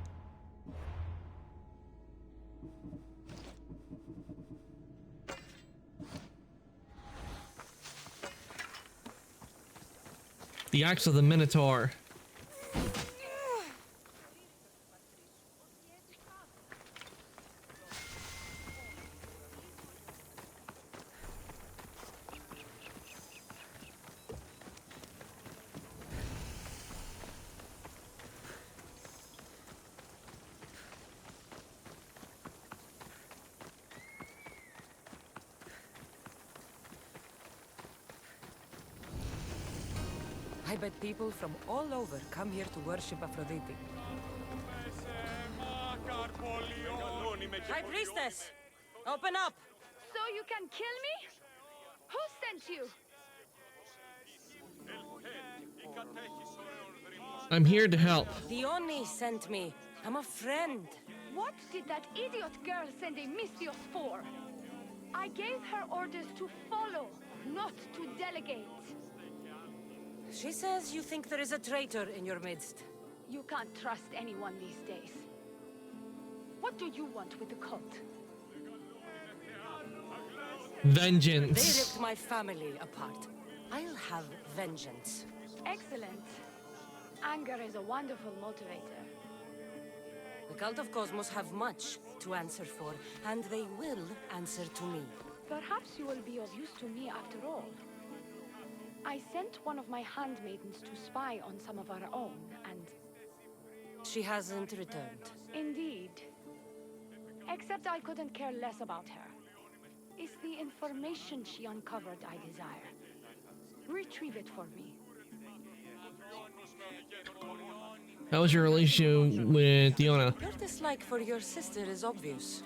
The axe of the Minotaur. I bet people from all over come here to worship Aphrodite. High Priestess! Open up! So you can kill me? Who sent you? I'm here to help. Dione sent me. I'm a friend. What did that idiot girl send a Misthios for? I gave her orders to follow, not to delegate. She says you think there is a traitor in your midst. You can't trust anyone these days. What do you want with the cult? Vengeance. They ripped my family apart. I'll have vengeance. Excellent. Anger is a wonderful motivator. The Cult of Cosmos have much to answer for, and they will answer to me. Perhaps you will be of use to me after all. I sent one of my handmaidens to spy on some of our own, and... She hasn't returned. Indeed. Except I couldn't care less about her. It's the information she uncovered I desire. Retrieve it for me. How was your relationship with Diona? Your dislike for your sister is obvious.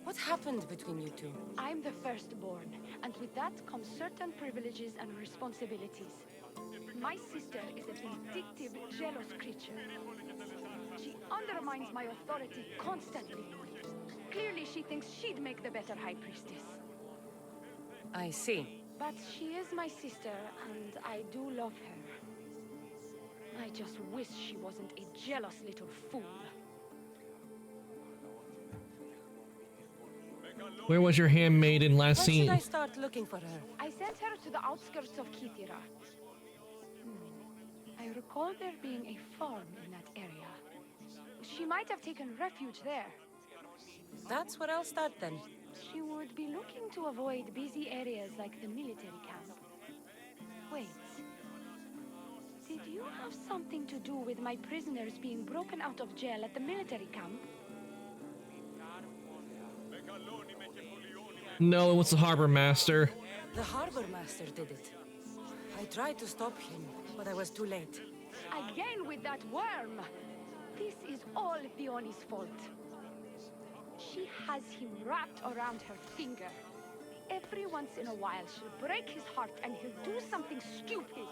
What happened between you two? I'm the firstborn, and with that comes certain privileges and responsibilities. My sister is a vindictive, jealous creature. She undermines my authority constantly. Clearly she thinks she'd make the better High Priestess. I see. But she is my sister, and I do love her. I just wish she wasn't a jealous little fool. Where was your handmaiden last When seen? should I start looking for her? I sent her to the outskirts of Kithira. I recall there being a farm in that area. She might have taken refuge there. That's where I'll start then. She would be looking to avoid busy areas like the military camp. Wait. Did you have something to do with my prisoners being broken out of jail at the military camp? No, it was the harbor master. The harbor master did it. I tried to stop him, but I was too late. Again with that worm! This is all Theoni's fault. She has him wrapped around her finger. Every once in a while, she'll break his heart and he'll do something stupid.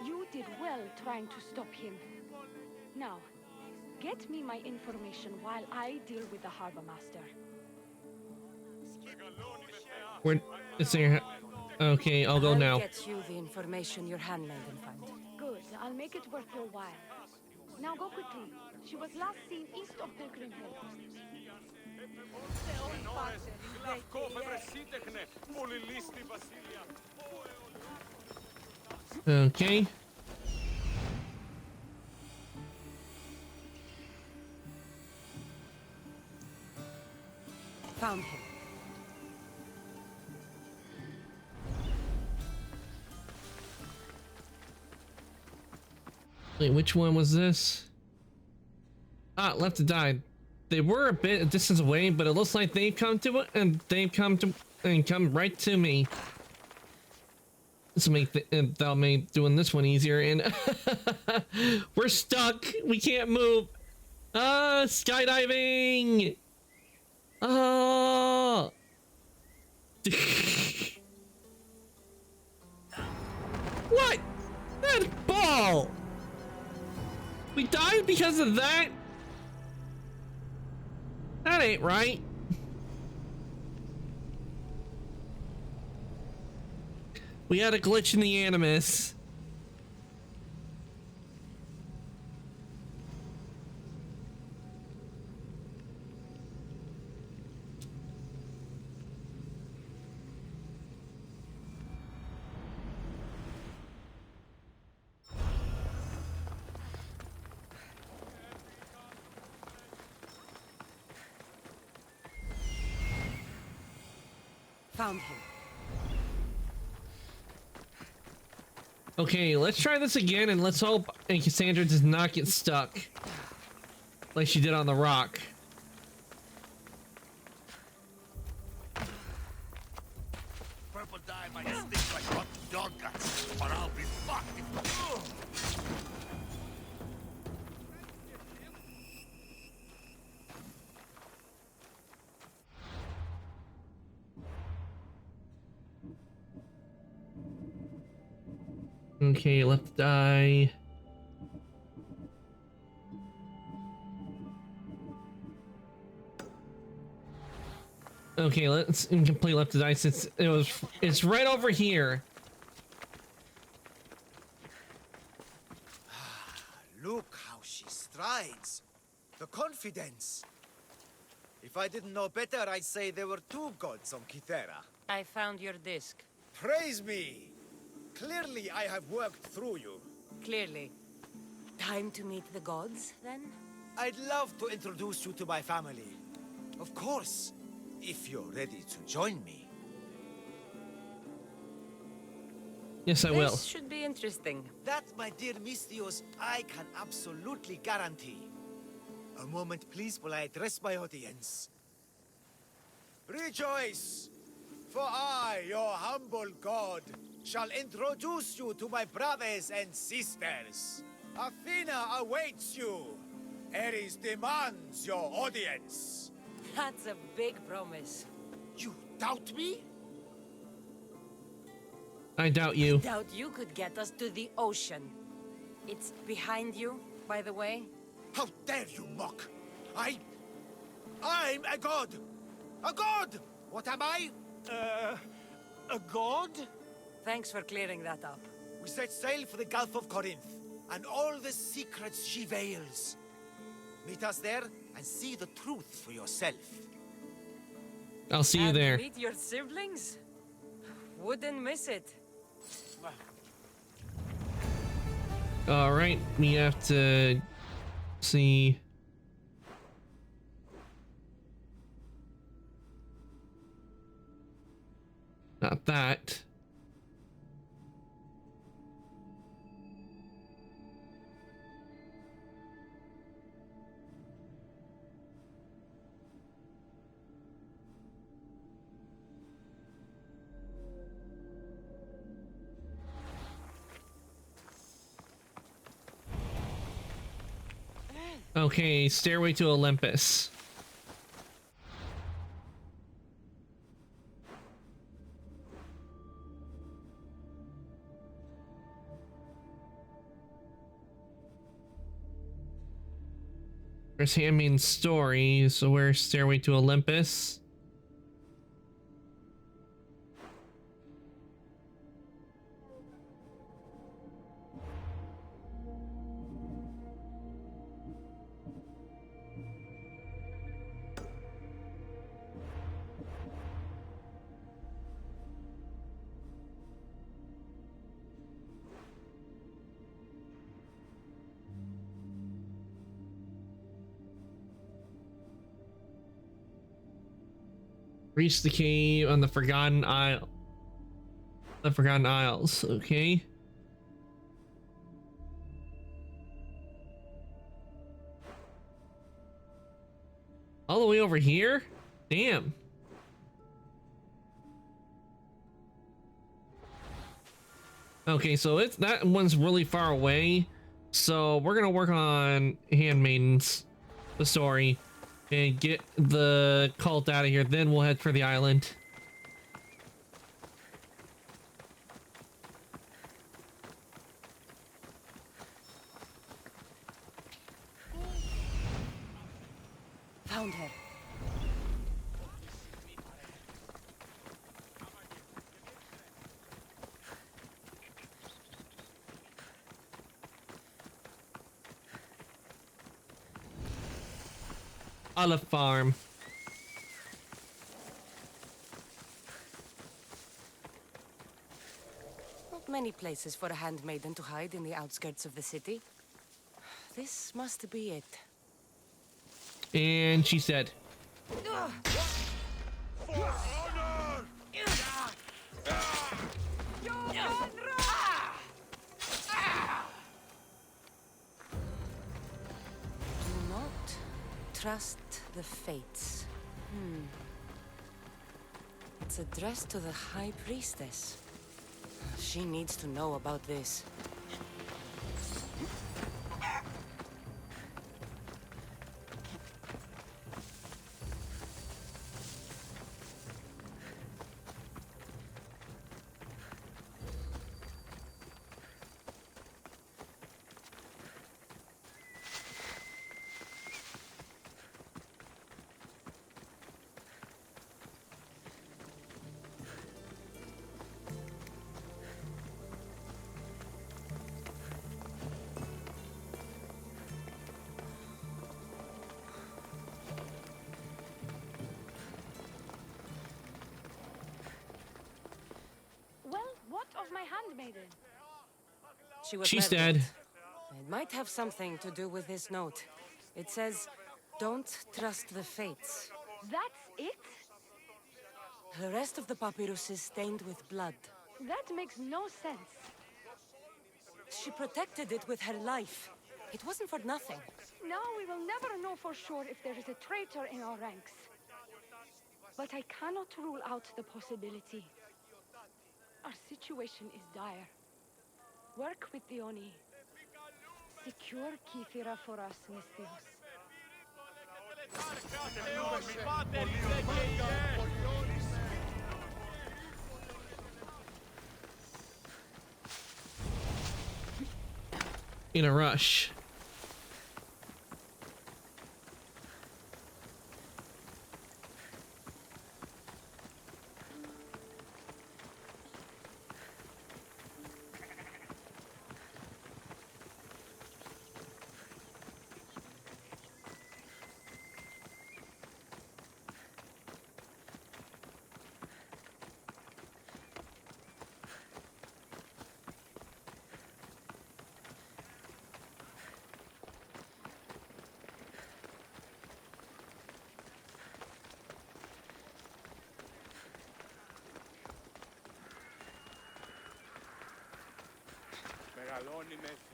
You did well trying to stop him. Now, get me my information while I deal with the harbor master. Where is there? Okay, I'll go now. I'll get you the information your handmaiden found. Good, I'll make it worth your while. Now go quickly. She was last seen east of Pilgrim Hill. Okay. Found him. Wait, which one was this? Ah, left to die. They were a bit a distance away, but it looks like they've come to it, and they've come right to me. This will make that'll make doing this one easier. And we're stuck. We can't move. Skydiving. Oh. What? That ball. We died because of that? That ain't right. We had a glitch in the Animus. Found him. Okay, let's try this again, and let's hope Cassandra does not get stuck like she did on the rock. Purple dye might stink like rotten dog guts, but I'll be fucked if... Okay, left die. Okay, let's incomplete left to die since it's right over here. Look how she strides. The confidence. If I didn't know better, I'd say there were two gods on Kythera. I found your disc. Praise me! Clearly I have worked through you. Clearly. Time to meet the gods, then? I'd love to introduce you to my family. Of course, if you're ready to join me. Yes, I will. This should be interesting. That, my dear Misthios, I can absolutely guarantee. A moment, please, while I address my audience. Rejoice! For I, your humble god, shall introduce you to my brothers and sisters. Athena awaits you. Ares demands your audience. That's a big promise. You doubt me? I doubt you. Doubt you could get us to the ocean. It's behind you, by the way. How dare you mock? I'm a god! A god! What am I? A god? Thanks for clearing that up. We set sail for the Gulf of Corinth, and all the secrets she veils. Meet us there and see the truth for yourself. I'll see you And there. meet your siblings? Wouldn't miss it. All right, we have to see. Not that. Okay, Stairway to Olympus. There's Handmaid's Story, so where's Stairway to Olympus? Reach the cave on the Forgotten Isle. The Forgotten Isles, okay. All the way over here? Damn. Okay, so it's that one's really far away. So we're gonna work on Handmaidens, the story, and get the cult out of here. Then we'll head for the island. Found her. Olive Farm. Not many places for a handmaiden to hide in the outskirts of the city. This must be it. And she said, Do not trust the fates. It's addressed to the High Priestess. She needs to know about this. Well, what of my handmaiden? She was she's murdered. dead. It might have something to do with this note. It says, "Don't trust the fates." That's it? The rest of the papyrus is stained with blood. That makes no sense. She protected it with her life. It wasn't for nothing. Now we will never know for sure if there is a traitor in our ranks. But I cannot rule out the possibility. Our situation is dire. Work with the Oni. Secure Kythera for us, Misthios. In a rush.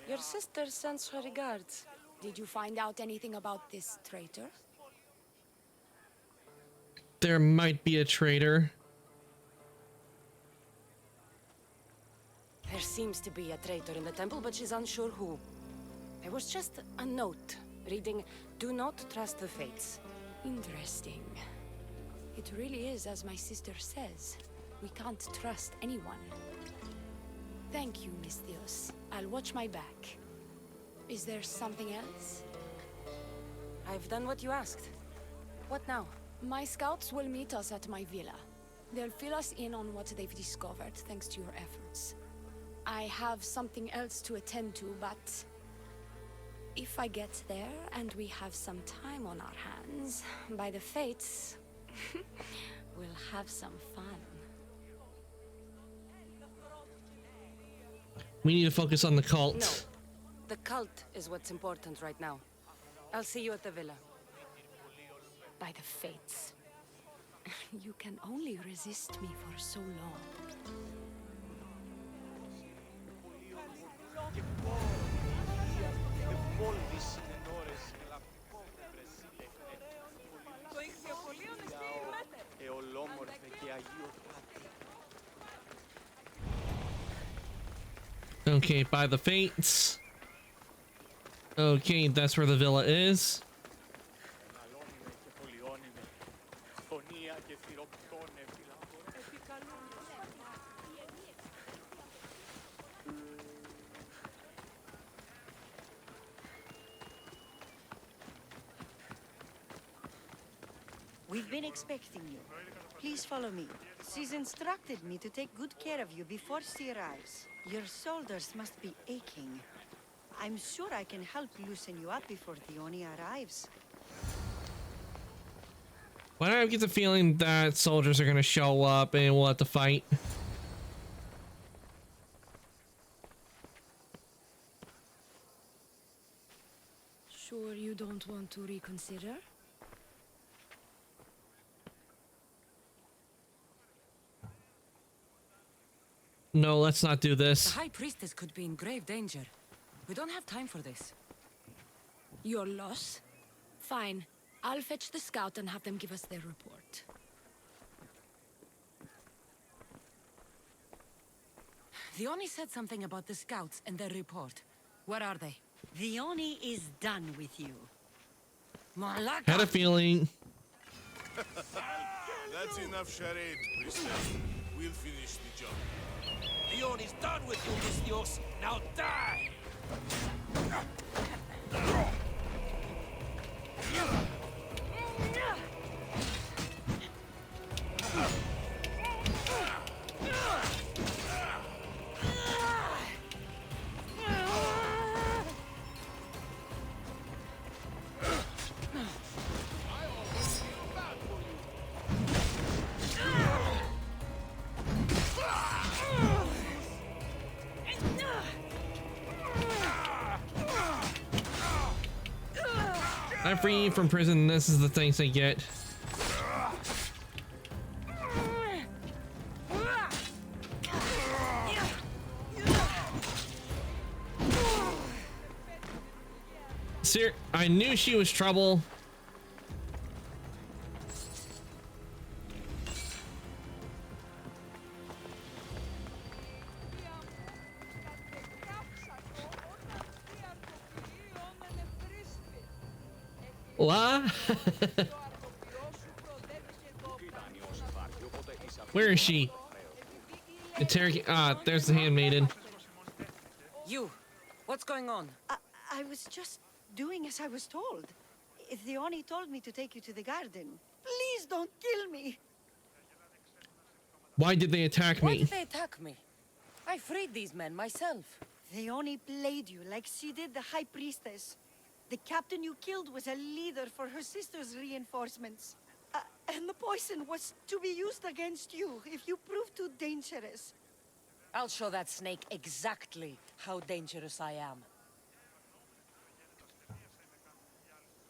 Your sister sends her regards. Did you find out anything about this traitor? There might be a traitor. There seems to be a traitor in the temple, but she's unsure who. There was just a note reading, "Do not trust the fates." Interesting. It really is as my sister says. We can't trust anyone. Thank you, Misthios. I'll watch my back. Is there something else? I've done what you asked. What now? My scouts will meet us at my villa. They'll fill us in on what they've discovered, thanks to your efforts. I have something else to attend to, but if I get there and we have some time on our hands, by the fates, we'll have some fun. We need to focus on the cult. No. The cult is what's important right now. I'll see you at the villa. By the fates. You can only resist me for so long. Okay, by the fates. Okay, that's where the villa is. We've been expecting you. Please follow me. She's instructed me to take good care of you before she arrives. Your shoulders must be aching. I'm sure I can help loosen you up before Dione arrives. Why do I get the feeling that soldiers are gonna show up and we'll have to fight? Sure you don't want to reconsider? No, let's not do this. The High Priestess could be in grave danger. We don't have time for this. Your loss? Fine. I'll fetch the scout and have them give us their report. Dione said something about the scouts and their report. Where are they? Dione is done with you. Malaka! Had a feeling. That's enough charade, Priestess. We'll finish the job. Dione's done with you, Misthios. Now die! I'm free from prison. This is the things I get. I knew she was trouble. What? Where is she? Interrogate. Ah, there's the handmaiden. You, what's going on? I was just doing as I was told. Dione told me to take you to the garden. Please don't kill me. Why did they attack Why me? did they attack me? I freed these men myself. Dione played you like she did the High Priestess. The captain you killed was a leader for her sister's reinforcements. And the poison was to be used against you if you prove too dangerous. I'll show that snake exactly how dangerous I am.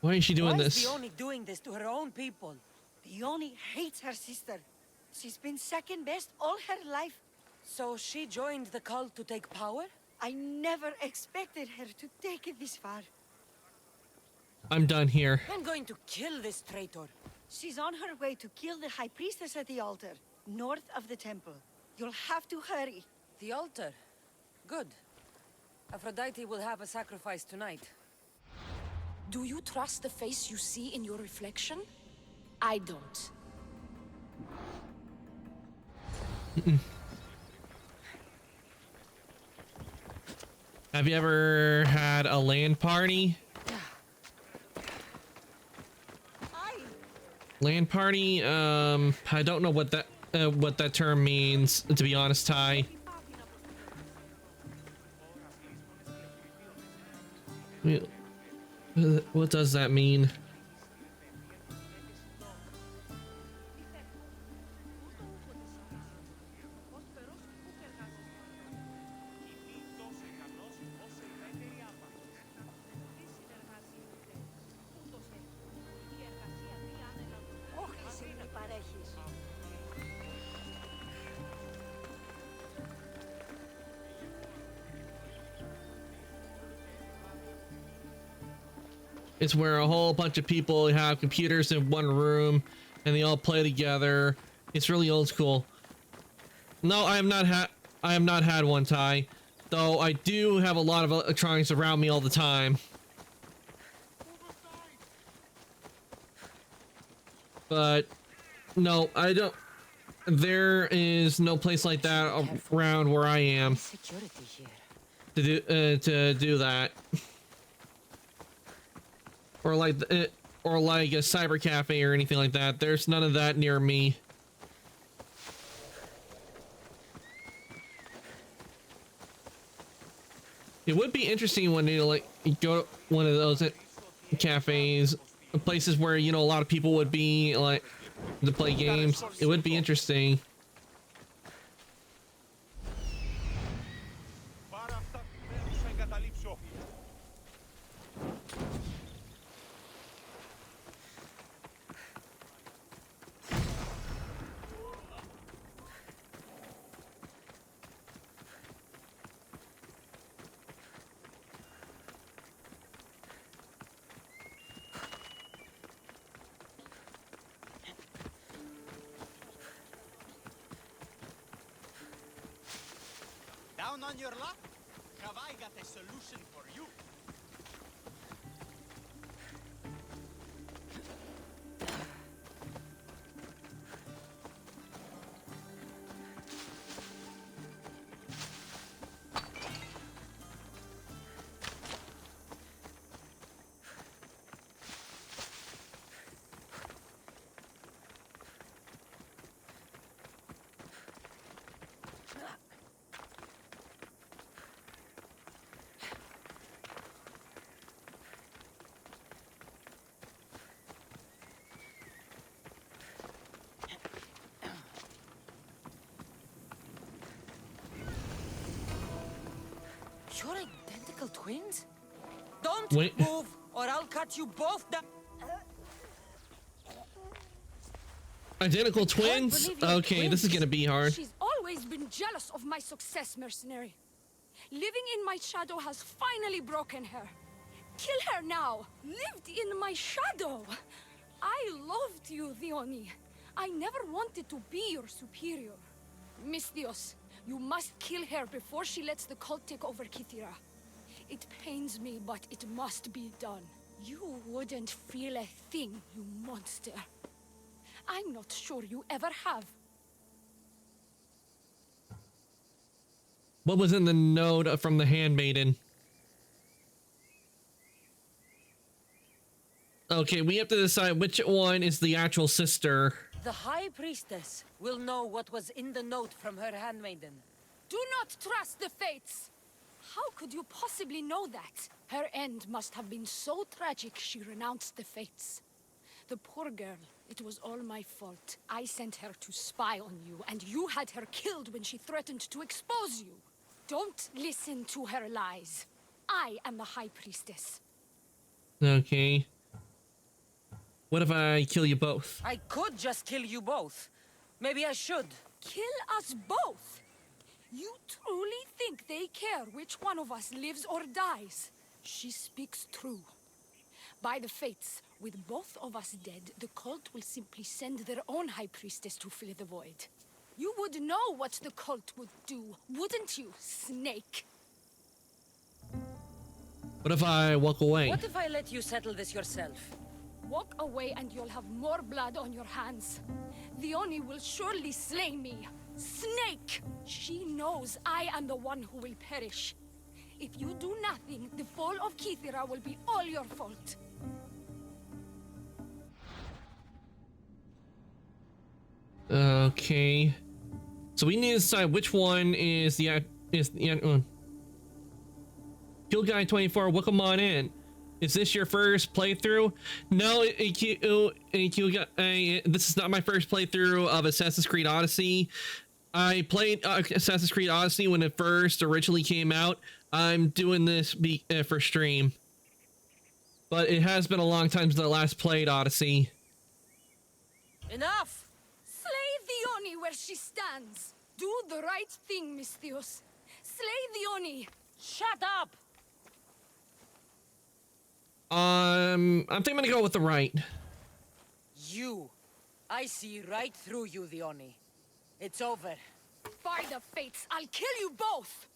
Why is she doing Why this? is Dione doing this to her own people? Dione hates her sister. She's been second best all her life. So she joined the cult to take power? I never expected her to take it this far. I'm done here. I'm going to kill this traitor. She's on her way to kill the High Priestess at the altar, north of the temple. You'll have to hurry. The altar? Good. Aphrodite will have a sacrifice tonight. Do you trust the face you see in your reflection? I don't. Have you ever had a LAN party? LAN party? I don't know what that term means, to be honest, Ty. What does that mean? It's where a whole bunch of people have computers in one room and they all play together. It's really old school. No, I have not had one, Ty. Though I do have a lot of electronics around me all the time. But no, I don't. There is no place like that around where I am to do that. Or like a cyber cafe or anything like that. There's none of that near me. It would be interesting when you like go to one of those cafes, places where, you know, a lot of people would be like to play games. It would be interesting. Down on your luck? Have I got a solution for you? You're identical twins? Don't Wait. move, or I'll cut you both down. Identical twins? Okay, this is gonna be hard. She's always been jealous of my success, mercenary. Living in my shadow has finally broken her. Kill her now! Lived in my shadow! I loved you, Dione. I never wanted to be your superior. Misthios, you must kill her before she lets the cult take over Kythera. It pains me, but it must be done. You wouldn't feel a thing, you monster. I'm not sure you ever have. What was in the note from the handmaiden? Okay, we have to decide which one is the actual sister. The High Priestess will know what was in the note from her handmaiden. Do not trust the fates! How could you possibly know that? Her end must have been so tragic she renounced the fates. The poor girl, it was all my fault. I sent her to spy on you, and you had her killed when she threatened to expose you. Don't listen to her lies. I am the High Priestess. Okay. What if I kill you both? I could just kill you both. Maybe I should. Kill us both? You truly think they care which one of us lives or dies? She speaks true. By the fates, with both of us dead, the cult will simply send their own high priestess to fill the void. You would know what the cult would do, wouldn't you, Snake? What if I walk away? What if I let you settle this yourself? Walk away and you'll have more blood on your hands. The Oni will surely slay me. Snake! She knows I am the one who will perish. If you do nothing, the fall of Kythera will be all your fault. Okay. So we need to decide which one is the Kill Guy 24. Welcome on in. Is this your first playthrough? No, this is not my first playthrough of Assassin's Creed Odyssey. I played Assassin's Creed Odyssey when it first originally came out. I'm doing this for stream. But it has been a long time since I last played Odyssey. Enough! Slay the Oni where she stands. Do the right thing, Misthios. Slay the Oni. Shut up! I think I'm gonna go with the right. You. I see right through you, the Oni. It's over. By the fates, I'll kill you both.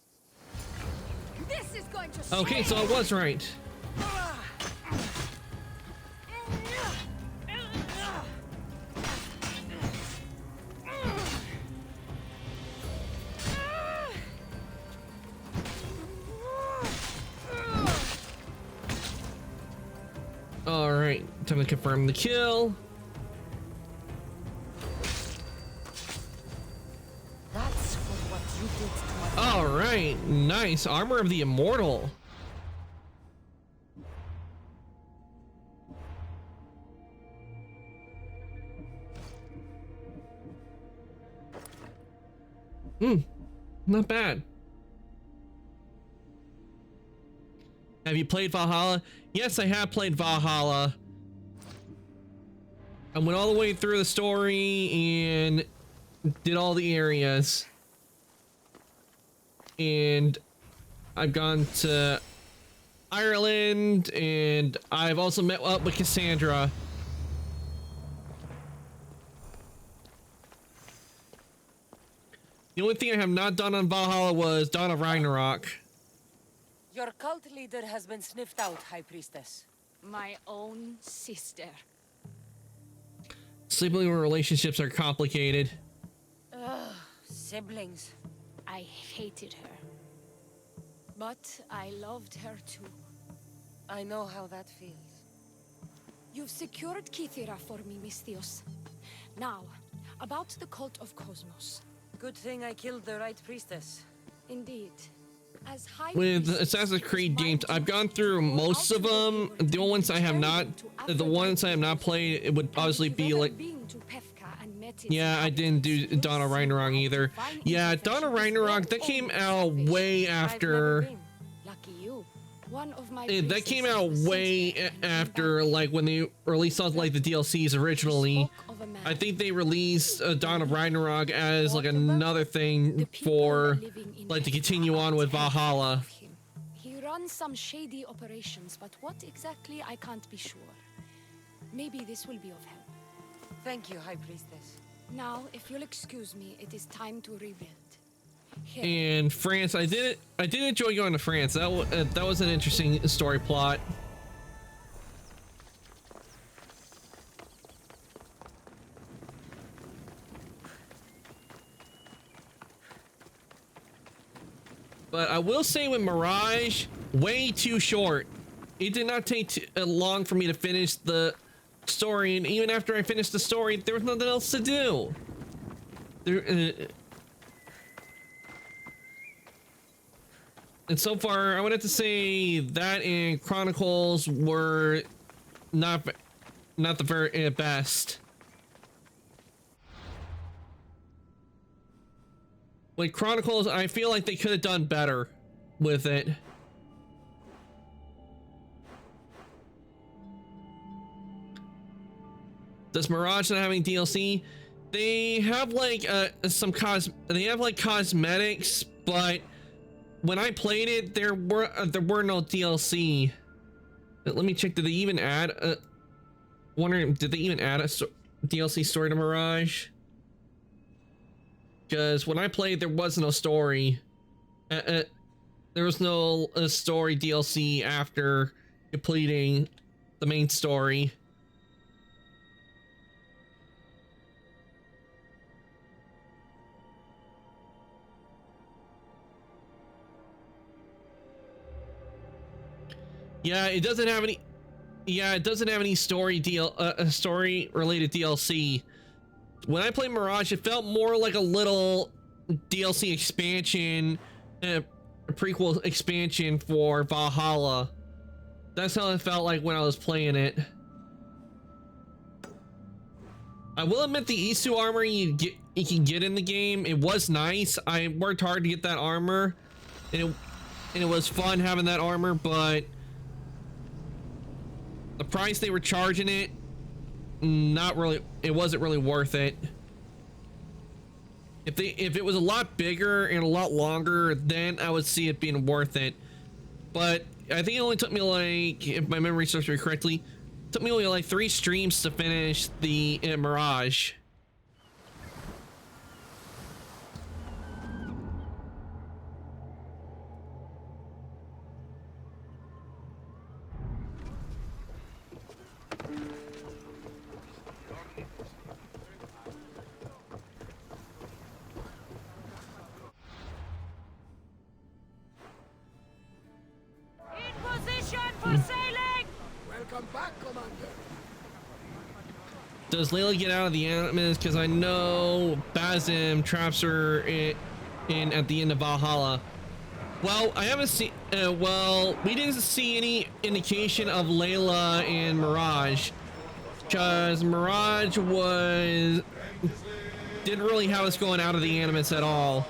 This is going to Okay, so I was right. All right, time to confirm the kill. That's for what you did to my All right, nice. Armor of the Immortal. Not bad. Have you played Valhalla? Yes, I have played Valhalla. I went all the way through the story and did all the areas. And I've gone to Ireland, and I've also met up with Cassandra. The only thing I have not done on Valhalla was Dawn of Ragnarok. Your cult leader has been sniffed out, High Priestess. My own sister. Sibling relationships are complicated. Ugh, siblings. I hated her. But I loved her too. I know how that feels. You've secured Kythera for me, Misthios. Now, about the Cult of Cosmos. Good thing I killed the right priestess. Indeed. As High With the Priestess, Assassin's Creed it's my games, I've duty gone through to go most out of to them. the The ones I have not, the ones I have not played, it would And obviously if be you've ever like, been to Pefka and met its yeah, I didn't do inhabitants, Dawn of you'll see Ragnarok how either. divine Yeah, intervention Dawn of is Ragnarok, their that came own out salvation. way I've never after. been. Lucky you. One of my That came priestesses out was sent way there and came after, back. like when they released all like the DLCs originally. Spoke of a man. I think they released Dawn of Ragnarok as like What about another the thing people for living in like to Pefka continue on with have heard Valhalla. of him. He runs some shady operations, but what exactly I can't be sure. Maybe this will be of help. Thank you, High Priestess. Now, if you'll excuse me, it is time to rebuild. Here. And France, I did enjoy going to France. That was an interesting story plot. But I will say with Mirage, way too short. It did not take long for me to finish the story, and even after I finished the story, there was nothing else to do. And so far, I would have to say that and Chronicles were not the very best. Like Chronicles, I feel like they could have done better with it. Does Mirage not having DLC? They have like some cosmetics, but when I played it, there were no DLC. Let me check. Did they even add? Wondering, did they even add a DLC story to Mirage? Because when I played, there was no story. There was no story DLC after completing the main story. Yeah, it doesn't have any. Yeah, it doesn't have any story story related DLC. When I played Mirage, it felt more like a little DLC expansion, a prequel expansion for Valhalla. That's how it felt like when I was playing it. I will admit the Isu armor you can get in the game, it was nice. I worked hard to get that armor, and it was fun having that armor, but the price they were charging it, not really, it wasn't really worth it. If it was a lot bigger and a lot longer, then I would see it being worth it. But I think it only took me, like, if my memory serves me correctly, it took me only like 3 streams to finish the Mirage. Welcome back, Commander. Does Layla get out of the Animus? Because I know Basim traps her in at the end of Valhalla. Well, I haven't seen. Well, we didn't see any indication of Layla in Mirage, because Mirage didn't really have us going out of the Animus at all,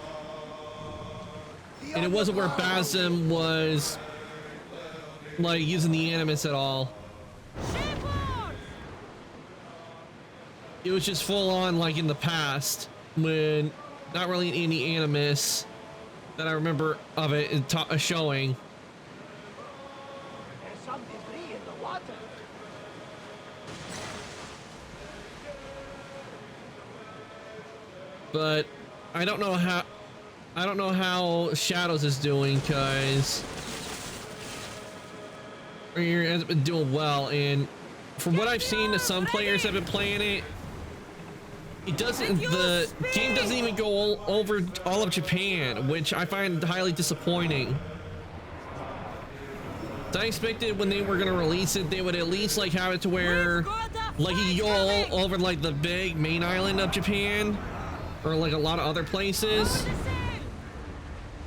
and it wasn't where Basim was like using the Animus at all. It was just full on like in the past, when not really any Animus that I remember of it showing. There's some debris in the water. But I don't know how Shadows is doing, because he hasn't been doing well, and from what I've seen, some players have been playing it. The game doesn't even go over all of Japan, which I find highly disappointing. So I expected when they were gonna release it, they would at least like have it to where like you go all over like the big main island of Japan, or like a lot of other places,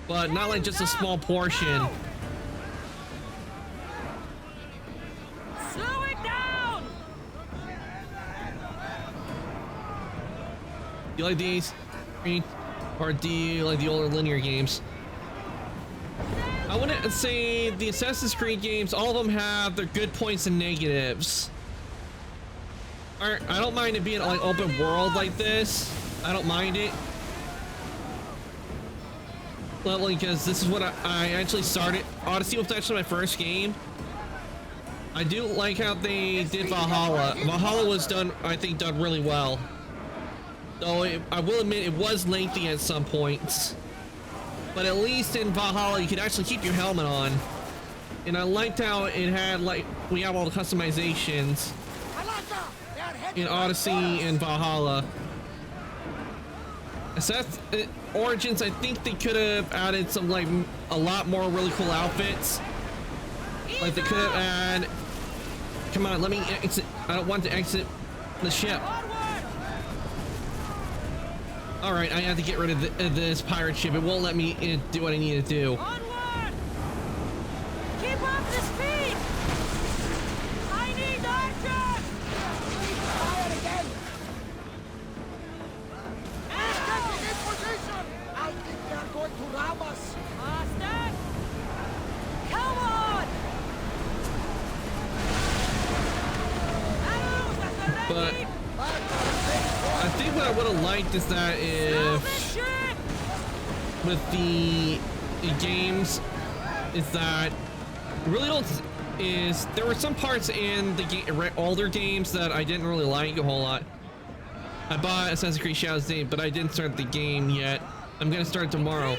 but not like just a small portion. Slow it down! Do you like these, or do you like the older linear games? I wouldn't say the Assassin's Creed games, all of them have their good points and negatives. I don't mind it being like open world like this. I don't mind it. Well, because this is what I actually started. Odyssey was actually my first game. I do like how they did Valhalla. Valhalla was done, I think, done really well. Though I will admit it was lengthy at some points. But at least in Valhalla, you could actually keep your helmet on. And I liked how it had, like, we have all the customizations in Odyssey and Valhalla. Origins, I think they could have added some, like, a lot more really cool outfits. Like, they could have added... Come on, let me exit. I don't want to exit the ship. Alright, I have to get rid of this pirate ship. It won't let me do what I need to do. Onward! Keep up the speed! I need archers! Fire again! Getting in position! I think they're going to ram us! Master! Come on! But I think what I would have liked is that if with the games is that really don't is there were some parts in the older games that I didn't really like a whole lot. I bought Assassin's Creed Shadows Day, but I didn't start the game yet. I'm gonna start tomorrow.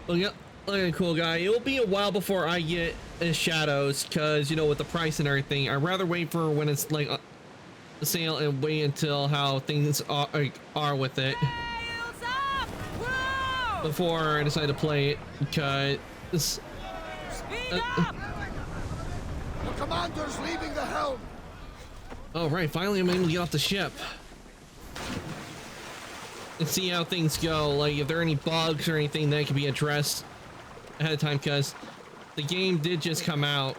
Look at cool guy. It'll be a while before I get Shadows, because you know, with the price and everything, I'd rather wait for when it's like a sale and wait until how things are with it before I decide to play it, because The commander's leaving the helm. oh right, finally I'm able to get off the ship and see how things go, like if there are any bugs or anything that can be addressed ahead of time, because the game did just come out.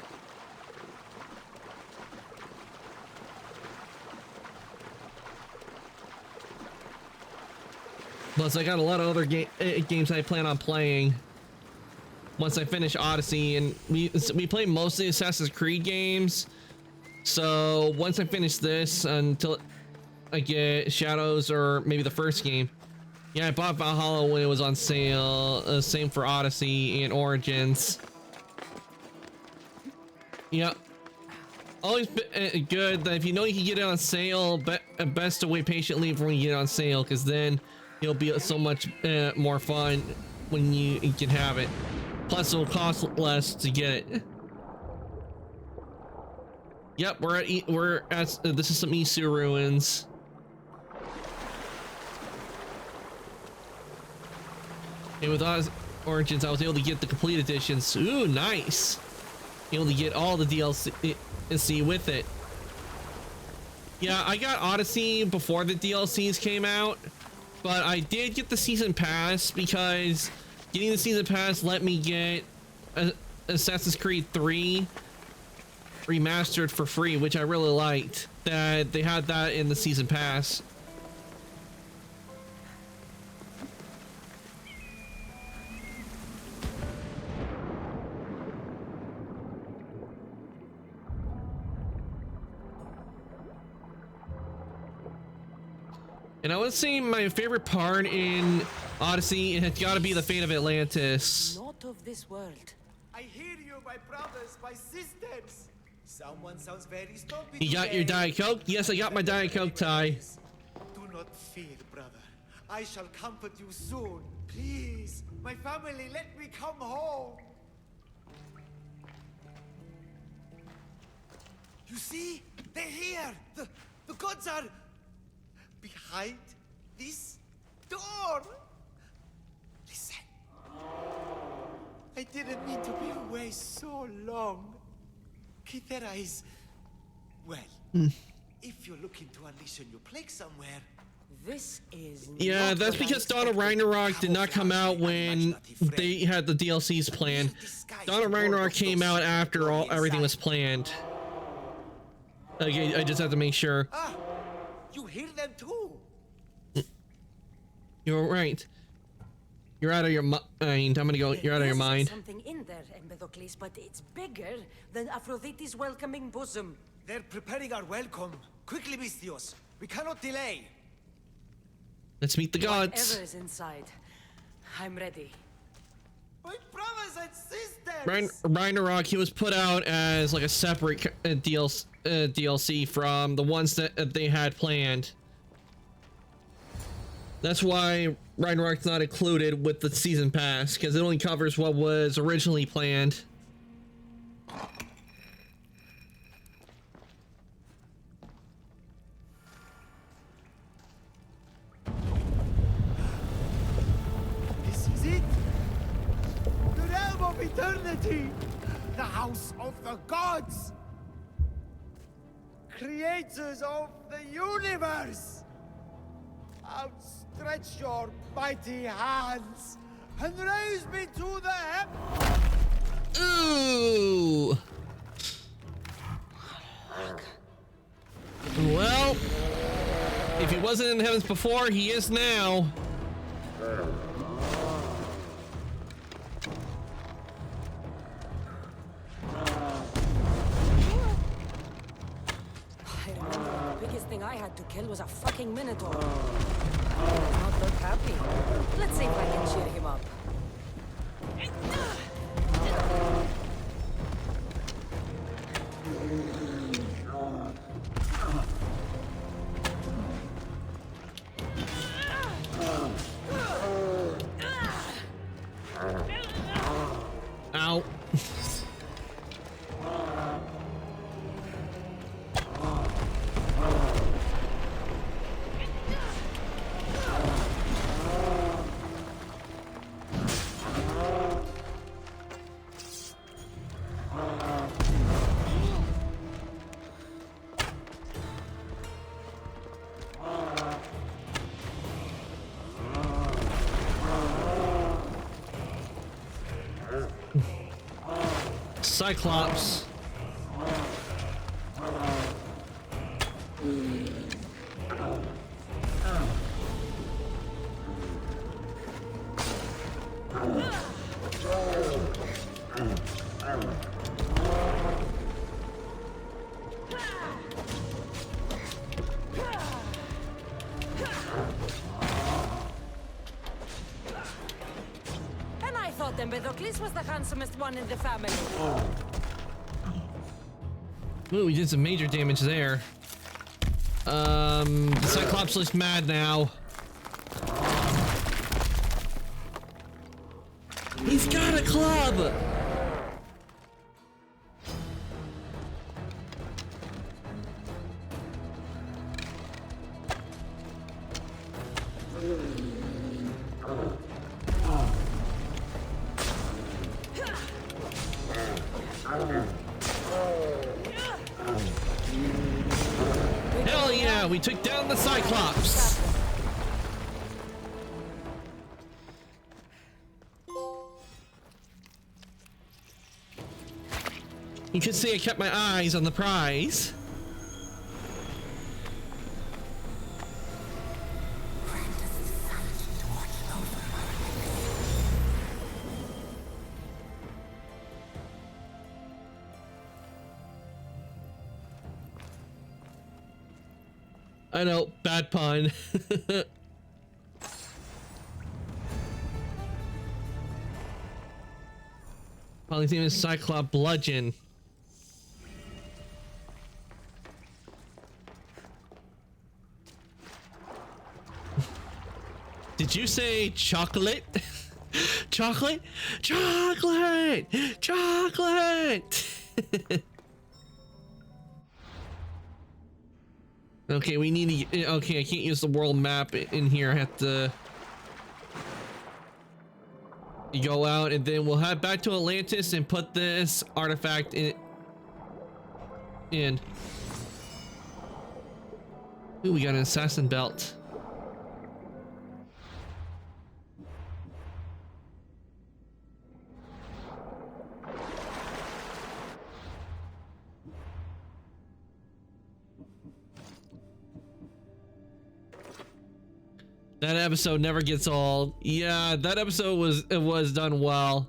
Plus I got a lot of other games I plan on playing once I finish Odyssey, and we play mostly Assassin's Creed games, so once I finish this until I get Shadows or maybe the first game. Yeah, I bought Valhalla when it was on sale, same for Odyssey and Origins. Yeah, always good that if you know you can get it on sale, best to wait patiently for when you get it on sale, because then it'll be so much more fun when you can have it. Plus it'll cost less to get it. Yep, we're at this is some Isu ruins. And with Origins, I was able to get the complete editions. Ooh, nice. Able to get all the DLC with it. Yeah, I got Odyssey before the DLCs came out, but I did get the season pass because getting the season pass let me get Assassin's Creed 3 remastered for free, which I really liked that they had that in the season pass. And I would say my favorite part in Odyssey has got to be the fate of Atlantis. Not of this world. I hear you, my brothers, my sisters. Someone sounds very stumpy. You got your Diet Coke? Yes, I got my Diet Coke, Ty. Do not fear, brother. I shall comfort you soon. Please, my family, let me come home. You see? They're here. The gods are behind this door. Listen. I didn't mean to be away so long. Kythera is, well, if you're looking to unleash a new plague somewhere, this is yeah, that's because Dawn of Ragnarok did not come out when they had the DLCs planned. Dawn of Ragnarok came out after everything was planned. Okay, I just have to make sure. Ah, you hear them too. You're right. You're out of your mind. I'm gonna go. You're out of your mind. Something in there, Empedocles, but it's bigger than Aphrodite's welcoming bosom. They're preparing our welcome. Quickly, Misthios. We cannot delay. Let's meet the gods. Whatever is inside, I'm ready. My brothers and sisters. Ragnarok, he was put out as like a separate DLC from the ones that they had planned. That's why Ragnarok's not included with the season pass, because it only covers what was originally planned. This is it. The realm of eternity. The house of the gods. Creators of the universe. Outstretch your mighty hands and raise me to the heavens. Ooh. Well, if he wasn't in the heavens before, he is now. I remember the biggest thing I had to kill was a fucking minotaur. Not look happy. Let's see if I can cheer him up. Ow. Cyclops. And I thought Empedocles was the handsomest one in the family. Ooh, we did some major damage there. The Cyclops looks mad now. He's got a club! Hell yeah, we took down the Cyclops! You can see I kept my eyes on the prize. I know, bad pun. Probably name is Cyclops Bludgeon. Did you say chocolate? Chocolate? Chocolate! Chocolate! Okay, we need to. Okay, I can't use the world map in here. I have to go out, and then we'll head back to Atlantis and put this artifact in. Ooh, we got an assassin belt. That episode never gets old. Yeah, that episode was done well.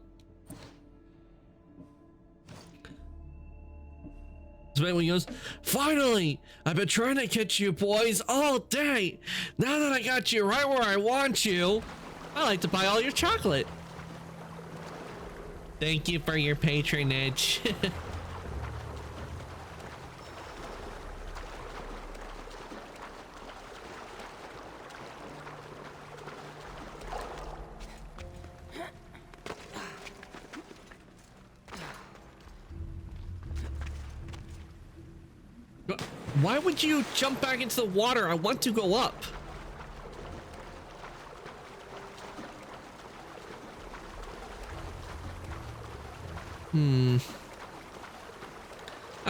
When he goes, finally, I've been trying to catch you boys all day. Now that I got you right where I want you, I like to buy all your chocolate. Thank you for your patronage. Why would you jump back into the water? I want to go up. I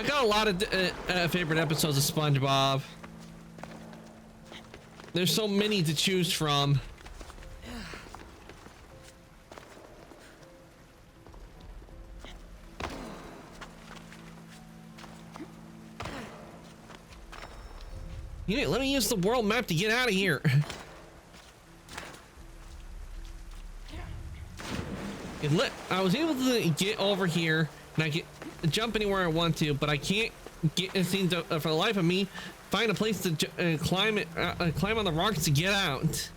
got a lot of favorite episodes of SpongeBob. There's so many to choose from. Yeah, let me use the world map to get out of here. I was able to get over here and I can jump anywhere I want to, but I can't get. It seems to, for the life of me, find a place to climb on the rocks to get out.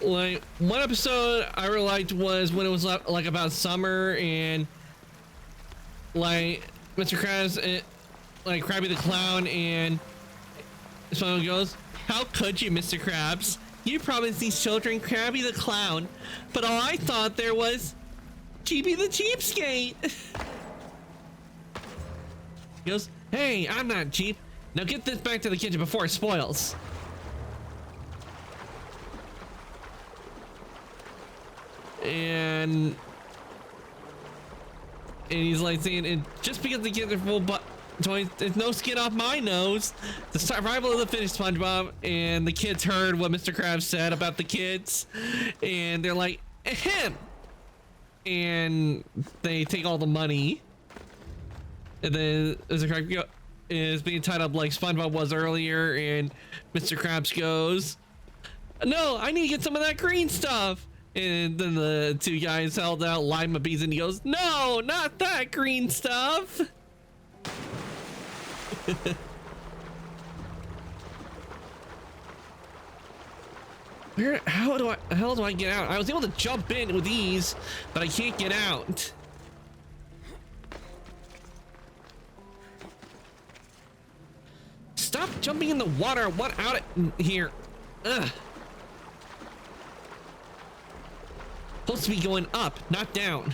Like, one episode I really liked was when it was like about summer and like Mr. Krabs, like Krabby the Clown, and someone goes, "How could you, Mr. Krabs? You promised these children Krabby the Clown, but all I thought there was Cheapy the Cheapskate." He goes, "Hey, I'm not cheap. Now get this back to the kitchen before it spoils." And he's like saying, "And just because the kids are full but toys, there's no skin off my nose." The survival of the fittest, SpongeBob. And the kids heard what Mr. Krabs said about the kids, and they're like, "Ahem," and they take all the money. And then Mr. Krabs is being tied up like SpongeBob was earlier, and Mr. Krabs goes, "No, I need to get some of that green stuff." And then the two guys held out lima beans, and he goes, "No, not that green stuff." How the hell do I get out? I was able to jump in with ease, but I can't get out. Stop jumping in the water. What out here? Ugh. Supposed to be going up, not down.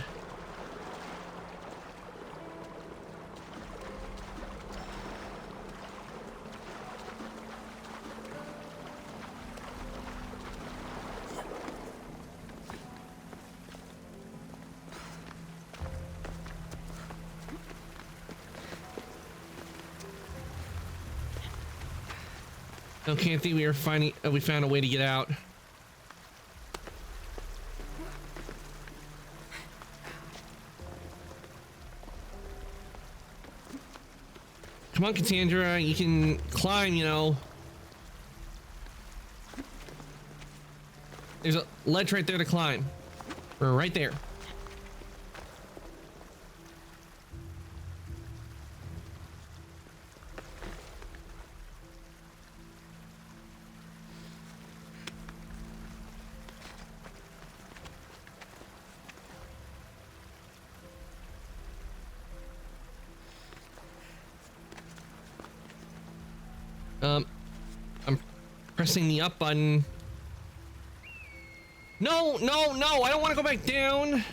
Okay, I think we found a way to get out. Come on, Cassandra, you can climb, you know. There's a ledge right there to climb. Or right there. I'm pressing the up button. No, no, no, I don't want to go back down.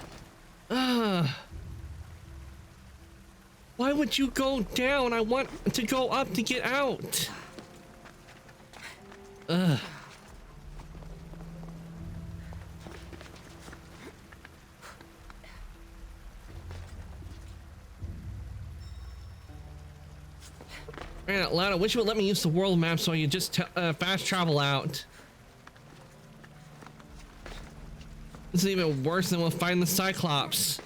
Why would you go down? I want to go up to get out. Ugh. Man, out loud, I wish it would let me use the world map so you just fast travel out. This is even worse than we'll find the Cyclops.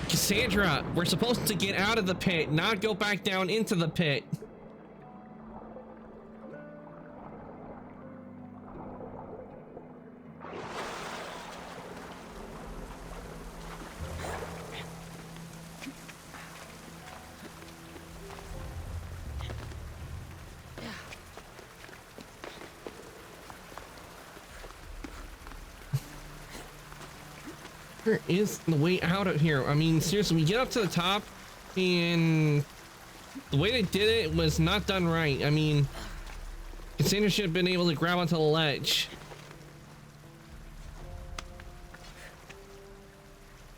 Cassandra, we're supposed to get out of the pit, not go back down into the pit. Where is the way out of here? I mean, seriously, we get up to the top and the way they did it was not done right. I mean, Cassandra should have been able to grab onto the ledge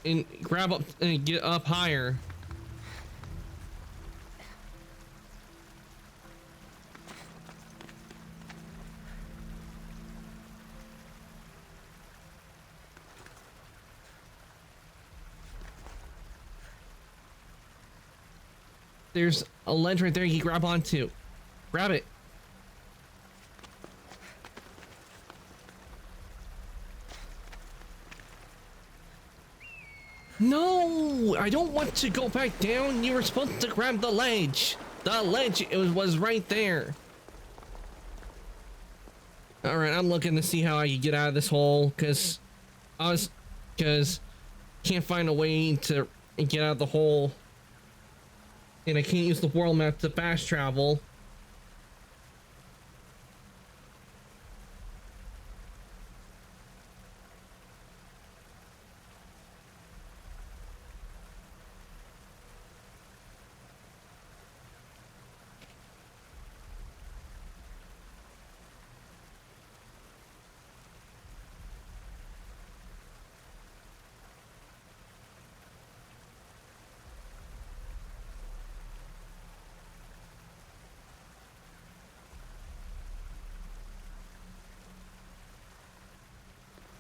and grab up and get up higher. There's a ledge right there you can grab onto. Grab it. No! No, I don't want to go back down. You were supposed to grab the ledge. The ledge was right there. All right, I'm looking to see how I can get out of this hole because can't find a way to get out of the hole, and I can't use the world map to fast travel.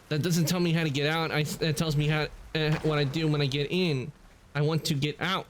That doesn't tell me how to get out. That tells me how what I do when I get in. I want to get out.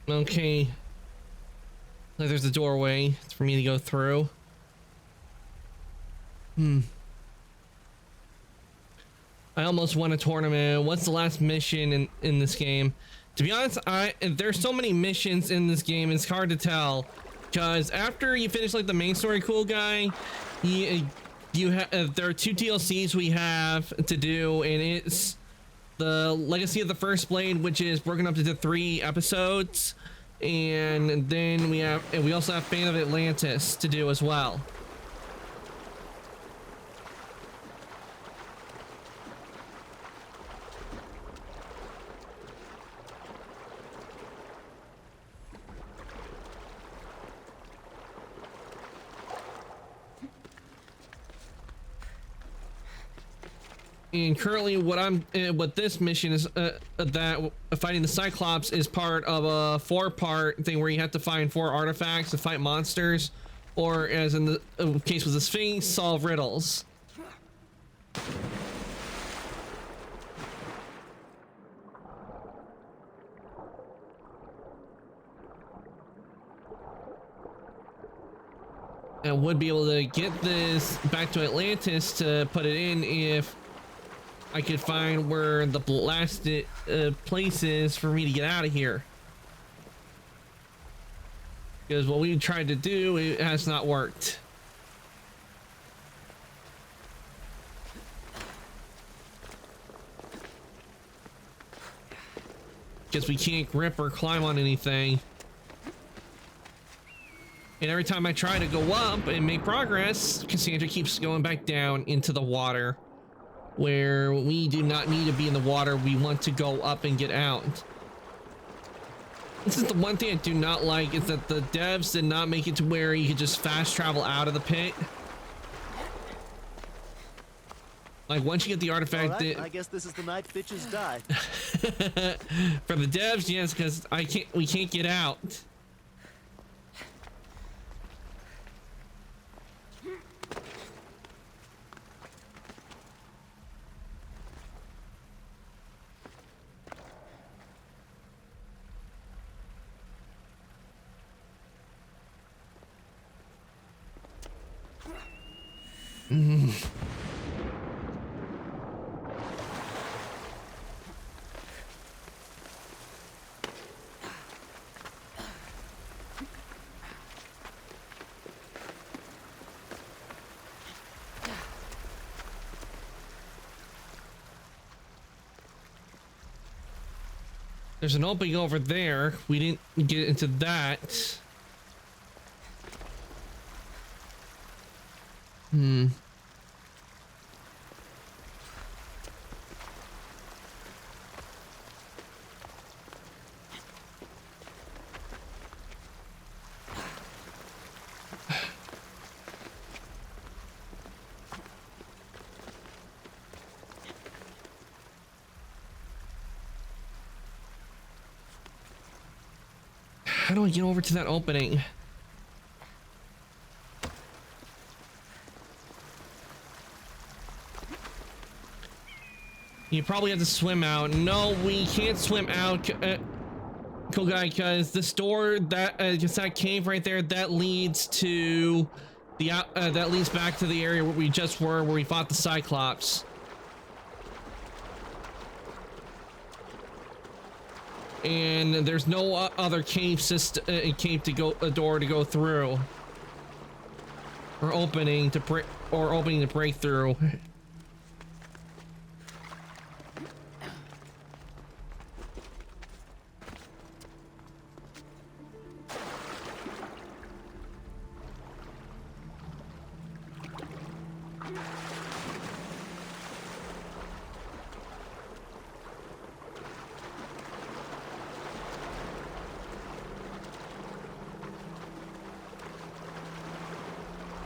Okay. Like there's a doorway. It's for me to go through. I almost won a tournament. What's the last mission in this game? To be honest, there's so many missions in this game, it's hard to tell. Because after you finish like the main story cool guy, there are 2 DLCs we have to do, and it's the Legacy of the First Blade, which is broken up into 3 episodes, and then we also have Fate of Atlantis to do as well. And currently what this mission is, that fighting the Cyclops is part of a 4-part thing where you have to find 4 artifacts to fight monsters, or as in the case with the Sphinx, solve riddles. I would be able to get this back to Atlantis to put it in if I could find where the blasted place is for me to get out of here. Because what we tried to do, it has not worked. Because we can't grip or climb on anything. And every time I try to go up and make progress, Cassandra keeps going back down into the water. Where we do not need to be in the water, we want to go up and get out. This is the one thing I do not like, is that the devs did not make it to where you could just fast travel out of the pit. Like once you get the artifact, right, I guess this is the night bitches die. For the devs, yes, because we can't get out. There's an opening over there. We didn't get into that. How do I get over to that opening? You probably have to swim out. No, we can't swim out, cool guy, because this door that just that cave right there that leads to the that leads back to the area where we just were, where we fought the Cyclops. And there's no other cave system, door to go through, or opening to break through.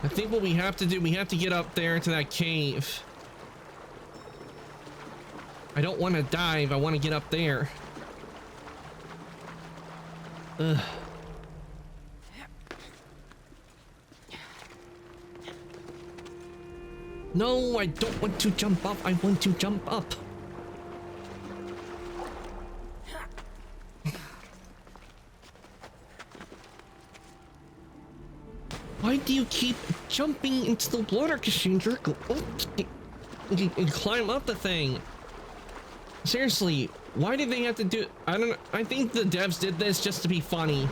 I think what we have to do, we have to get up there to that cave. I don't want to dive, I want to get up there. Ugh. No, I don't want to jump up, I want to jump up. Why do you keep jumping into the water, Cassandra? Go and climb up the thing. Seriously, why did they have to do? I don't know. I think the devs did this just to be funny.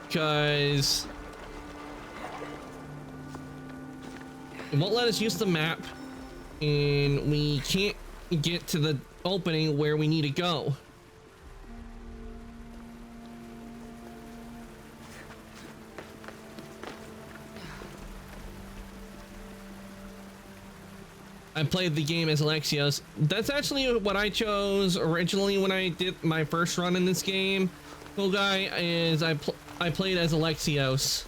Because it won't let us use the map, and we can't get to the opening where we need to go. I played the game as Alexios. That's actually what I chose originally when I did my first run in this game. Cool guy, is I played as Alexios.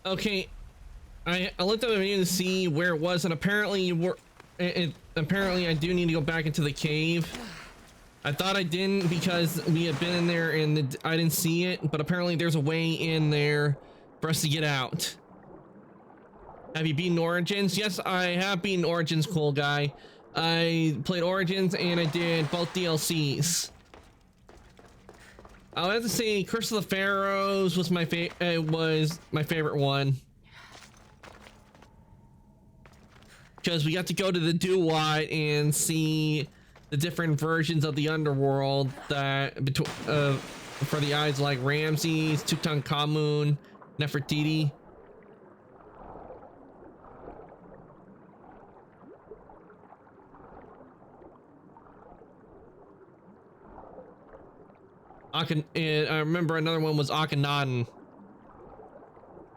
Okay, I looked up the menu to see where it was, and apparently apparently I do need to go back into the cave. I thought I didn't because we had been in there and I didn't see it, but apparently there's a way in there for us to get out. Have you beaten Origins? Yes, I have beaten Origins, cool guy. I played Origins and I did both DLCs. I'll have to say Curse of the Pharaohs was my favorite one. Because we got to go to the Duat and see the different versions of the underworld that for the eyes like Ramses, Tutankhamun, Nefertiti. And I remember another one was Akhenaten.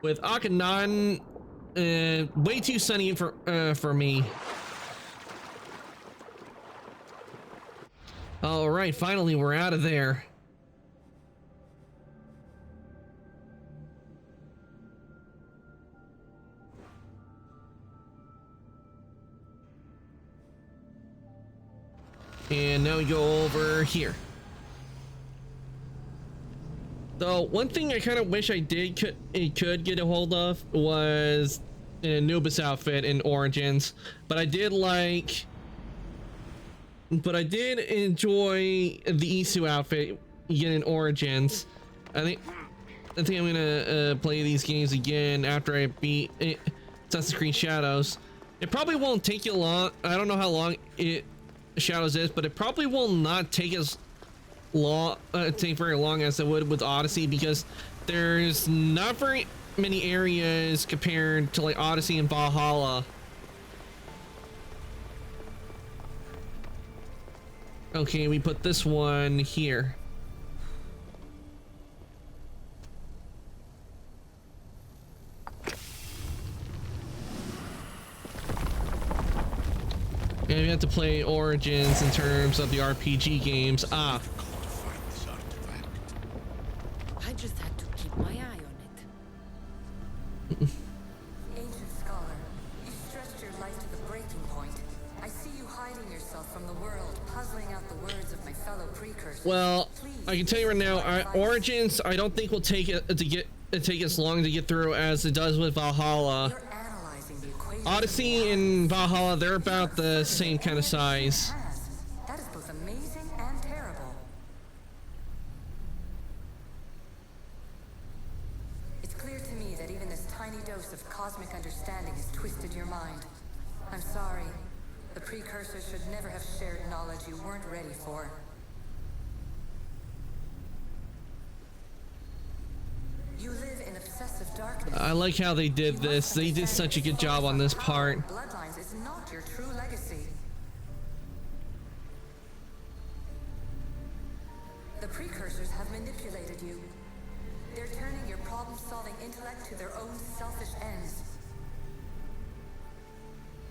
With Akhenaten, way too sunny for me. All right, finally we're out of there. And now we go over here. So one thing I kind of wish I could get a hold of was an Anubis outfit in Origins, but I did enjoy the Isu outfit you get in Origins. I think I'm gonna play these games again after I beat Assassin's Creed Shadows. It probably won't take you long. I don't know how long Shadows is, but it probably will not take as long take very long as it would with Odyssey, because there's not very many areas compared to like Odyssey and Valhalla. Okay, we put this one here. And we have to play Origins in terms of the RPG games. I just had to keep my eye on it. Ancient scholar, you stretched your life to the breaking point. I see you hiding yourself from the world, puzzling out the words of my fellow precursors. Well, I can tell you right now, Origins I don't think will take take as long to get through as it does with Valhalla. Odyssey and Valhalla, they're about the same kind of size. That is both amazing and terrible. It's clear to me that even this tiny dose of cosmic understanding has twisted your mind. I'm sorry. The precursors should never have shared knowledge you weren't ready for. You live in obsessive darkness. I like how they did this. They did such a good job on this part. Bloodlines is not your true legacy. The precursors have manipulated you. They're turning your problem-solving intellect to their own selfish ends.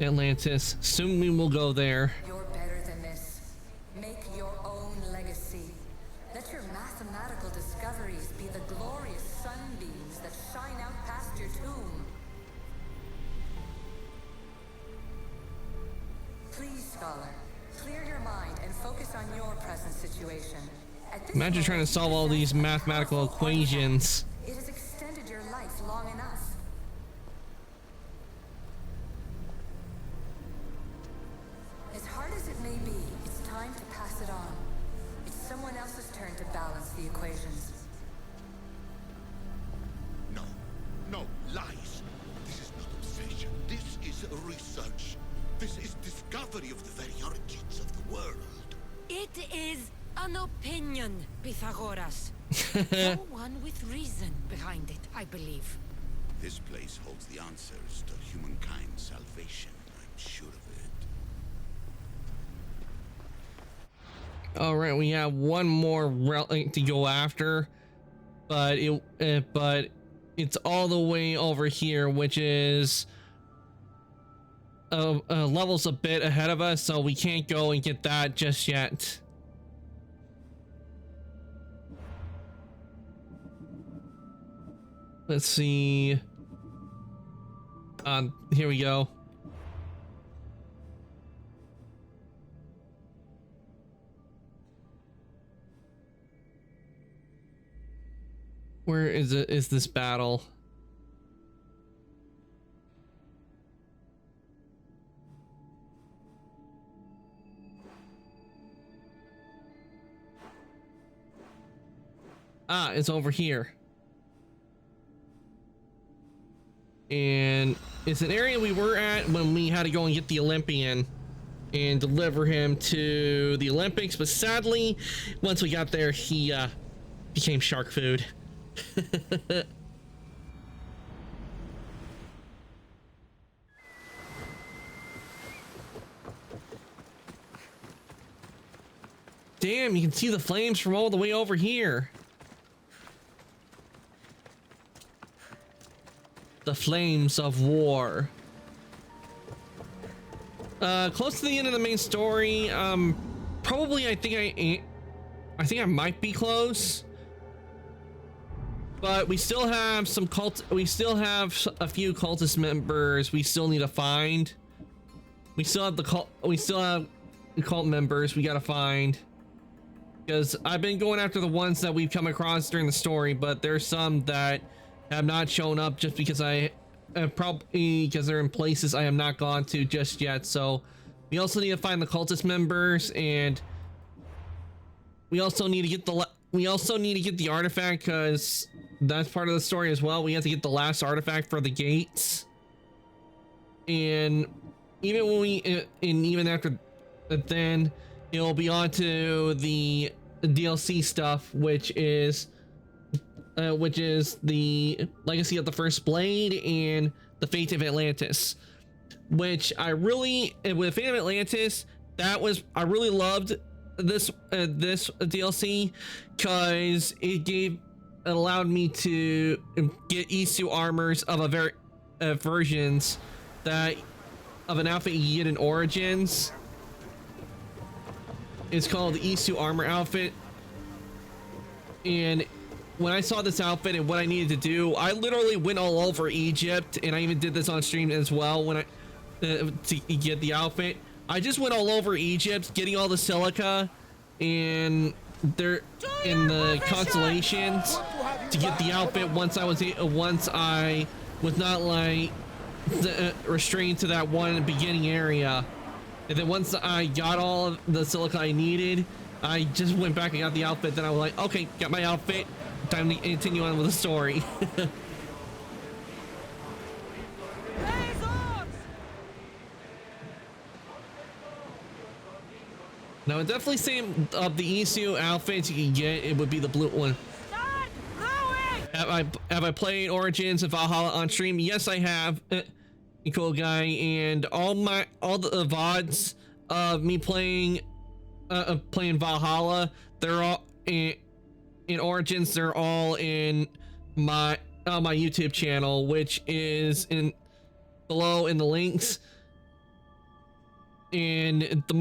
Atlantis. Soon we will go there. You're better than this. Make your own legacy. Let your mathematical discoveries be the glorious sunbeams that shine out past your tomb. Please, scholar, clear your mind and focus on your present situation. Imagine trying to solve all these mathematical equations. It has extended your life long enough. As hard as it may be, it's time to pass it on. It's someone else's turn to balance the equations. No, lies. This is not obsession. This is research. This is discovery of the very origins of the world. It is an opinion, Pythagoras. No one with reason behind it, I believe. This place holds the answers to humankind's salvation. I'm sure of it. All right, we have one more relic to go after, but it's all the way over here, which is levels a bit ahead of us, so we can't go and get that just yet. Let's see. Here we go. Where is it? Is this battle? Ah, it's over here. And it's an area we were at when we had to go and get the Olympian and deliver him to the Olympics, but sadly, once we got there, he became shark food. Damn, you can see the flames from all the way over here. The flames of war. Close to the end of the main story. Probably I think I might be close. But we still have some we still have a few cultist members we still need to find. We still have the cult members we gotta find. because I've been going after the ones that we've come across during the story, but there's some that have not shown up just because probably because they're in places I have not gone to just yet. So we also need to find the cultist members, and we also need to get the artifact, because that's part of the story as well. We have to get the last artifact for the gates, and even when even after then, it'll be on to the DLC stuff, which is the Legacy of the First Blade and the Fate of Atlantis, which I really, with Fate of Atlantis, I really loved this DLC, because it allowed me to get Isu armors of versions that of an outfit you get in Origins. It's called the Isu armor outfit, and when I saw this outfit and what I needed to do, I literally went all over Egypt, and I even did this on stream as well. When to get the outfit, I just went all over Egypt, getting all the silica and in the constellations to get the outfit. Once I was not like restrained to that one beginning area, and then once I got all of the silica I needed, I just went back and got the outfit. Then I was like, okay, got my outfit, time to continue on with the story. Now, I'm definitely saying of the Isu outfits you can get, it would be the blue one. Have I played Origins and Valhalla on stream? Yes, I have. Cool guy, and all the VODs of me playing Valhalla, they're all in Origins. They're all in my YouTube channel, which is below in the links. And the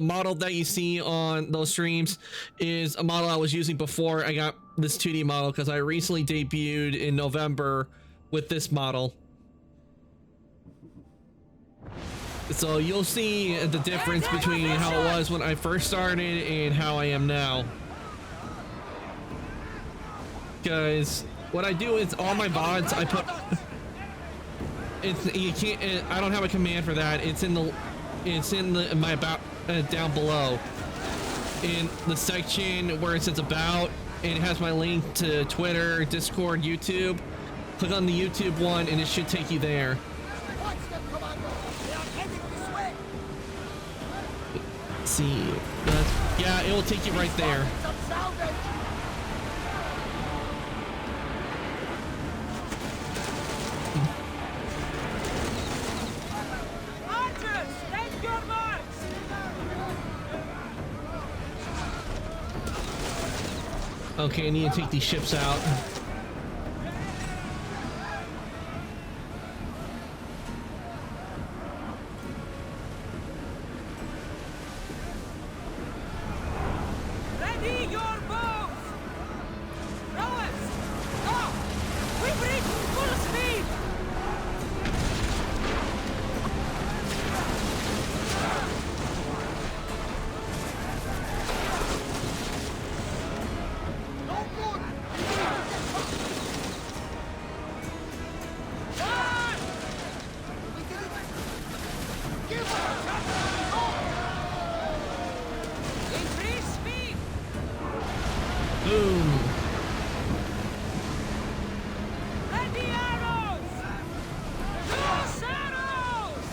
model that you see on those streams is a model I was using before I got this 2D model, because I recently debuted in November with this model. So you'll see the difference between how it was when I first started and how I am now. Because what I do is all my VODs I put I don't have a command for that. It's in my about down below in the section where it says about, and it has my link to Twitter, Discord, YouTube. Click on the YouTube one and it should take you there. Let's see. Yeah, it will take you right there. Okay, I need to take these ships out. Ready your boats! Rowers, go! We bring full speed! Boom. Ready arrows! Loose arrows!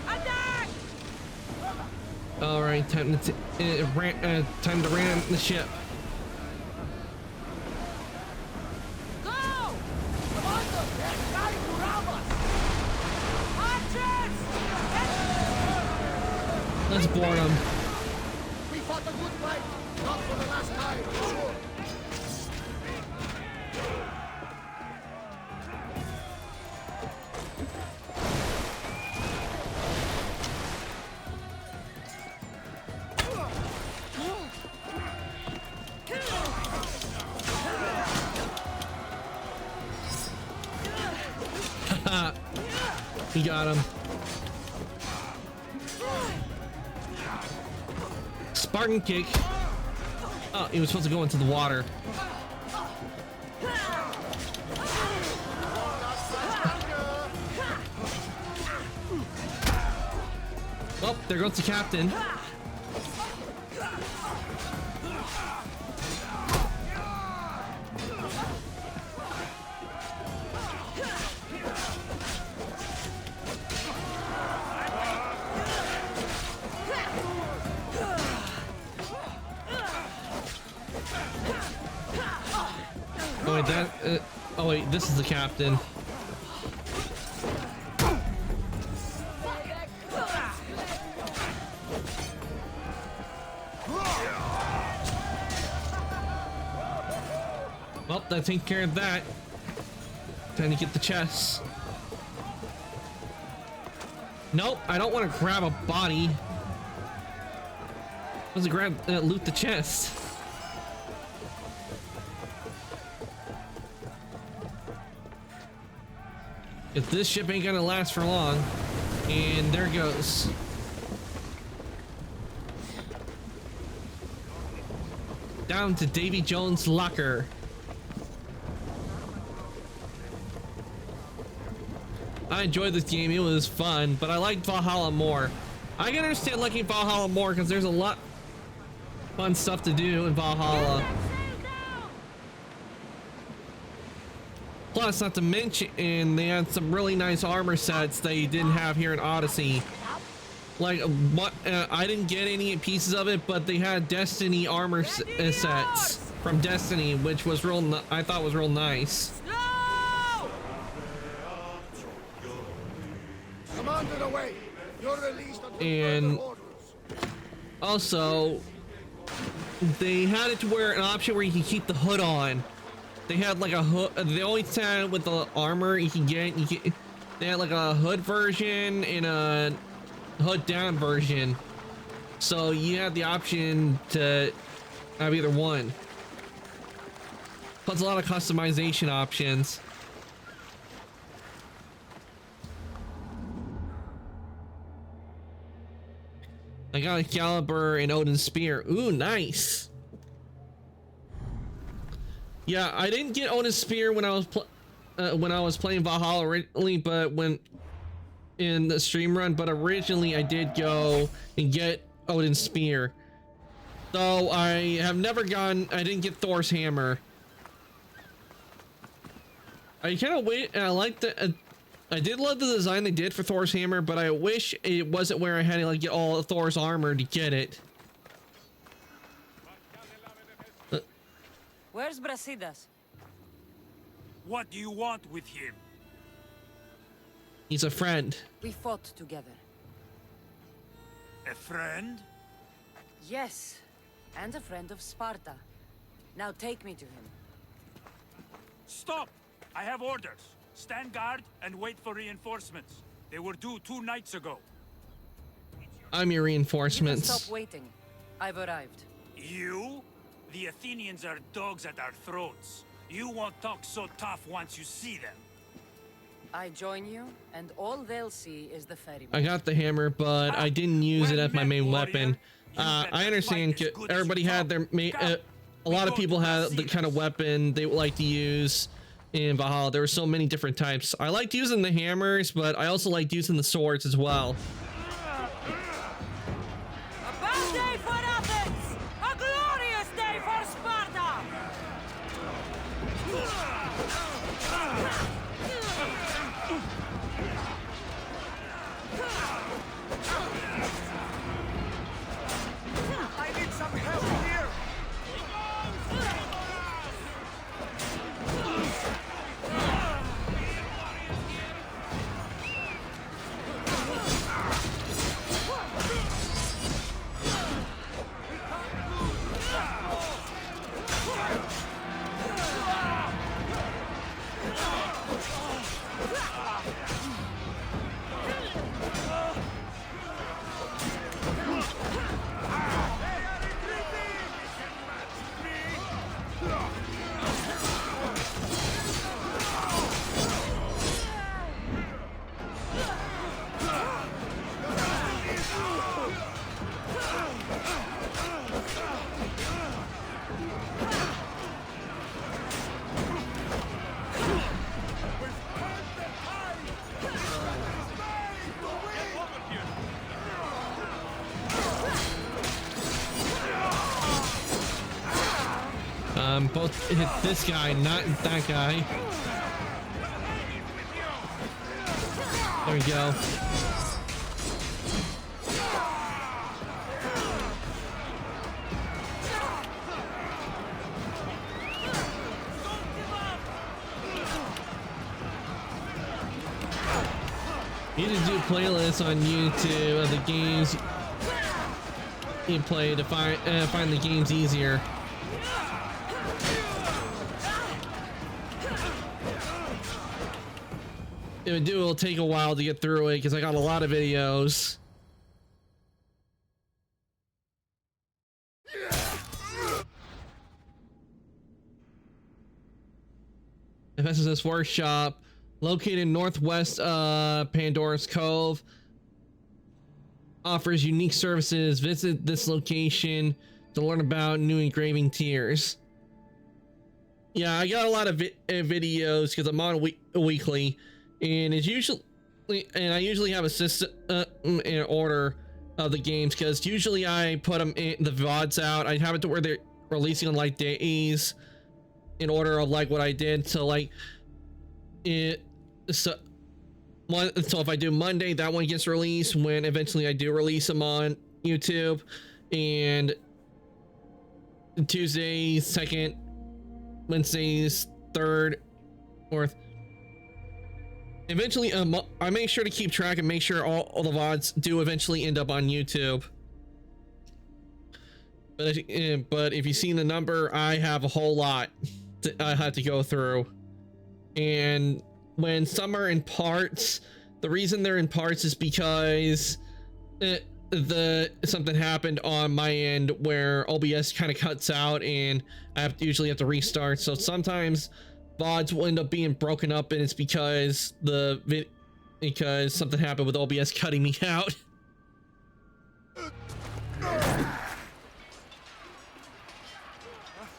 Attack! All right, time to ram the ship. Let's board them. We fought a good fight, not for the last time, sure. He got him. Spartan kick. Oh, he was supposed to go into the water. Oh, there goes the captain. Oh wait, oh wait, this is the captain. Well, that takes care of that. Time to get the chest. Nope, I don't want to grab a body. Let's grab, loot the chest. If this ship ain't gonna last for long. And there goes. Down to Davy Jones' locker. I enjoyed this game, it was fun, but I liked Valhalla more. I can understand liking Valhalla more because there's a lot fun stuff to do in Valhalla. Plus, not to mention, they had some really nice armor sets that you didn't have here in Odyssey. Like, what? I didn't get any pieces of it, but they had Destiny armor sets from Destiny, which was real. I thought was real nice. Commander away. You're released until And further orders. also, they had it to where an option where you can keep the hood on. They had like a hood. The only time with the armor you can get, they had like a hood version and a hood down version. So you had the option to have either one. Plus a lot of customization options. I got Excalibur and Odin's Spear. Ooh, nice. Yeah, I didn't get Odin's Spear when I was playing Valhalla originally, but when in the stream run, but originally I did go and get Odin's Spear. Though I have never gotten, I didn't get Thor's Hammer. I kind of wait, and I like the, I did love the design they did for Thor's Hammer, but I wish it wasn't where I had to like get all of Thor's armor to get it. Where's Brasidas? What do you want with him? He's a friend. We fought together. A friend? Yes, and a friend of Sparta. Now take me to him. Stop! I have orders. Stand guard and wait for reinforcements. They were due 2 nights ago. I'm your reinforcements. Stop waiting. I've arrived. You? The Athenians are dogs at our throats. You won't talk so tough once you see them. I join you, and all they'll see is the ferryman. I got the hammer, but I didn't use it as my main weapon. I understand everybody had their a lot of people had the kind of weapon they would like to use in Valhalla. There were so many different types. I liked using the hammers, but I also liked using the swords as well. A bad day for Athens! A glorious day for Sparta! I need some help here! Both hit this guy, not that guy. There we go. You need to do playlists on YouTube of the games you play to find the games easier. It'll take a while to get through it because I got a lot of videos. Hephaestus Workshop, located northwest Pandora's Cove, offers unique services. Visit this location to learn about new engraving tiers. Yeah, I got a lot of videos because I'm on a weekly. And it's usually, and I usually have a system in order of the games because usually I put them in the VODs out. I have it to where they're releasing on like days in order of like what I did. So like it, so if I do Monday, that one gets released when eventually I do release them on YouTube, and Tuesdays, second, Wednesdays, third, fourth. Eventually, I make sure to keep track and make sure all the VODs do eventually end up on YouTube. But if you see the number, I have a whole lot I had to go through. And when some are in parts, the reason they're in parts is because something happened on my end where OBS kind of cuts out and I usually have to restart. So sometimes VODs will end up being broken up, and it's because because something happened with OBS cutting me out.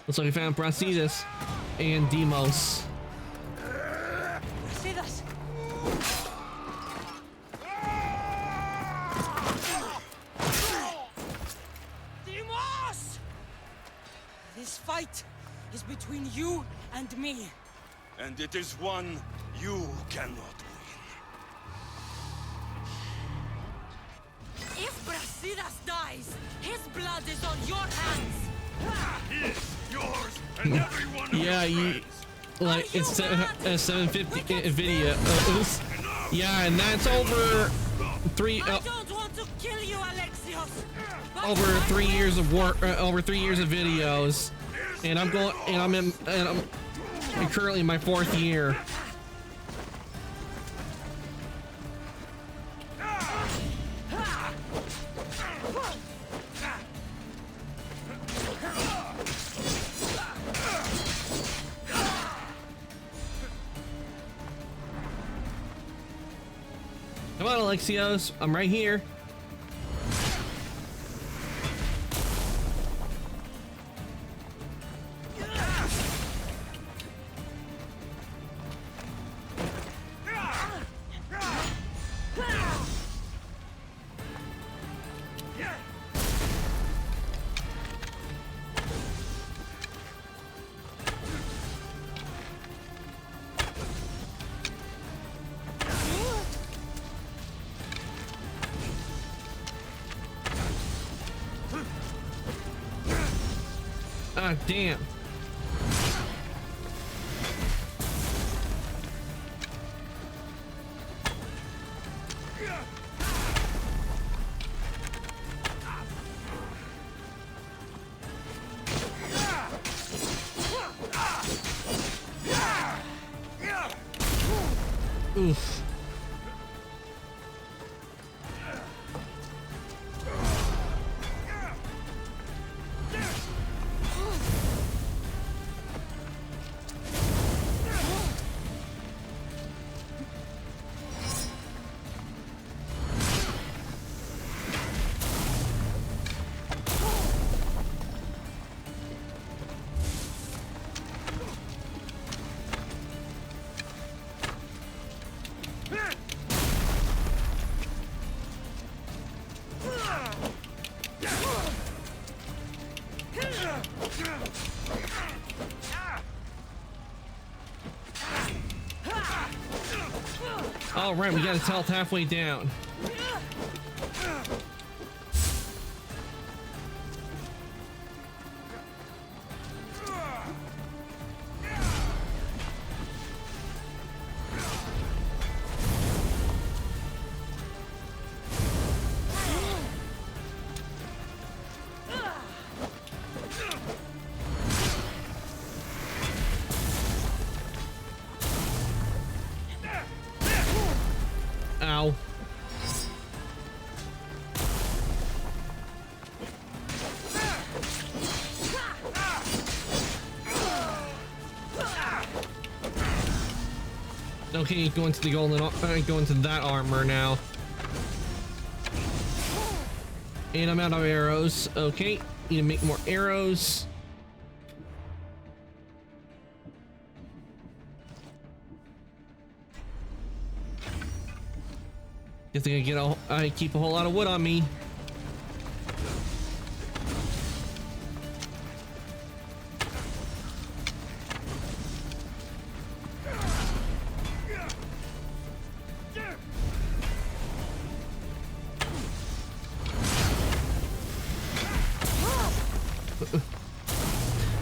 Looks like we found Brasidas and Deimos. Brasidas! Deimos! This fight is between you and me. And it is one you cannot win. If Brasidas dies, his blood is on your hands. His, yours, and everyone. Yeah, you like it's 750 video. Yeah, and that's over three. I don't want to kill you, Alexios. Over 3 years of work. Over 3 years of videos, and I'm going. And I'm currently in my 4th year. Come on, Alexios. I'm right here. Ah, damn. Oof. All right, we got his health halfway down. Ow. Okay, go into the go into that armor now. And I'm out of arrows. Okay, need to make more arrows. Guess I keep a whole lot of wood on me.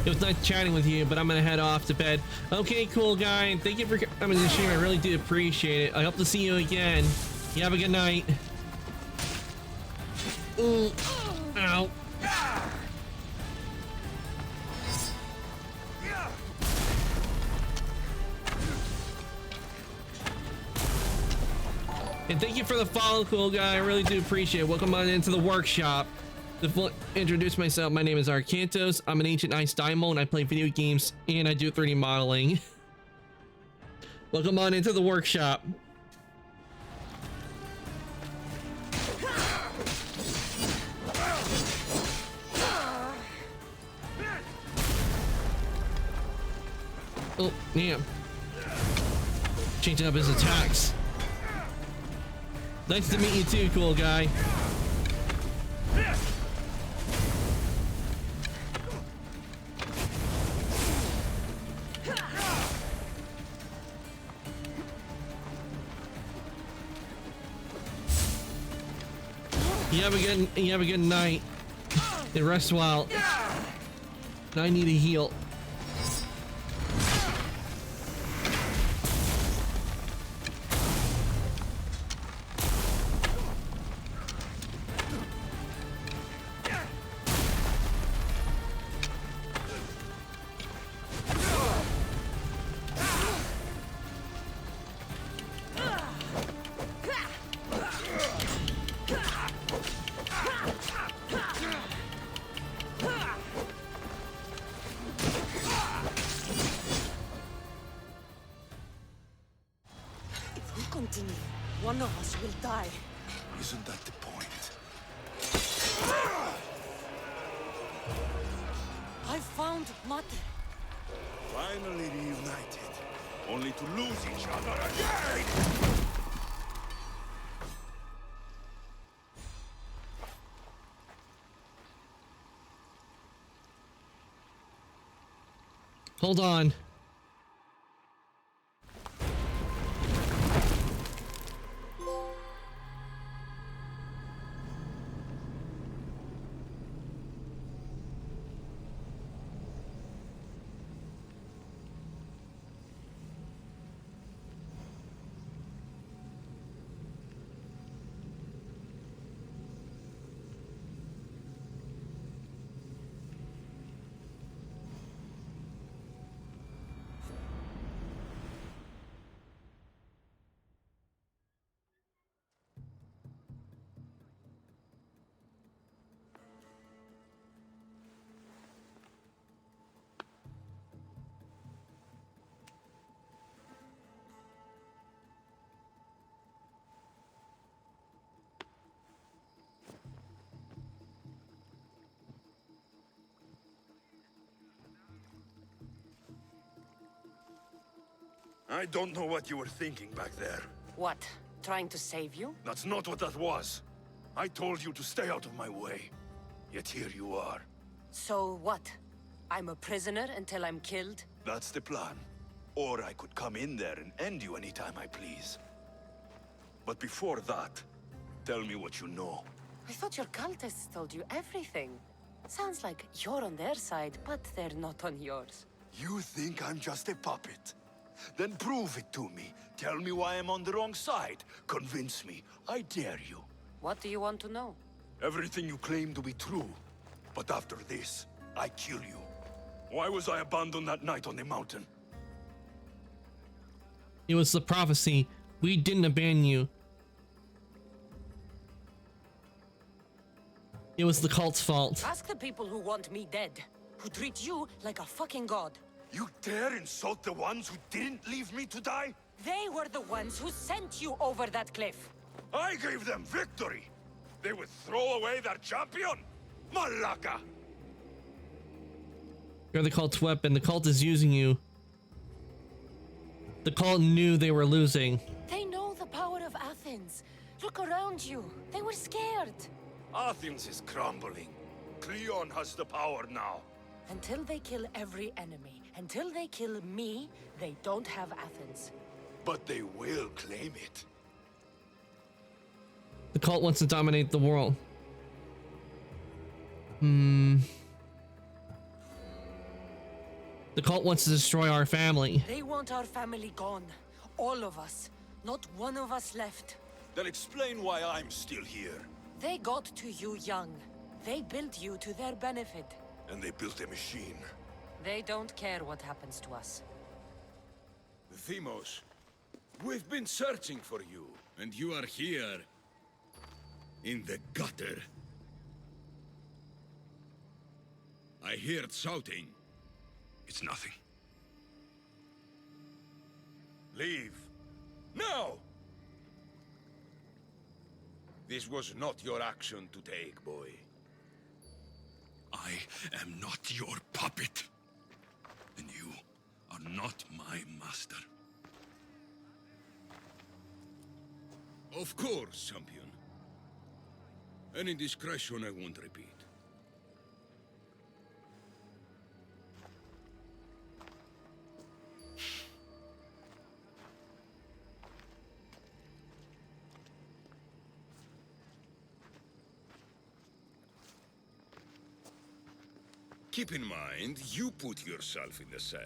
It was nice chatting with you, but I'm gonna head off to bed. Okay, cool guy. Thank you for coming to the stream. I really do appreciate it. I hope to see you again. You have a good night. Ooh. Ow. And thank you for the follow, cool guy. I really do appreciate it. Welcome on into the workshop. To introduce myself, my name is Arcantos. I'm an ancient ice Daimon, and I play video games and I do 3D modeling. Welcome on into the workshop. Oh, damn. Changing up his attacks. Nice to meet you too, cool guy. You have a good night. And rest well. I need a heal. One of us will die. Isn't that the point? I found Mater. Finally reunited, only to lose each other again! Hold on. I don't know what you were thinking back there. What? Trying to save you? That's not what that was. I told you to stay out of my way. Yet here you are. So what? I'm a prisoner until I'm killed? That's the plan. Or I could come in there and end you anytime I please. But before that, tell me what you know. I thought your cultists told you everything. Sounds like you're on their side, but they're not on yours. You think I'm just a puppet? Then prove it to me. Tell me why I'm on the wrong side. Convince me. I dare you. What do you want to know? Everything you claim to be true. But after this, I kill you. Why was I abandoned that night on the mountain? It was the prophecy. We didn't abandon you. It was the cult's fault. Ask the people who want me dead, who treat you like a fucking god. You dare insult the ones who didn't leave me to die? They were the ones who sent you over that cliff. I gave them victory. They would throw away their champion? Malaka! You're the cult's weapon. The cult is using you. The cult knew they were losing. They know the power of Athens. Look around you. They were scared. Athens is crumbling. Cleon has the power now. Until they kill every enemy, until they kill me, they don't have Athens. But they will claim it. The cult wants to dominate the world. The cult wants to destroy our family. They want our family gone. All of us. Not one of us left. Then explain why I'm still here. They got to you young. They built you to their benefit. And they built a machine. They don't care what happens to us. Themos, we've been searching for you, and you are here. In the gutter. I heard shouting. It's nothing. Leave. Now! This was not your action to take, boy. I am not your puppet. And you are not my master. Of course, champion. Any indiscretion I won't repeat. Keep in mind, you put yourself in the cell.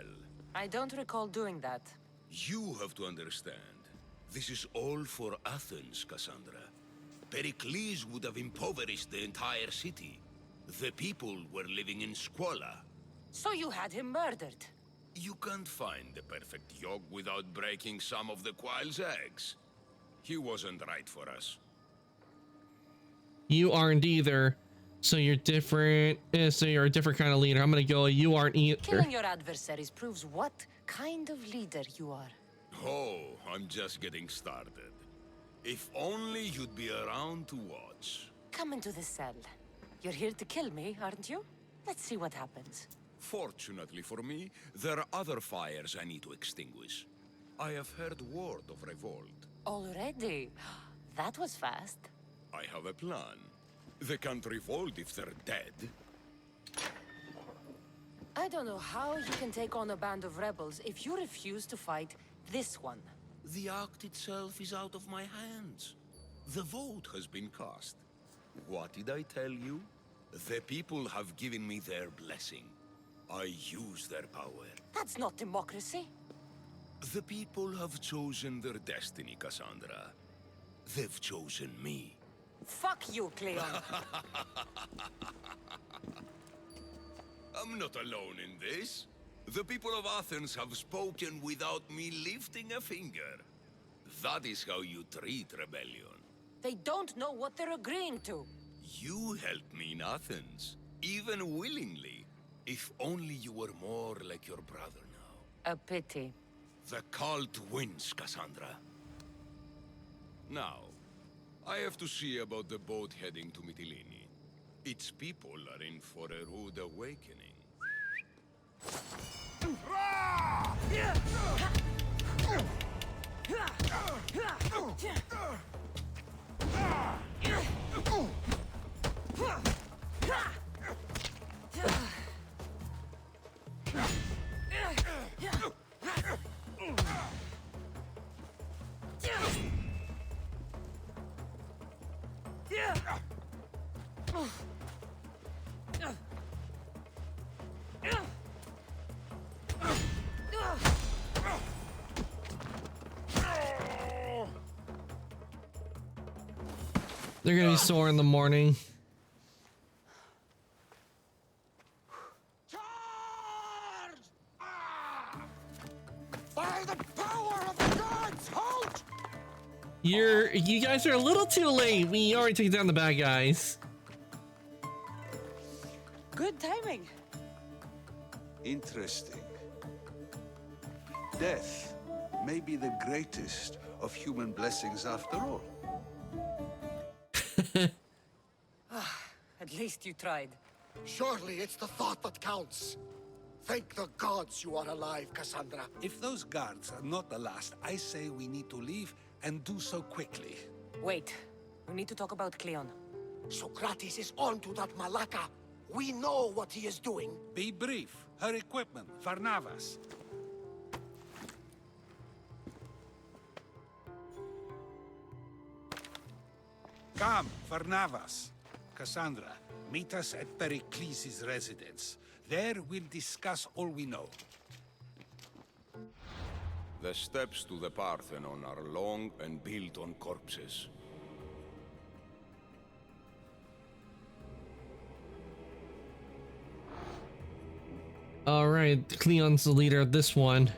I don't recall doing that. You have to understand. This is all for Athens, Cassandra. Pericles would have impoverished the entire city. The people were living in squalor. So you had him murdered? You can't find the perfect yolk without breaking some of the quail's eggs. He wasn't right for us. You aren't either. So you're different. So you're a different kind of leader. I'm gonna go. You aren't either. Killing your adversaries proves what kind of leader you are. Oh, I'm just getting started. If only you'd be around to watch. Come into the cell. You're here to kill me, aren't you? Let's see what happens. Fortunately for me, there are other fires I need to extinguish. I have heard word of revolt. Already? That was fast. I have a plan. They can't revolt if they're dead. I don't know how you can take on a band of rebels if you refuse to fight this one. The act itself is out of my hands. The vote has been cast. What did I tell you? The people have given me their blessing. I use their power. That's not democracy. The people have chosen their destiny, Cassandra. They've chosen me. Fuck you, Cleon. I'm not alone in this. The people of Athens have spoken without me lifting a finger. That is how you treat rebellion. They don't know what they're agreeing to. You helped me in Athens, even willingly. If only you were more like your brother now. A pity. The cult wins, Cassandra. Now, I have to see about the boat heading to Mytilene. Its people are in for a rude awakening. They're gonna be sore in the morning. By the power of the gods, halt! You guys are a little too late. We already took down the bad guys. Good timing. Interesting. Death may be the greatest of human blessings after all. At least you tried. Surely it's the thought that counts. Thank the gods you are alive, Cassandra. If those guards are not the last, I say we need to leave and do so quickly. Wait. We need to talk about Cleon. Socrates is on to that Malaka. We know what he is doing. Be brief. Her equipment, Varnavas. Come, Varnavas. Cassandra, meet us at Pericles' residence. There we'll discuss all we know. The steps to the Parthenon are long and built on corpses. All right, Cleon's the leader of this one.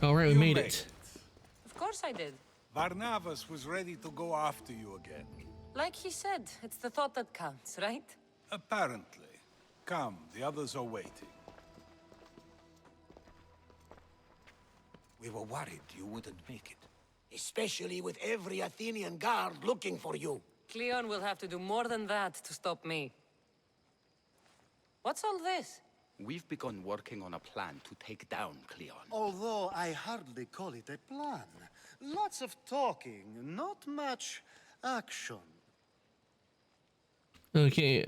All right, we made it. Of course I did. Varnavas was ready to go after you again. Like he said, it's the thought that counts, right? Apparently. Come, the others are waiting. We were worried you wouldn't make it. Especially with every Athenian guard looking for you. Cleon will have to do more than that to stop me. What's all this? We've begun working on a plan to take down Cleon. Although I hardly call it a plan. Lots of talking, not much action. Okay.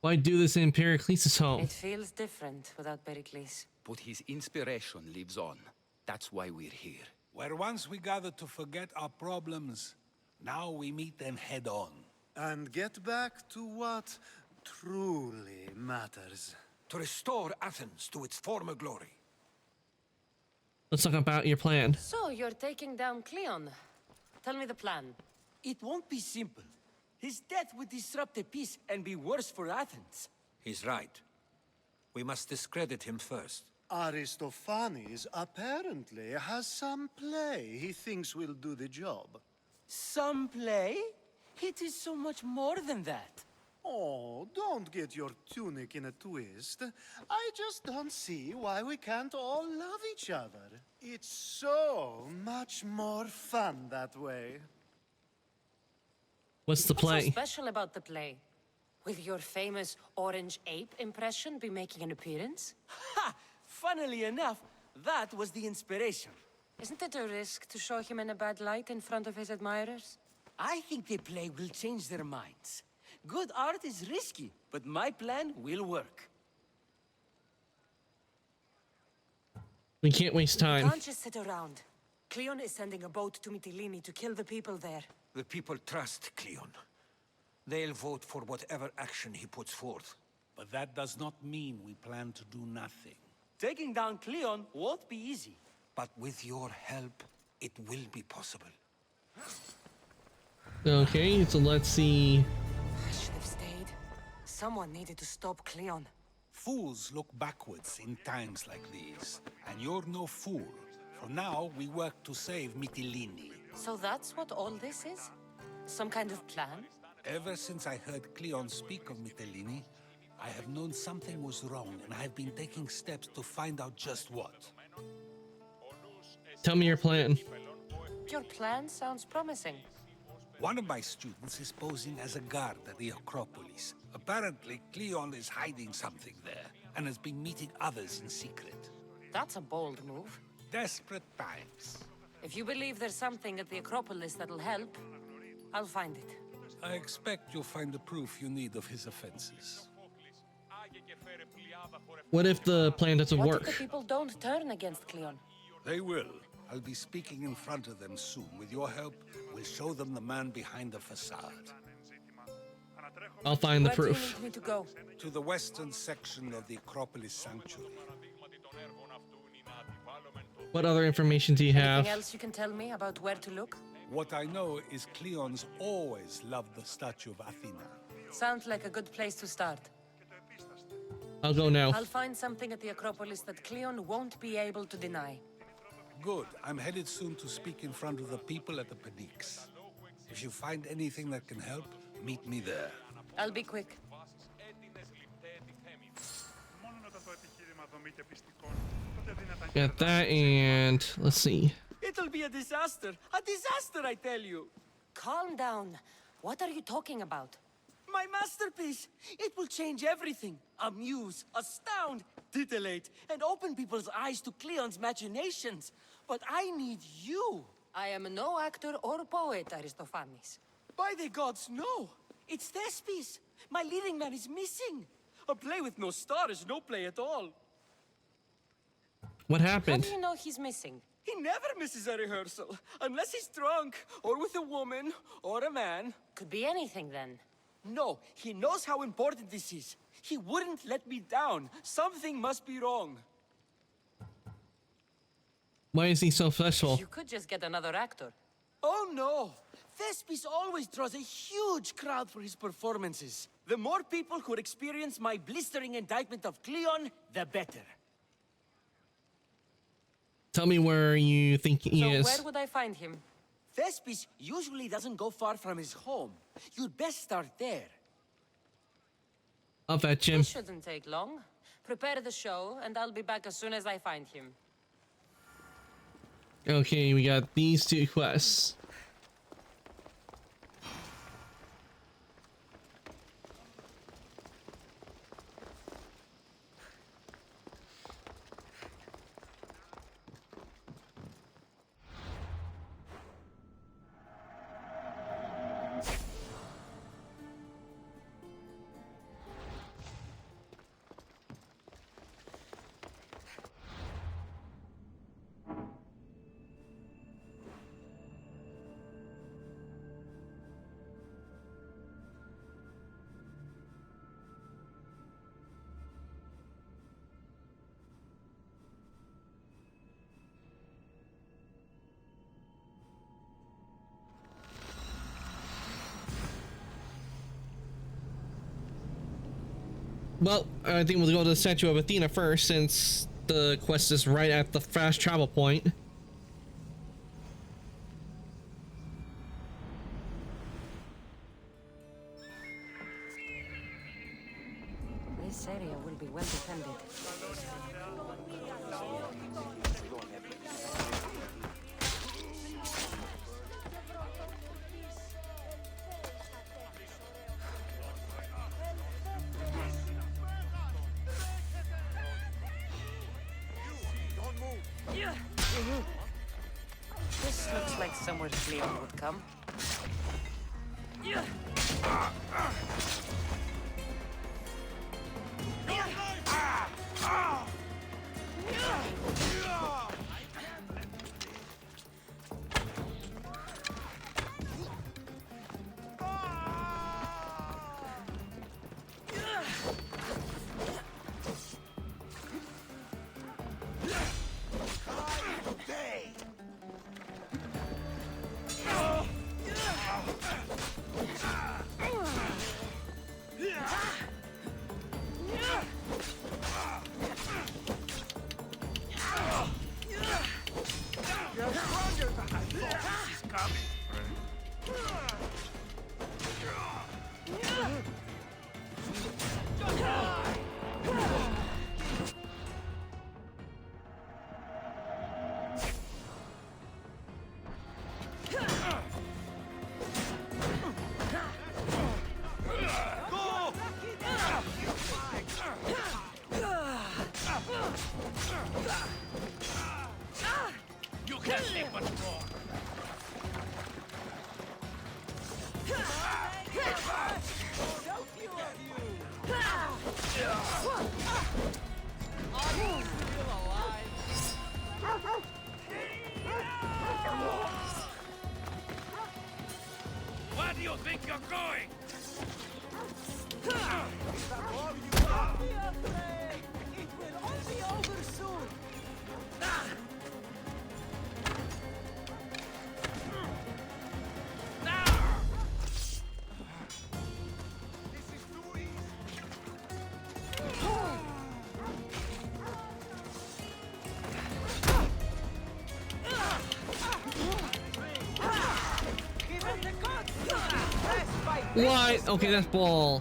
Why do this in Pericles' home? It feels different without Pericles. But his inspiration lives on. That's why we're here. Where once we gathered to forget our problems, now we meet them head on. And get back to what truly matters. To restore Athens to its former glory. Let's talk about your plan. So, you're taking down Cleon. Tell me the plan. It won't be simple. His death would disrupt the peace and be worse for Athens. He's right. We must discredit him first. Aristophanes apparently has some play he thinks will do the job. Some play? It is so much more than that. Oh, don't get your tunic in a twist. I just don't see why we can't all love each other. It's so much more fun that way. What's the play? What's so special about the play? Will your famous orange ape impression be making an appearance? Ha! Funnily enough, that was the inspiration. Isn't it a risk to show him in a bad light in front of his admirers? I think the play will change their minds. Good art is risky, but my plan will work. We can't waste time. Can't just sit around. Cleon is sending a boat to Mytilene to kill the people there. The people trust Cleon. They'll vote for whatever action he puts forth. But that does not mean we plan to do nothing. Taking down Cleon won't be easy. But with your help, it will be possible. Okay, so let's see. I should have stayed. Someone needed to stop Cleon. Fools look backwards in times like these. And you're no fool. For now, we work to save Mytilene. So that's what all this is? Some kind of plan? Ever since I heard Cleon speak of Mytilene, I have known something was wrong, and I have been taking steps to find out just what. Tell me your plan. Your plan sounds promising. One of my students is posing as a guard at the Acropolis. Apparently, Cleon is hiding something there, and has been meeting others in secret. That's a bold move. Desperate times. If you believe there's something at the Acropolis that'll help, I'll find it. I expect you'll find the proof you need of his offenses. What if the plan doesn't What work? if the people don't turn against Cleon? They will. I'll be speaking in front of them soon. With your help, we'll show them the man behind the facade. I'll find the Where do you proof. need me to go? To the western section of the Acropolis Sanctuary. What other information do you have? Anything else you can tell me about where to look? What I know is Cleon's always loved the statue of Athena. Sounds like a good place to start. I'll go now. I'll find something at the Acropolis that Cleon won't be able to deny. Good. I'm headed soon to speak in front of the people at the Pnyx. If you find anything that can help, meet me there. I'll be quick. Got that, and let's see. It'll be a disaster. A disaster, I tell you. Calm down. What are you talking about? My masterpiece. It will change everything. Amuse, astound, titillate, and open people's eyes to Cleon's machinations. But I need you. I am no actor or poet, Aristophanes. By the gods, no. It's Thespis. My leading man is missing. A play with no star is no play at all. What How happened? do you know he's missing? He never misses a rehearsal. Unless he's drunk, or with a woman, or a man. Could be anything then. No, he knows how important this is. He wouldn't let me down. Something must be wrong. Why is he so special? You could just get another actor. Oh no! Thespis always draws a huge crowd for his performances. The more people who experience my blistering indictment of Cleon, the better. Tell me where you think he So is. where would I find him? Thespis usually doesn't go far from his home. You'd best start there. I'll fetch him. This shouldn't take long. Prepare the show, and I'll be back as soon as I find him. Okay, we got these two quests. Well, I think we'll go to the statue of Athena first, since the quest is right at the fast travel point. This area will be well defended. This looks like somewhere Cleon would come. you're going! Don't be afraid! It will all be over soon! What? Okay, that's ball.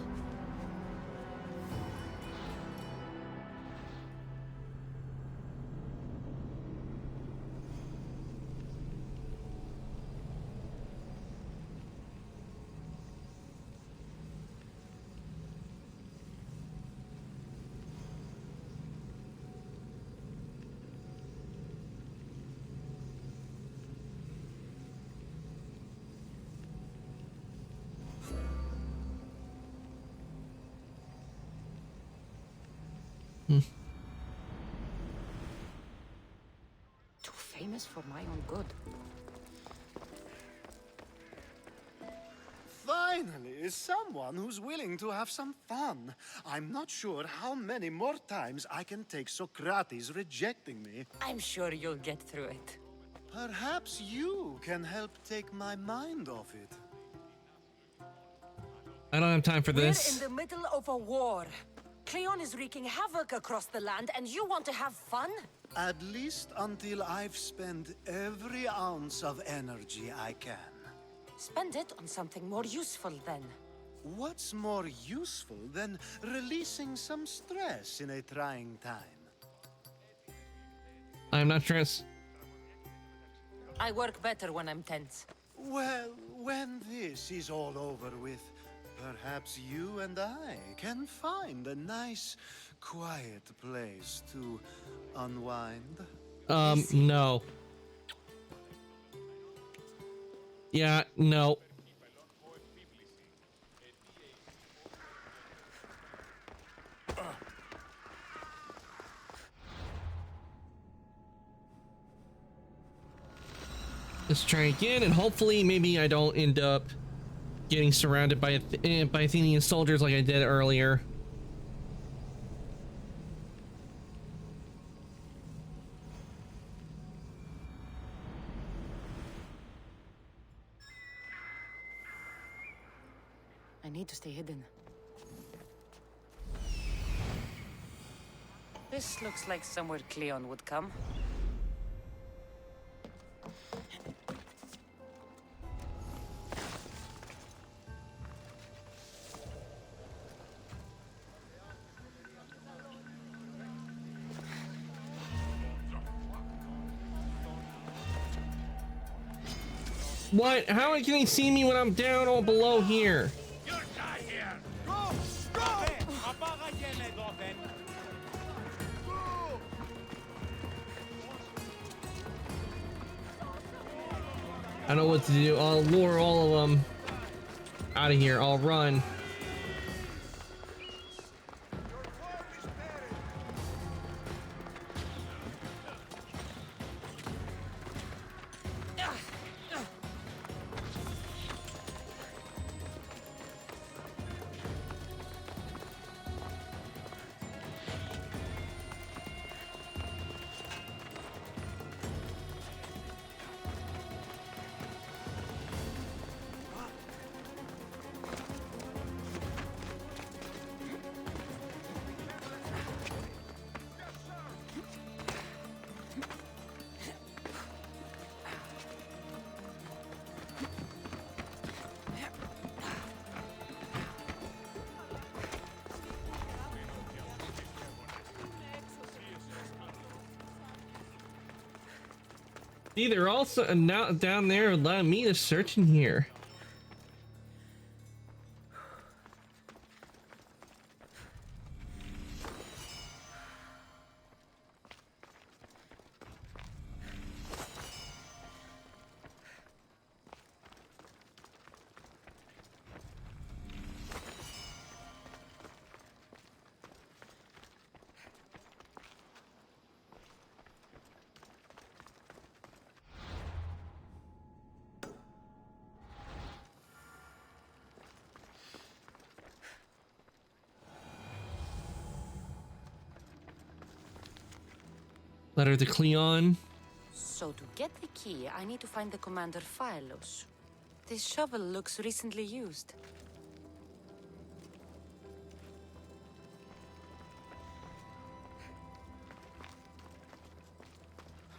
Too famous for my own good. Finally, someone who's willing to have some fun. I'm not sure how many more times I can take Socrates rejecting me. I'm sure you'll get through it. Perhaps you can help take my mind off it. I don't have time for this. We're in the middle of a war. Cleon is wreaking havoc across the land, and you want to have fun? At least until I've spent every ounce of energy I can. Spend it on something more useful, then. What's more useful than releasing some stress in a trying time? I'm not stressed. I work better when I'm tense. Well, when this is all over with, perhaps you and I can find a nice, quiet place to unwind. No. Yeah, no. Let's try again, and hopefully maybe I don't end up getting surrounded by Athenian soldiers like I did earlier. I need to stay hidden. This looks like somewhere Cleon would come. What? How can they see me when I'm down or below here? I know what to do. I'll lure all of them out of here. I'll run. See, they're also now down there allowing me to search in here. Letter to Cleon. So to get the key, I need to find the Commander Phylos. This shovel looks recently used.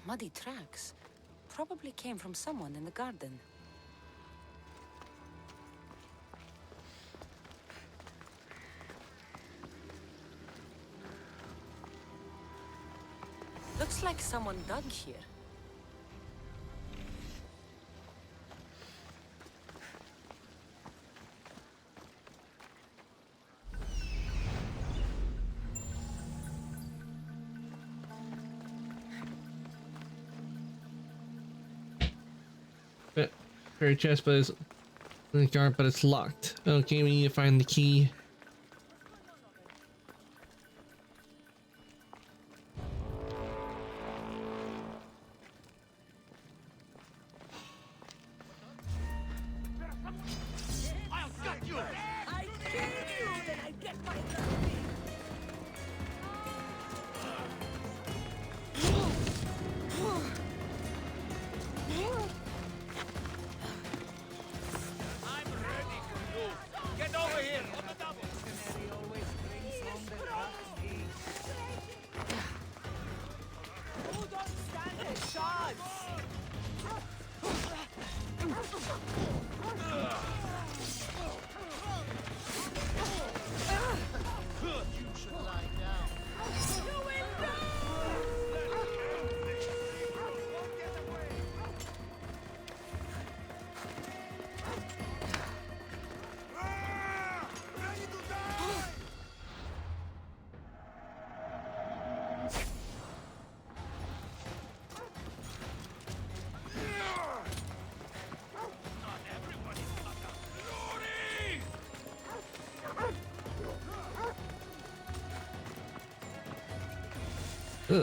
Muddy tracks. Probably came from someone in the garden. Looks like someone dug here. Fairy chest, but it's in the guard, but it's locked. Okay, we need to find the key. I'll cut you! I kill you, then I get my I'm ready for you. Get over here on the double. Who don't stand a chance? You should lie down. You will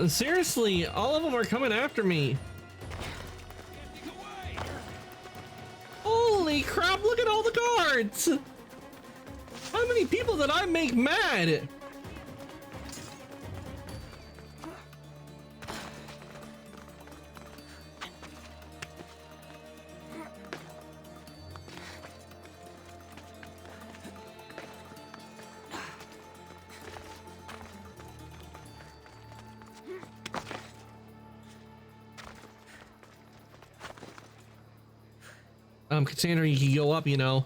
Seriously, all of them are coming after me. Holy crap, look at all the guards! How many people did I make mad? Cassandra, you can go up, you know.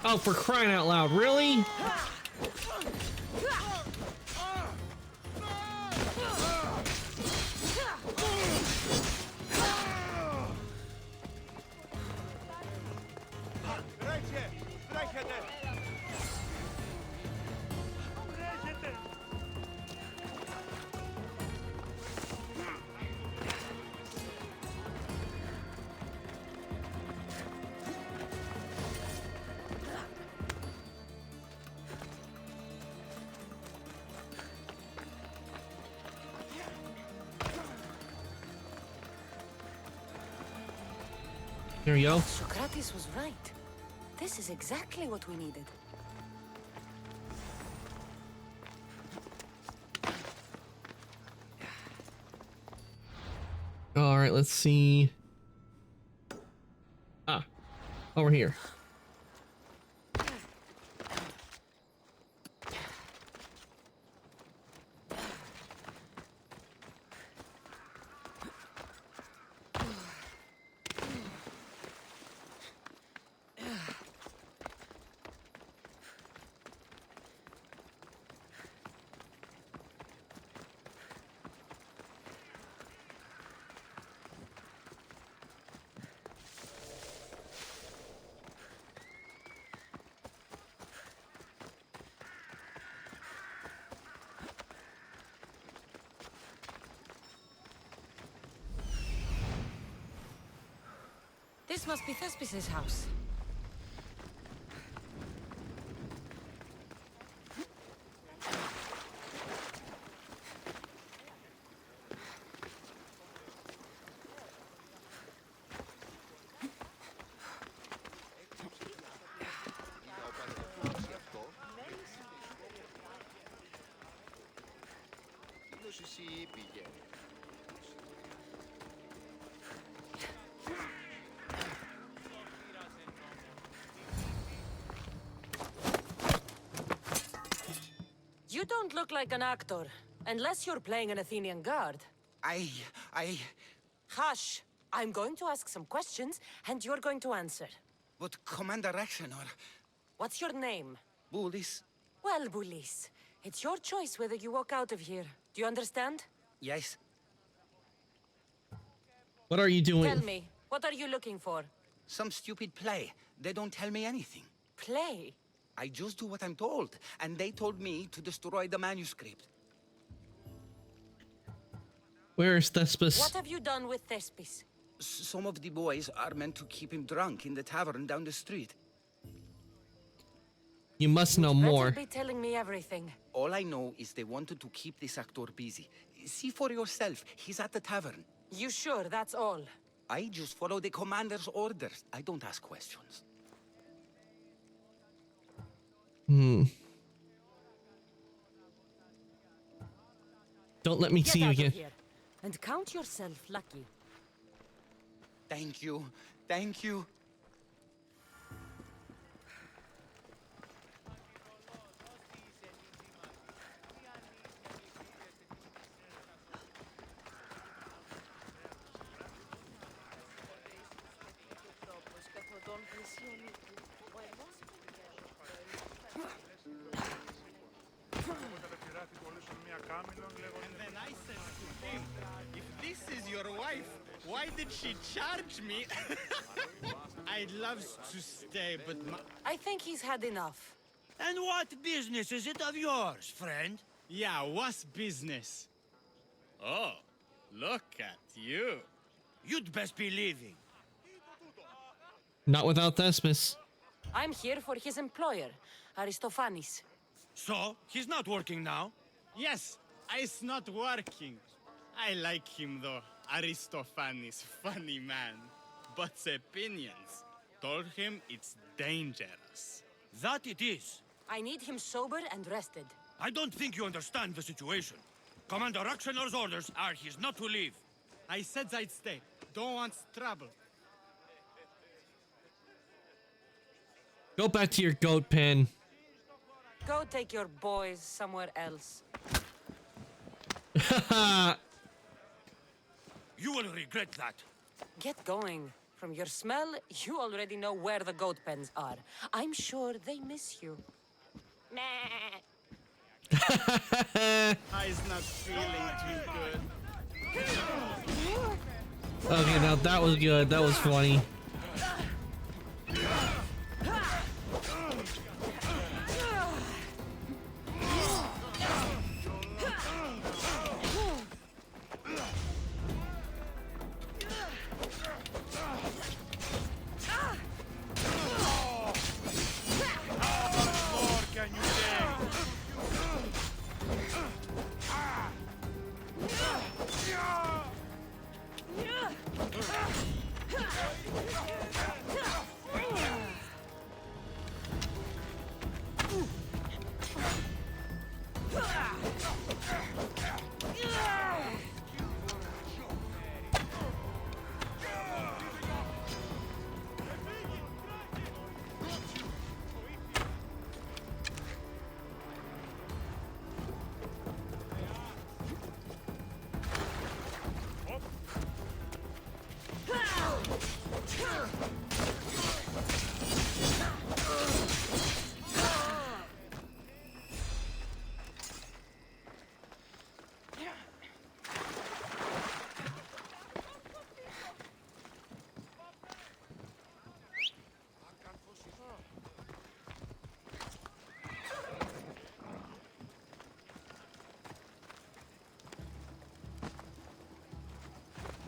Oh, for crying out loud, really? There we go. Socrates was right. This is exactly what we needed. All right, let's see. Ah, over here. This must be Thespis' house. don't look like an actor, unless you're playing an Athenian guard. Hush! I'm going to ask some questions, and you're going to answer. But Commander Raxenor... What's your name? Bulis? Well, Bulis, it's your choice whether you walk out of here. Do you understand? Yes. What are you doing? Tell me, what are you looking for? Some stupid play. They don't tell me anything. Play? I just do what I'm told, and they told me to destroy the manuscript. Where's Thespis? What have you done with Thespis? Some of the boys are meant to keep him drunk in the tavern down the street. You must know more. Better be telling me everything. All I know is they wanted to keep this actor busy. See for yourself, he's at the tavern. You sure that's all? I just follow the commander's orders. I don't ask questions. Don't let me see you again. Here, and count yourself lucky. Thank you. Thank you. And then I said to him, if this is your wife, why did she charge me? I'd love to stay, but I think he's had enough. And what business is it of yours, friend? Yeah, what's business? Oh, look at you. You'd best be leaving. Not without Thespis. I'm here for his employer, Aristophanes. So, he's not working now? Yes, it's not working. I like him though. Aristophanes, funny man. But opinions told him it's dangerous. That it is. I need him sober and rested. I don't think you understand the situation. Commander Raxenor's orders are he's not to leave. I said I'd stay. Don't want trouble. Go back to your goat pen. Go take your boys somewhere else. You will regret that. Get going. From your smell, you already know where the goat pens are. I'm sure they miss you. I's not feeling too good. Okay, now that was good. That was funny.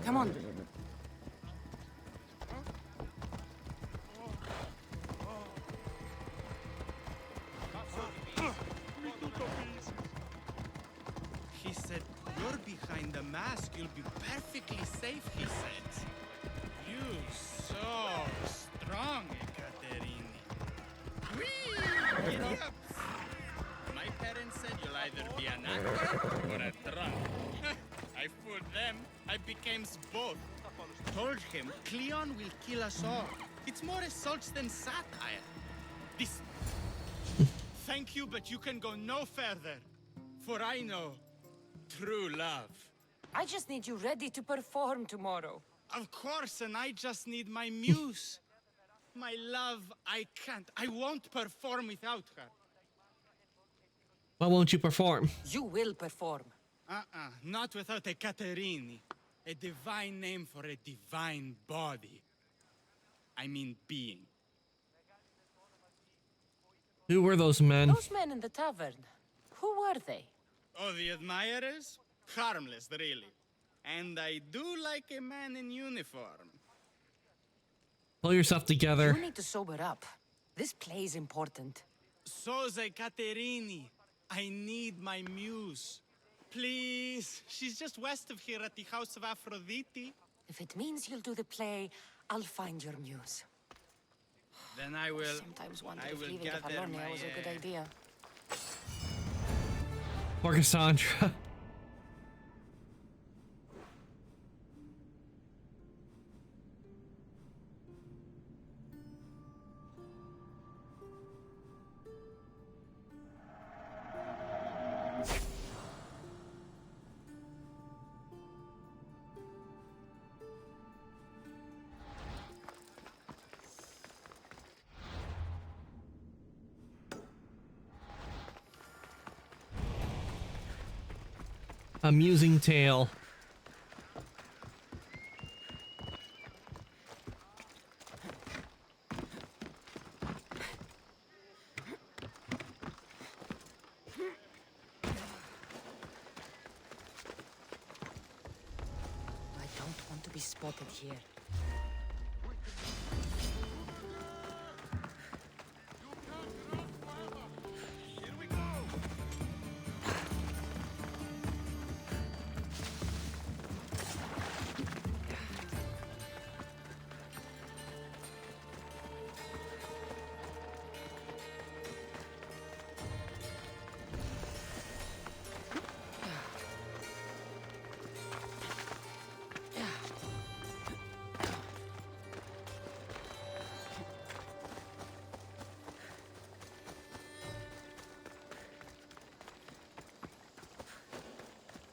Come on. He said, you're behind the mask. You'll be perfectly safe, he said. You so strong, Ekaterini. Whee! Giddy up! My parents said you'll either be an actor or a drunk. I fooled them. I became both. Told him Cleon will kill us all. It's more assaults than satire. This... Thank you, but you can go no further. for I know true love. I just need you ready to perform tomorrow. Of course, and I just need my muse. My love, I can't. I won't perform without her. Why won't you perform? You will perform. Not without a Caterini. A divine name for a divine body. I mean being. Who were those men? Those men in the tavern, who were they? Oh, the admirers? Harmless, really. And I do like a man in uniform. Pull yourself together. You need to sober up. This play is important. Soze Caterini. I need my muse. Please. She's just west of here at the House of Aphrodite. If it means you'll do the play, I'll find your muse. Then I will. Sometimes wondered I if will leaving gather Cavalonia my, was a good idea. Poor Cassandra. Amusing tale. I don't want to be spotted here.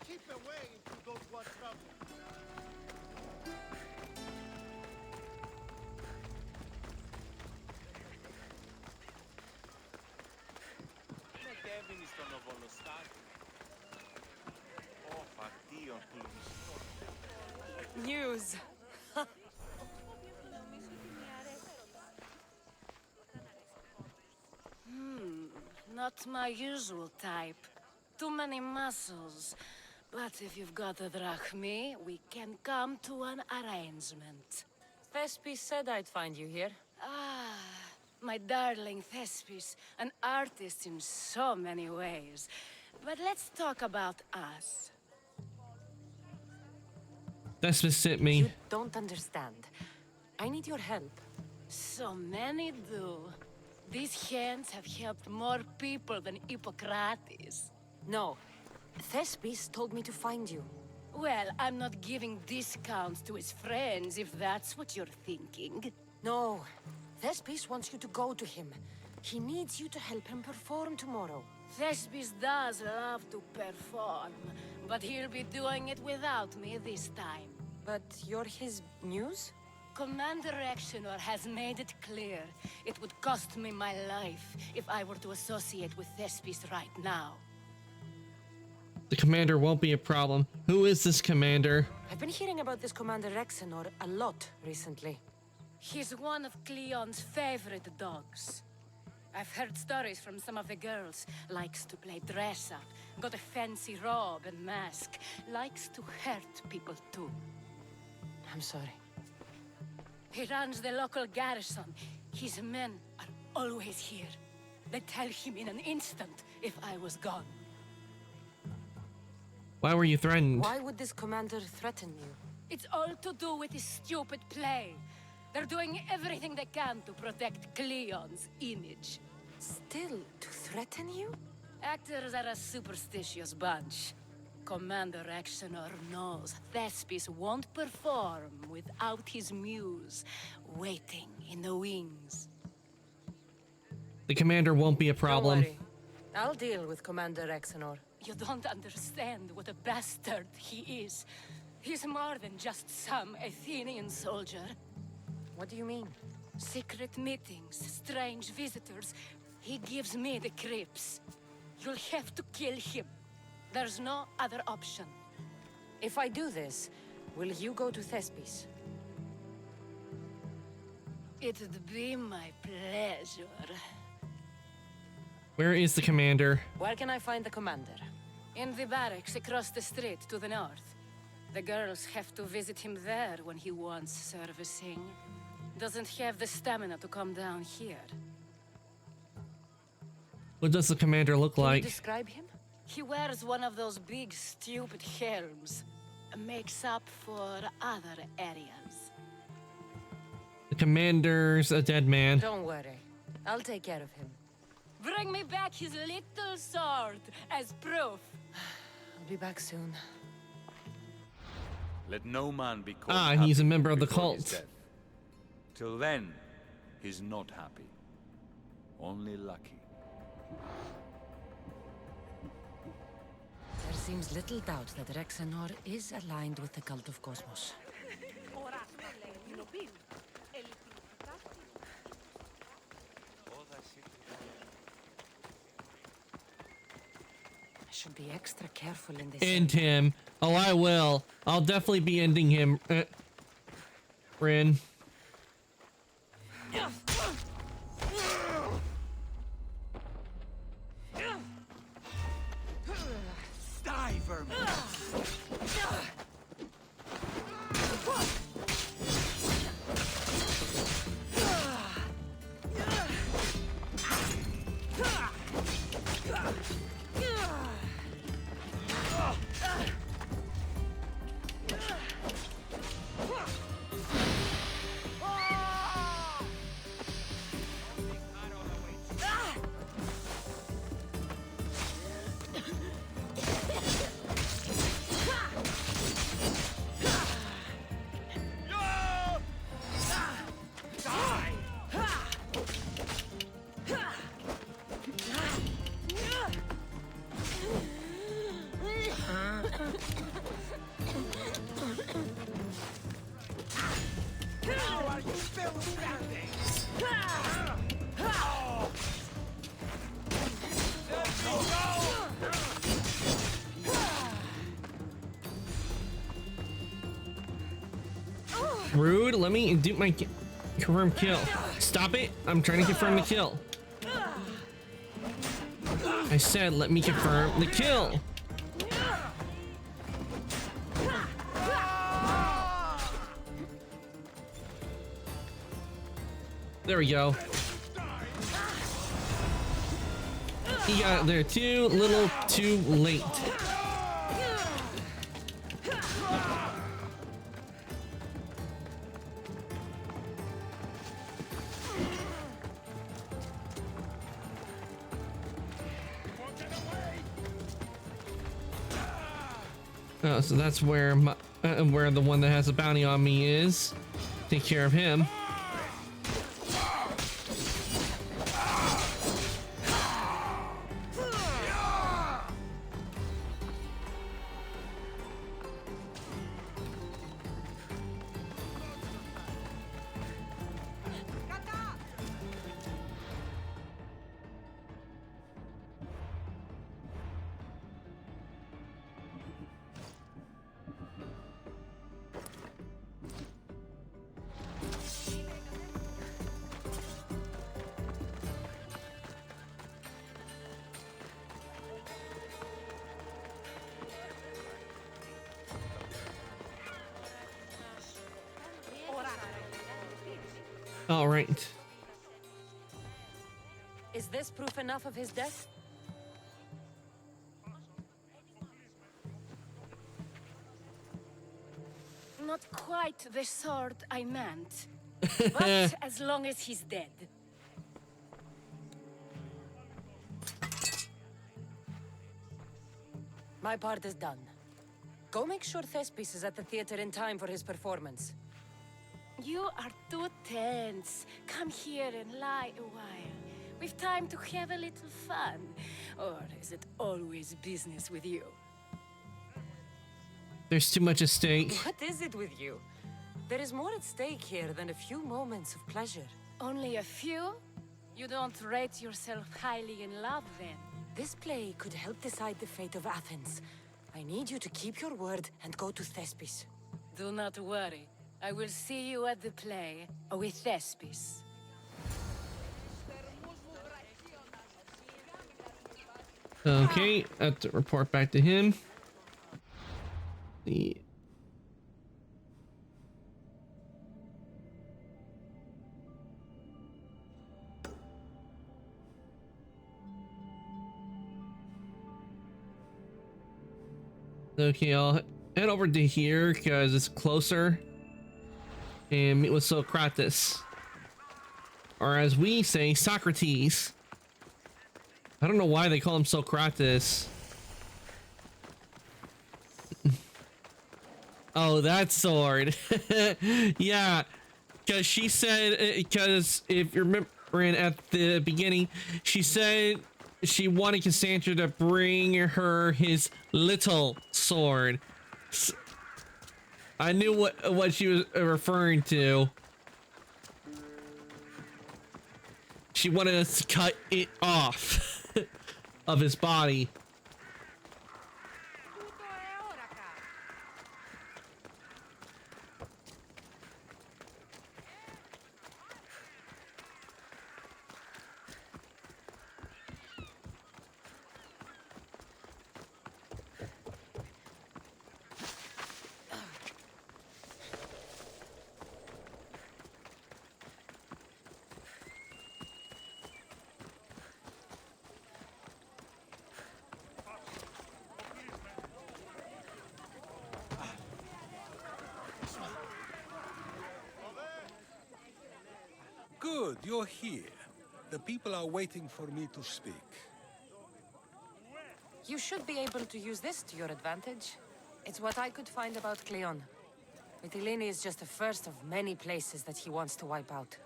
Keep away if you don't want trouble. News. Not my usual type. Too many muscles. But if you've got a drachmi, we can come to an arrangement. Thespis said I'd find you here. Ah, my darling Thespis, an artist in so many ways. But let's talk about us. Thespis sent me. You don't understand. I need your help. So many do. These hands have helped more people than Hippocrates. No. Thespis told me to find you. Well, I'm not giving discounts to his friends, if that's what you're thinking. No. Thespis wants you to go to him. He needs you to help him perform tomorrow. Thespis does love to perform, but he'll be doing it without me this time. But you're his muse? Commander Exenor has made it clear it would cost me my life if I were to associate with Thespis right now. The commander won't be a problem. Who is this commander? I've been hearing about this Commander Exenor a lot recently. He's one of Cleon's favorite dogs. I've heard stories from some of the girls. Likes to play dress-up, got a fancy robe and mask. Likes to hurt people too. I'm sorry. He runs the local garrison. His men are always here. They'd tell him in an instant if I was gone. Why were you threatened? Why would this commander threaten you? It's all to do with his stupid play. They're doing everything they can to protect Cleon's image. Still, to threaten you? Actors are a superstitious bunch. Commander Exenor knows Thespis won't perform without his muse waiting in the wings. The commander won't be a problem. Don't worry. I'll deal with Commander Exenor. You don't understand what a bastard he is. He's more than just some Athenian soldier. What do you mean? Secret meetings, strange visitors. He gives me the creeps. You'll have to kill him. There's no other option. If I do this, will you go to Thespis? It'd be my pleasure. Where is the commander? Where can I find the commander? In the barracks across the street to the north. The girls have to visit him there when he wants servicing. Doesn't have the stamina to come down here. What does the commander look Can you like? describe him? He wears one of those big, stupid helms. Makes up for other areas. The commander's a dead man. Don't worry. I'll take care of him. Bring me back his little sword as proof. I'll be back soon. Let no man be caught. Ah, he's a happy member of the before his cult. death. Till then, he's not happy. Only lucky. There seems little doubt that Rexenor is aligned with the cult of Cosmos. I should be extra careful in this. End him. Oh, I will. I'll definitely be ending him. Rin. Die, vermin! Rude. Let me do my confirm kill. Stop it. I'm trying to confirm the kill. I said let me confirm the kill. There we go. He got there too little too late. Oh, so that's where my, where the one that has a bounty on me is. Take care of him. All right. Is this proof enough of his death? Not quite the sort I meant. But as long as he's dead. My part is done. Go make sure Thespis is at the theater in time for his performance. You are too tense. Come here and lie a while. We've time to have a little fun. Or is it always business with you? There's too much at stake. What is it with you? There is more at stake here than a few moments of pleasure. Only a few? You don't rate yourself highly in love, then? This play could help decide the fate of Athens. I need you to keep your word and go to Thespis. Do not worry. I will see you at the play with Thespis. Okay, I have to report back to him. The Okay, I'll head over to here because it's closer and meet with Socrates, or as we say, Socrates. I don't know why they call him Socrates. Oh, that sword. Yeah, because she said, because if you're remembering at the beginning, she said she wanted Cassandra to bring her his little sword. I knew what she was referring to. She wanted us to cut it off of his body. Good, you're here. The people are waiting for me to speak. You should be able to use this to your advantage. It's what I could find about Cleon. Mytilene is just the first of many places that he wants to wipe out.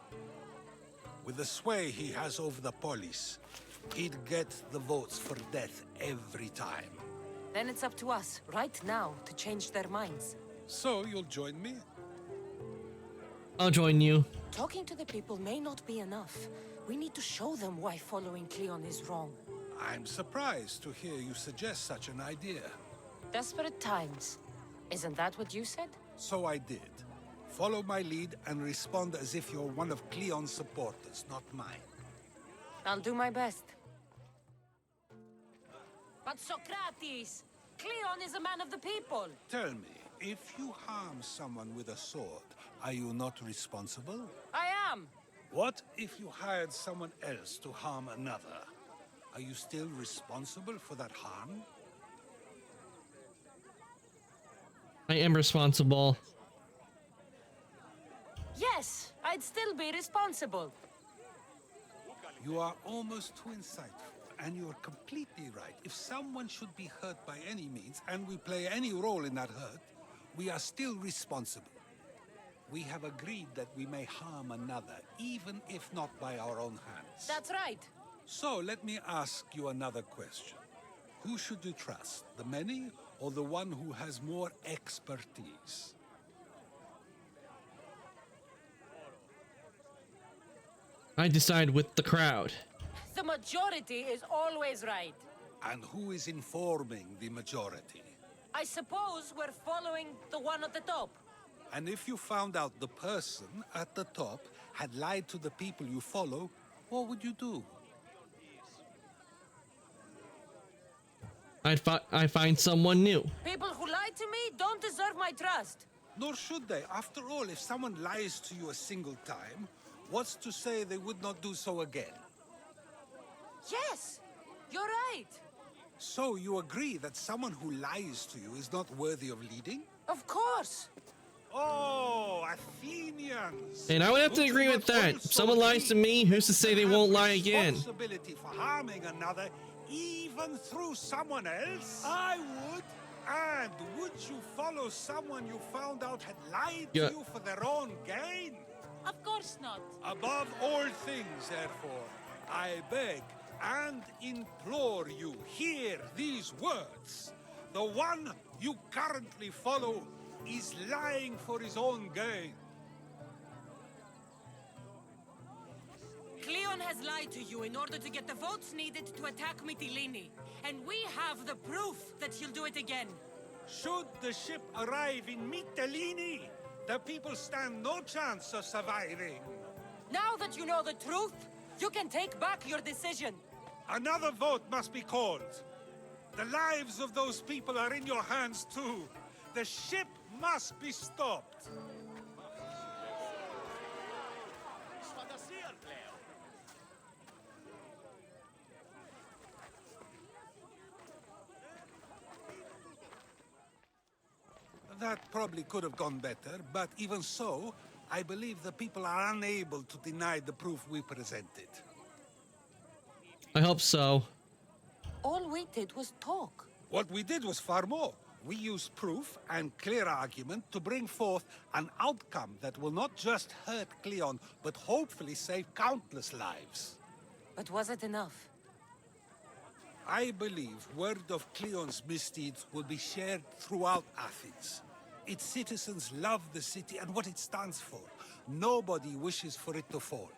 With the sway he has over the polis, he'd get the votes for death every time. Then it's up to us, right now, to change their minds. So you'll join me? I'll join you. Talking to the people may not be enough. We need to show them why following Cleon is wrong. I'm surprised to hear you suggest such an idea. Desperate times. Isn't that what you said? So I did. Follow my lead and respond as if you're one of Cleon's supporters, not mine. I'll do my best. But Socrates! Cleon is a man of the people! Tell me, if you harm someone with a sword, are you not responsible? I am! What if you hired someone else to harm another? Are you still responsible for that harm? I am responsible. Yes, I'd still be responsible. You are almost too insightful, and you're completely right. If someone should be hurt by any means, and we play any role in that hurt, we are still responsible. We have agreed that we may harm another, even if not by our own hands. That's right. So let me ask you another question. Who should you trust, the many or the one who has more expertise? I decide with the crowd. The majority is always right. And who is informing the majority? I suppose we're following the one at the top. And if you found out the person at the top had lied to the people you follow, what would you do? I find someone new. People who lie to me don't deserve my trust. Nor should they. After all, if someone lies to you a single time, what's to say they would not do so again? Yes, you're right. So you agree that someone who lies to you is not worthy of leading? Of course. Oh, Athenians! And I would have to agree with that. If someone lies to me, who's to say they won't lie again? Responsibility for harming another, even through someone else? I would. And would you follow someone you found out had lied to you for their own gain? Of course not. Above all things, therefore, I beg and implore you, hear these words. The one you currently follow is lying for his own gain. Cleon has lied to you in order to get the votes needed to attack Mytilene. And we have the proof that he'll do it again. Should the ship arrive in Mytilene, the people stand no chance of surviving. Now that you know the truth, you can take back your decision. Another vote must be called. The lives of those people are in your hands too. The ship must be stopped. That probably could have gone better, but even so, I believe the people are unable to deny the proof we presented. I hope so. All we did was talk. What we did was far more. We used proof and clear argument to bring forth an outcome that will not just hurt Cleon, but hopefully save countless lives. But was it enough? I believe word of Cleon's misdeeds will be shared throughout Athens. Its citizens love the city and what it stands for. Nobody wishes for it to fall.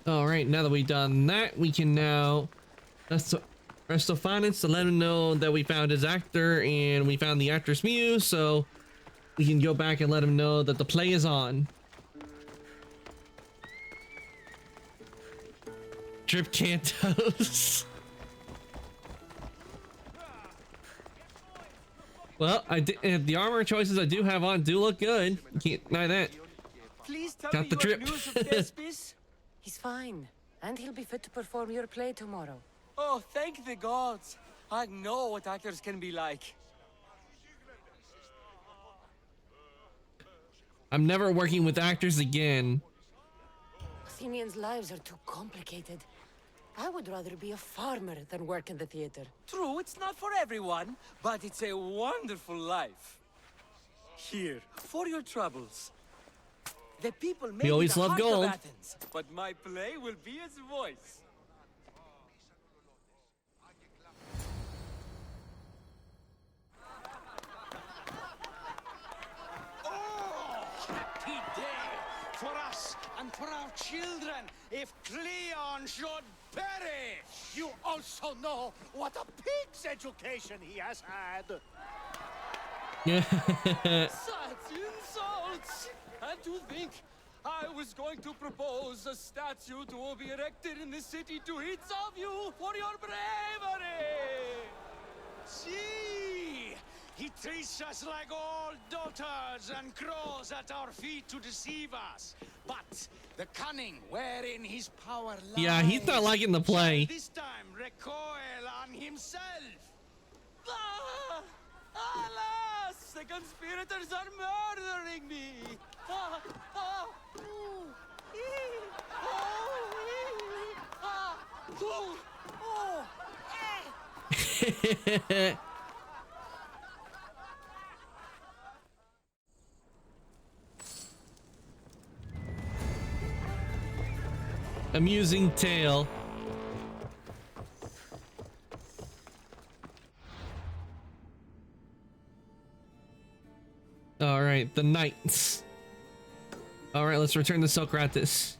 All right, now that we've done that, we can now rest of finance to let him know that we found his actor and we found the actor's muse, so we can go back and let him know that the play is on. Drip Cantos. Well, the armor choices I do have on do look good. You can't deny that. Please tell Got me the you drip. have news of Thespis. He's fine, and he'll be fit to perform your play tomorrow. Oh, thank the gods. I know what actors can be like. I'm never working with actors again. Athenians' lives are too complicated. I would rather be a farmer than work in the theater. True, it's not for everyone, but it's a wonderful life. Here, for your troubles. The people may We always be the love heart of gold. Athens, but my play will be its voice. Happy day for us and for our children if Cleon should perish! You also know what a pig's education he has had. Such insults! And to think I was going to propose a statue to be erected in the city to each of you for your bravery! See! He treats us like old daughters and crawls at our feet to deceive us. But the cunning wherein his power lies... Yeah, he's not liking the play. ...this time recoil on himself. Ah! Alas! The conspirators are murdering me! Ah! Ah! Ooh! Ee! Oh! Ee! Ah! Ooh! Oh! Eh! amusing tale. All right, the knights. All right, let's return to Socrates.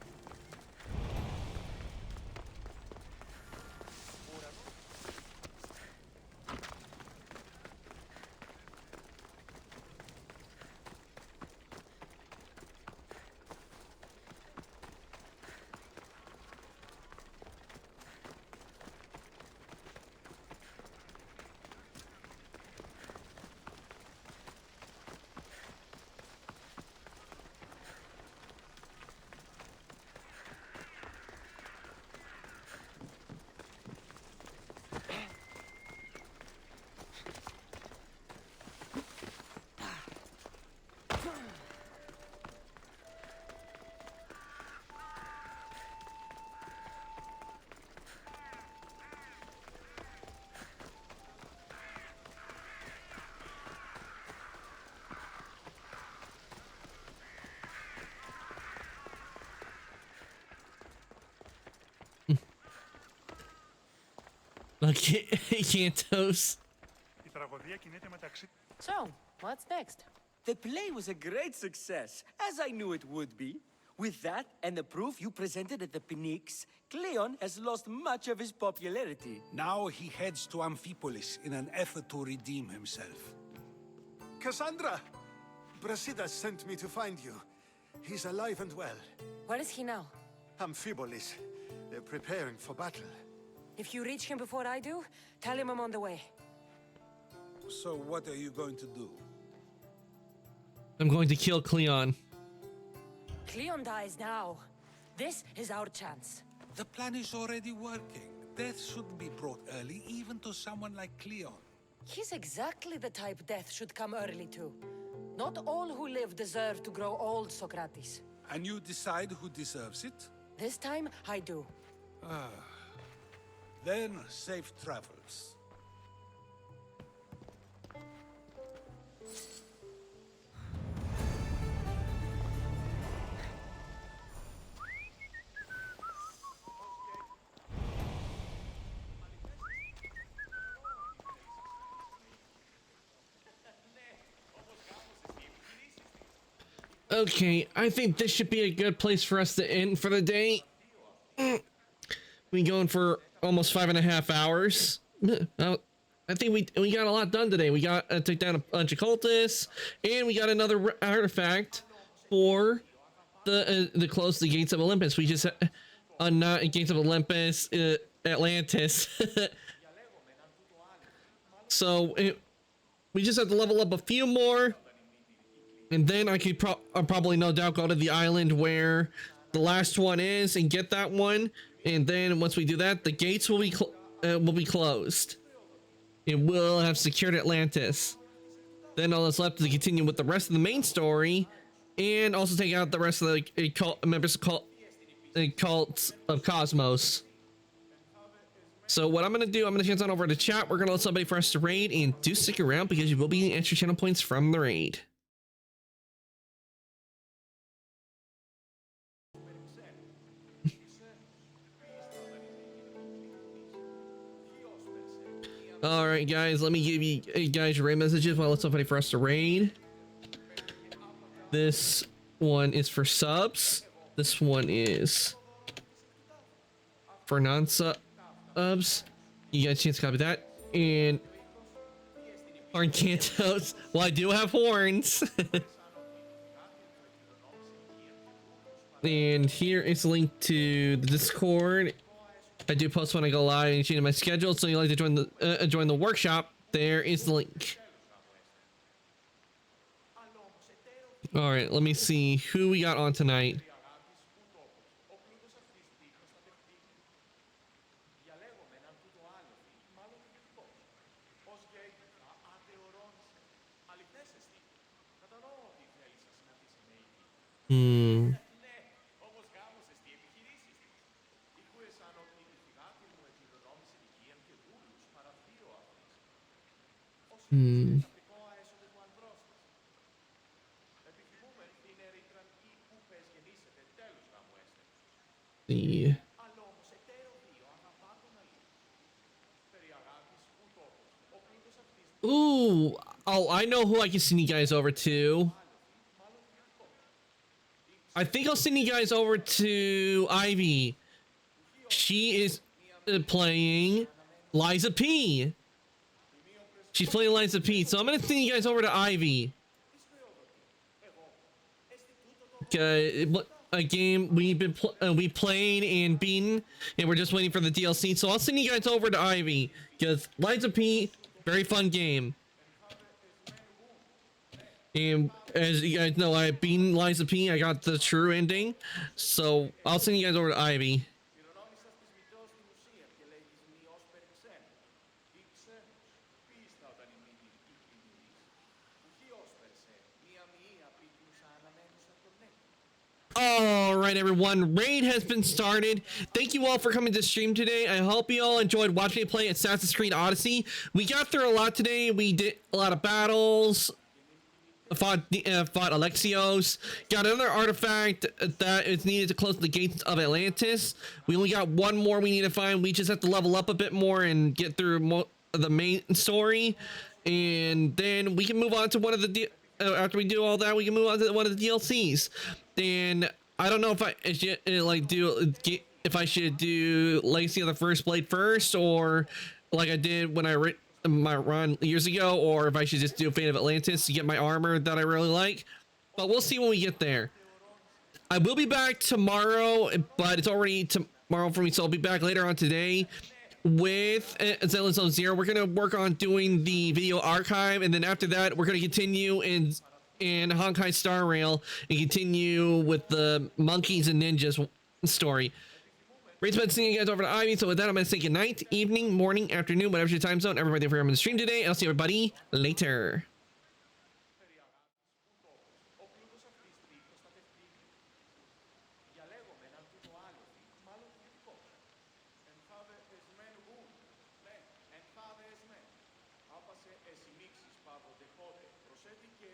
Okay, Cantos. So, what's next? The play was a great success, as I knew it would be. With that and the proof you presented at the Pnyx, Cleon has lost much of his popularity. Now he heads to Amphipolis in an effort to redeem himself. Cassandra! Brasidas sent me to find you. He's alive and well. Where is he now? Amphipolis. They're preparing for battle. If you reach him before I do, tell him I'm on the way. So what are you going to do? I'm going to kill Cleon. Cleon dies now. This is our chance. The plan is already working. Death should be brought early, even to someone like Cleon. He's exactly the type death should come early to. Not all who live deserve to grow old, Socrates. And you decide who deserves it? This time, I do. Then, safe travels. Okay, I think this should be a good place for us to end for the day. We going for almost 5.5 hours. I think we got a lot done today. We got took down a bunch of cultists, and we got another artifact for the close the gates of Olympus. We just not gates of Olympus, Atlantis. So we just have to level up a few more, and then I could probably no doubt go to the island where the last one is and get that one. And then once we do that, the gates will be closed. It will have secured Atlantis. Then all that's left is to continue with the rest of the main story, and also take out the rest of the members of cults of Cosmos. So what I'm gonna do, I'm gonna hands on over to chat. We're gonna let somebody for us to raid, and do stick around because you will be getting extra channel points from the raid. All right, guys, let me give you guys your raid messages while it's somebody for us to raid. This one is for subs. This one is for non-subs. You guys chance to copy that. And Horn Cantos. Well, I do have horns. And here is a link to the Discord. I do post when I go live and change my schedule, so you like to join the workshop. There is the link. All right, let me see who we got on tonight. The Ooh. Oh, I know who I can send you guys over to. I think I'll send you guys over to Ivy. She is playing Liza P. She's playing Liza P. So I'm gonna send you guys over to Ivy. Okay, a game we've been we played and beaten, and we're just waiting for the DLC. So I'll send you guys over to Ivy because Liza P, very fun game. And as you guys know, I've beaten Liza P. I got the true ending, so I'll send you guys over to Ivy. All right, everyone. Raid has been started. Thank you all for coming to stream today. I hope you all enjoyed watching me play Assassin's Creed Odyssey. We got through a lot today. We did a lot of battles. Fought Alexios. Got another artifact that is needed to close the gates of Atlantis. We only got one more we need to find. We just have to level up a bit more and get through the main story, and then we can move on to one of the after we do all that, we can move on to one of the DLCs. Then I don't know if I should if I should do Legacy of the First Blade first, or like I did when I wrote my run years ago, or if I should just do Fate of Atlantis to get my armor that I really like. But we'll see when we get there. I will be back tomorrow, but it's already tomorrow for me, so I'll be back later on today with Zenless Zone Zero. We're gonna work on doing the video archive, and then after that, we're gonna continue in Honkai Star Rail and continue with the monkeys and ninjas story. Great spot seeing you guys over to Ivy. So with that, I'm gonna say good night, evening, morning, afternoon, whatever's your time zone. Everybody for on the stream today. I'll see everybody later. Άπασε εσύ μίξεις πάβο δεχότε. Προσέτει και